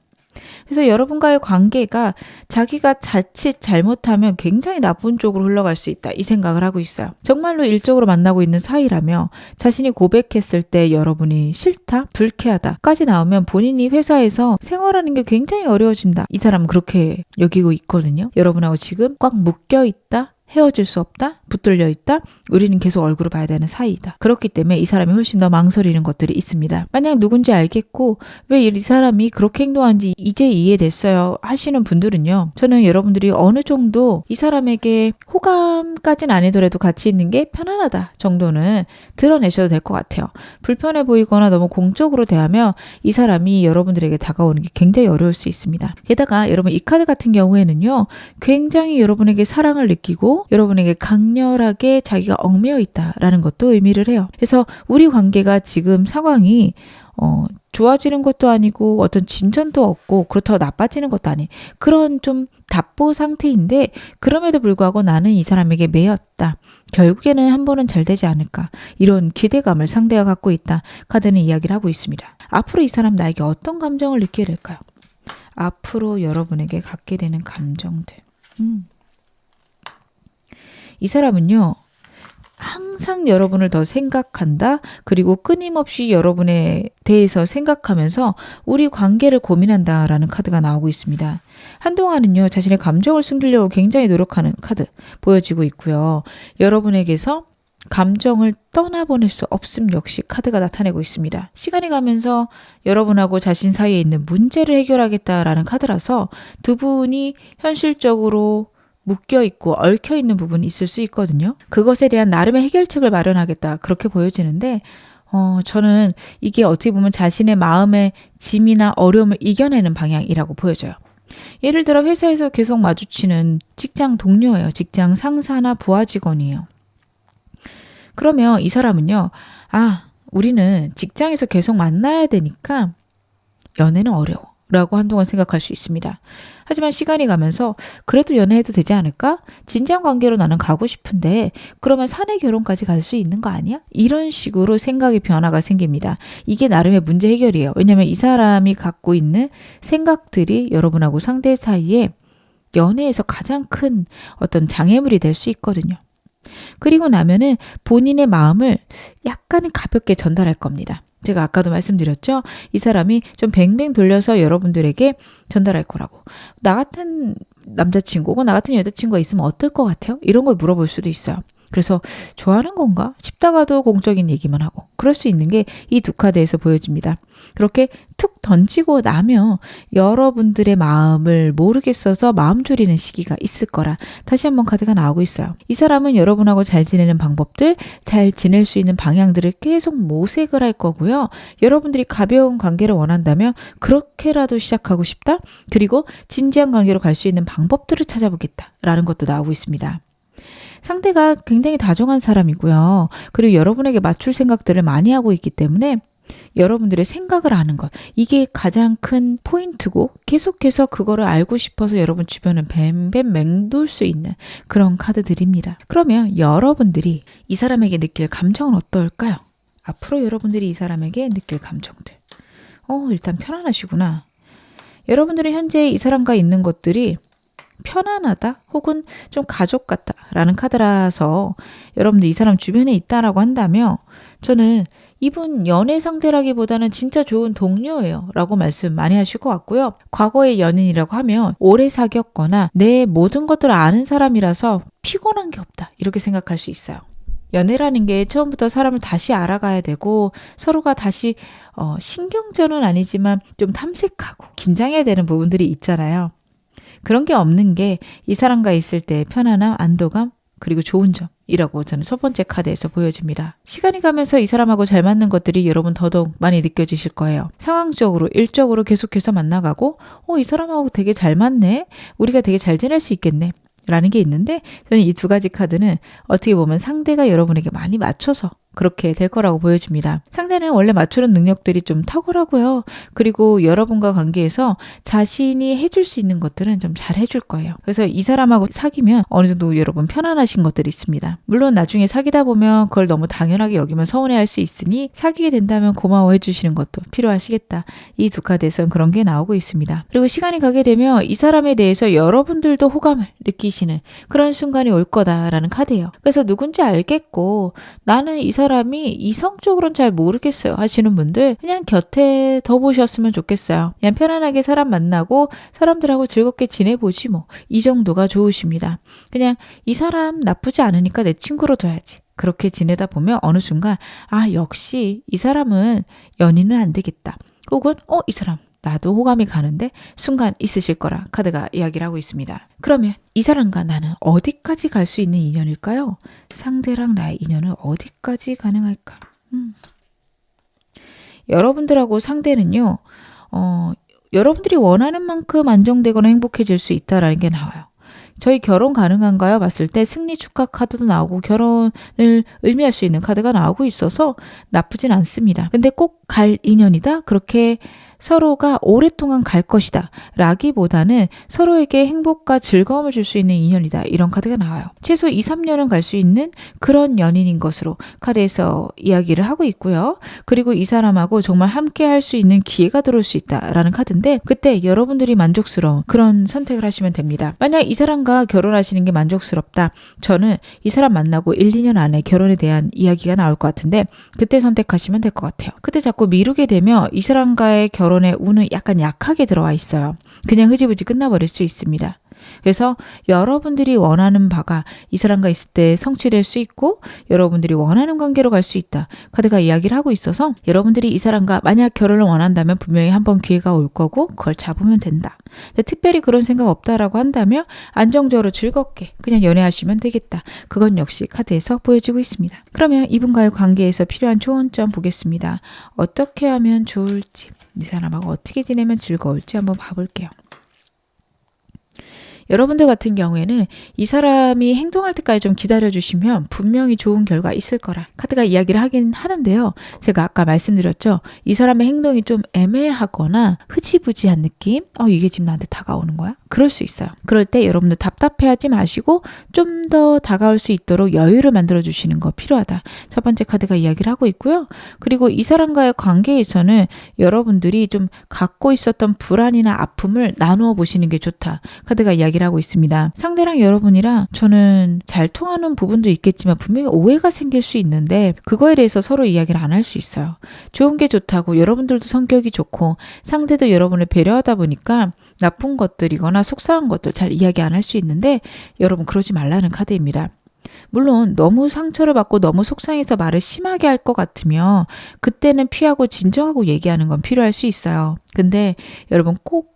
그래서 여러분과의 관계가 자기가 자칫 잘못하면 굉장히 나쁜 쪽으로 흘러갈 수 있다. 이 생각을 하고 있어요. 정말로 일적으로 만나고 있는 사이라며 자신이 고백했을 때 여러분이 싫다, 불쾌하다까지 나오면 본인이 회사에서 생활하는 게 굉장히 어려워진다. 이 사람은 그렇게 여기고 있거든요. 여러분하고 지금 꽉 묶여 있다. 헤어질 수 없다? 붙들려 있다? 우리는 계속 얼굴을 봐야 되는 사이이다. 그렇기 때문에 이 사람이 훨씬 더 망설이는 것들이 있습니다. 만약 누군지 알겠고 왜 이 사람이 그렇게 행동하는지 이제 이해됐어요 하시는 분들은요. 저는 여러분들이 어느 정도 이 사람에게 호감까지는 아니더라도 같이 있는 게 편안하다 정도는 드러내셔도 될 것 같아요. 불편해 보이거나 너무 공적으로 대하며 이 사람이 여러분들에게 다가오는 게 굉장히 어려울 수 있습니다. 게다가 여러분 이 카드 같은 경우에는요. 굉장히 여러분에게 사랑을 느끼고 여러분에게 강렬하게 자기가 얽매여 있다라는 것도 의미를 해요. 그래서 우리 관계가 지금 상황이 좋아지는 것도 아니고 어떤 진전도 없고 그렇다고 나빠지는 것도 아닌 그런 좀 답보 상태인데 그럼에도 불구하고 나는 이 사람에게 매였다. 결국에는 한 번은 잘 되지 않을까. 이런 기대감을 상대가 갖고 있다. 카드는 이야기를 하고 있습니다. 앞으로 이 사람 나에게 어떤 감정을 느끼게 될까요? 앞으로 여러분에게 갖게 되는 감정들. 이 사람은요. 항상 여러분을 더 생각한다. 그리고 끊임없이 여러분에 대해서 생각하면서 우리 관계를 고민한다라는 카드가 나오고 있습니다. 한동안은요. 자신의 감정을 숨기려고 굉장히 노력하는 카드 보여지고 있고요. 여러분에게서 감정을 떠나보낼 수 없음 역시 카드가 나타내고 있습니다. 시간이 가면서 여러분하고 자신 사이에 있는 문제를 해결하겠다라는 카드라서 두 분이 현실적으로 묶여있고 얽혀있는 부분이 있을 수 있거든요. 그것에 대한 나름의 해결책을 마련하겠다. 그렇게 보여지는데 저는 이게 어떻게 보면 자신의 마음의 짐이나 어려움을 이겨내는 방향이라고 보여져요. 예를 들어 회사에서 계속 마주치는 직장 동료예요. 직장 상사나 부하 직원이에요. 그러면 이 사람은요. 우리는 직장에서 계속 만나야 되니까 연애는 어려워. 라고 한동안 생각할 수 있습니다. 하지만 시간이 가면서 그래도 연애해도 되지 않을까? 진지한 관계로 나는 가고 싶은데 그러면 사내 결혼까지 갈 수 있는 거 아니야? 이런 식으로 생각의 변화가 생깁니다. 이게 나름의 문제 해결이에요. 왜냐하면 이 사람이 갖고 있는 생각들이 여러분하고 상대 사이에 연애에서 가장 큰 어떤 장애물이 될 수 있거든요. 그리고 나면은 본인의 마음을 약간은 가볍게 전달할 겁니다. 제가 아까도 말씀드렸죠. 이 사람이 좀 뱅뱅 돌려서 여러분들에게 전달할 거라고. 나 같은 남자친구 혹은 나 같은 여자친구가 있으면 어떨 것 같아요? 이런 걸 물어볼 수도 있어요. 그래서 좋아하는 건가 싶다가도 공적인 얘기만 하고 그럴 수 있는 게 이 두 카드에서 보여집니다. 그렇게 툭 던지고 나면 여러분들의 마음을 모르겠어서 마음 졸이는 시기가 있을 거라 다시 한번 카드가 나오고 있어요. 이 사람은 여러분하고 잘 지내는 방법들, 잘 지낼 수 있는 방향들을 계속 모색을 할 거고요. 여러분들이 가벼운 관계를 원한다면 그렇게라도 시작하고 싶다. 그리고 진지한 관계로 갈 수 있는 방법들을 찾아보겠다라는 것도 나오고 있습니다. 상대가 굉장히 다정한 사람이고요. 그리고 여러분에게 맞출 생각들을 많이 하고 있기 때문에 여러분들의 생각을 아는 것. 이게 가장 큰 포인트고 계속해서 그거를 알고 싶어서 여러분 주변을 뱀뱀 맹돌 수 있는 그런 카드들입니다. 그러면 여러분들이 이 사람에게 느낄 감정은 어떨까요? 앞으로 여러분들이 이 사람에게 느낄 감정들. 일단 편안하시구나. 여러분들이 현재 이 사람과 있는 것들이 편안하다 혹은 좀 가족 같다 라는 카드라서 여러분들 이 사람 주변에 있다라고 한다면 저는 이분 연애 상대라기보다는 진짜 좋은 동료예요 라고 말씀 많이 하실 것 같고요. 과거의 연인이라고 하면 오래 사귀었거나 내 모든 것들을 아는 사람이라서 피곤한 게 없다 이렇게 생각할 수 있어요. 연애라는 게 처음부터 사람을 다시 알아가야 되고 서로가 다시 신경전은 아니지만 좀 탐색하고 긴장해야 되는 부분들이 있잖아요. 그런 게 없는 게 이 사람과 있을 때 편안함, 안도감, 그리고 좋은 점이라고 저는 첫 번째 카드에서 보여집니다. 시간이 가면서 이 사람하고 잘 맞는 것들이 여러분 더더욱 많이 느껴지실 거예요. 상황적으로, 일적으로 계속해서 만나가고 이 사람하고 되게 잘 맞네? 우리가 되게 잘 지낼 수 있겠네? 라는 게 있는데 저는 이 두 가지 카드는 어떻게 보면 상대가 여러분에게 많이 맞춰서 그렇게 될 거라고 보여집니다. 상대는 원래 맞추는 능력들이 좀 탁월하고요. 그리고 여러분과 관계에서 자신이 해줄 수 있는 것들은 좀 잘 해줄 거예요. 그래서 이 사람하고 사귀면 어느 정도 여러분 편안하신 것들이 있습니다. 물론 나중에 사귀다 보면 그걸 너무 당연하게 여기면 서운해할 수 있으니 사귀게 된다면 고마워해 주시는 것도 필요하시겠다. 이 두 카드에서는 그런 게 나오고 있습니다. 그리고 시간이 가게 되면 이 사람에 대해서 여러분들도 호감을 느끼시는 그런 순간이 올 거다라는 카드예요. 그래서 누군지 알겠고 나는 이 사람이 이성적으로는 잘 모르겠어요 하시는 분들 그냥 곁에 더 보셨으면 좋겠어요. 그냥 편안하게 사람 만나고 사람들하고 즐겁게 지내보지 뭐. 이 정도가 좋으십니다. 그냥 이 사람 나쁘지 않으니까 내 친구로 둬야지. 그렇게 지내다 보면 어느 순간 역시 이 사람은 연인은 안 되겠다. 혹은 이 사람 나도 호감이 가는데 순간 있으실 거라 카드가 이야기를 하고 있습니다. 그러면 이 사람과 나는 어디까지 갈 수 있는 인연일까요? 상대랑 나의 인연은 어디까지 가능할까? 여러분들하고 상대는요. 여러분들이 원하는 만큼 안정되거나 행복해질 수 있다라는 게 나와요. 저희 결혼 가능한가요? 봤을 때 승리 축하 카드도 나오고 결혼을 의미할 수 있는 카드가 나오고 있어서 나쁘진 않습니다. 근데 꼭 갈 인연이다? 그렇게 서로가 오랫동안 갈 것이다 라기보다는 서로에게 행복과 즐거움을 줄 수 있는 인연이다 이런 카드가 나와요. 최소 2, 3년은 갈 수 있는 그런 연인인 것으로 카드에서 이야기를 하고 있고요. 그리고 이 사람하고 정말 함께 할 수 있는 기회가 들어올 수 있다라는 카드인데 그때 여러분들이 만족스러운 그런 선택을 하시면 됩니다. 만약 이 사람과 결혼하시는 게 만족스럽다. 저는 이 사람 만나고 1, 2년 안에 결혼에 대한 이야기가 나올 것 같은데 그때 선택하시면 될 것 같아요. 그때 자꾸 미루게 되면 이 사람과의 결혼의 운은 약간 약하게 들어와 있어요. 그냥 흐지부지 끝나버릴 수 있습니다. 그래서 여러분들이 원하는 바가 이 사람과 있을 때 성취될 수 있고 여러분들이 원하는 관계로 갈 수 있다. 카드가 이야기를 하고 있어서 여러분들이 이 사람과 만약 결혼을 원한다면 분명히 한번 기회가 올 거고 그걸 잡으면 된다. 근데 특별히 그런 생각 없다라고 한다면 안정적으로 즐겁게 그냥 연애하시면 되겠다. 그건 역시 카드에서 보여지고 있습니다. 그러면 이분과의 관계에서 필요한 조언점 보겠습니다. 어떻게 하면 좋을지 이 사람하고 어떻게 지내면 즐거울지 한번 봐볼게요. 여러분들 같은 경우에는 이 사람이 행동할 때까지 좀 기다려주시면 분명히 좋은 결과 있을 거라 카드가 이야기를 하긴 하는데요. 제가 아까 말씀드렸죠. 이 사람의 행동이 좀 애매하거나 흐지부지한 느낌? 이게 지금 나한테 다가오는 거야? 그럴 수 있어요. 그럴 때 여러분들 답답해하지 마시고 좀 더 다가올 수 있도록 여유를 만들어주시는 거 필요하다. 첫 번째 카드가 이야기를 하고 있고요. 그리고 이 사람과의 관계에서는 여러분들이 좀 갖고 있었던 불안이나 아픔을 나누어 보시는 게 좋다. 카드가 이야기를 하고 있습니다. 상대랑 여러분이랑 저는 잘 통하는 부분도 있겠지만 분명히 오해가 생길 수 있는데 그거에 대해서 서로 이야기를 안 할 수 있어요. 좋은 게 좋다고 여러분들도 성격이 좋고 상대도 여러분을 배려하다 보니까 나쁜 것들이거나 속상한 것들 잘 이야기 안 할 수 있는데 여러분 그러지 말라는 카드입니다. 물론 너무 상처를 받고 너무 속상해서 말을 심하게 할 것 같으면 그때는 피하고 진정하고 얘기하는 건 필요할 수 있어요. 근데 여러분 꼭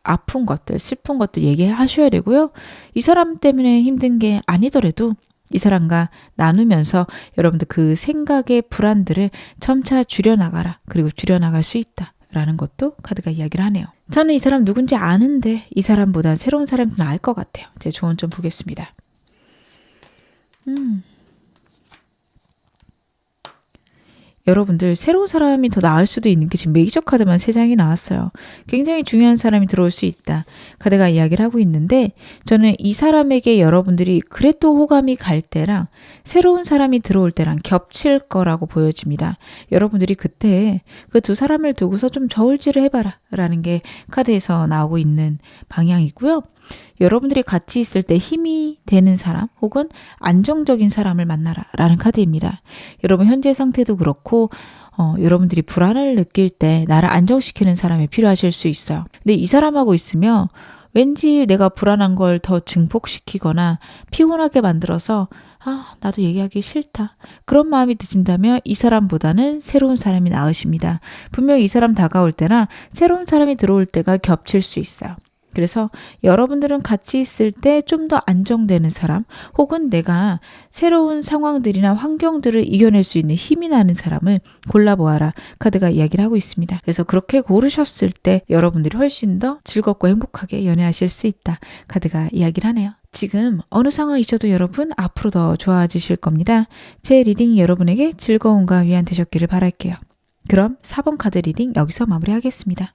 아픈 것들, 슬픈 것들 얘기하셔야 되고요. 이 사람 때문에 힘든 게 아니더라도 이 사람과 나누면서 여러분들 그 생각의 불안들을 점차 줄여나가라. 그리고 줄여나갈 수 있다. 라는 것도 카드가 이야기를 하네요. 저는 이 사람 누군지 아는데 이 사람보다 새로운 사람이 나을 것 같아요. 제 조언 좀 보겠습니다. 여러분들 새로운 사람이 더 나을 수도 있는 게 지금 메이저 카드만 3장이 나왔어요. 굉장히 중요한 사람이 들어올 수 있다. 카드가 이야기를 하고 있는데 저는 이 사람에게 여러분들이 그래도 호감이 갈 때랑 새로운 사람이 들어올 때랑 겹칠 거라고 보여집니다. 여러분들이 그때 그 두 사람을 두고서 좀 저울질을 해봐라 라는 게 카드에서 나오고 있는 방향이고요. 여러분들이 같이 있을 때 힘이 되는 사람 혹은 안정적인 사람을 만나라 라는 카드입니다. 여러분 현재 상태도 그렇고 여러분들이 불안을 느낄 때 나를 안정시키는 사람이 필요하실 수 있어요. 근데 이 사람하고 있으면 왠지 내가 불안한 걸 더 증폭시키거나 피곤하게 만들어서 나도 얘기하기 싫다. 그런 마음이 드신다면 이 사람보다는 새로운 사람이 나으십니다. 분명히 이 사람 다가올 때나 새로운 사람이 들어올 때가 겹칠 수 있어요. 그래서 여러분들은 같이 있을 때 좀 더 안정되는 사람 혹은 내가 새로운 상황들이나 환경들을 이겨낼 수 있는 힘이 나는 사람을 골라보아라. 카드가 이야기를 하고 있습니다. 그래서 그렇게 고르셨을 때 여러분들이 훨씬 더 즐겁고 행복하게 연애하실 수 있다. 카드가 이야기를 하네요. 지금 어느 상황이셔도 여러분 앞으로 더 좋아지실 겁니다. 제 리딩이 여러분에게 즐거움과 위안 되셨기를 바랄게요. 그럼 4번 카드 리딩 여기서 마무리하겠습니다.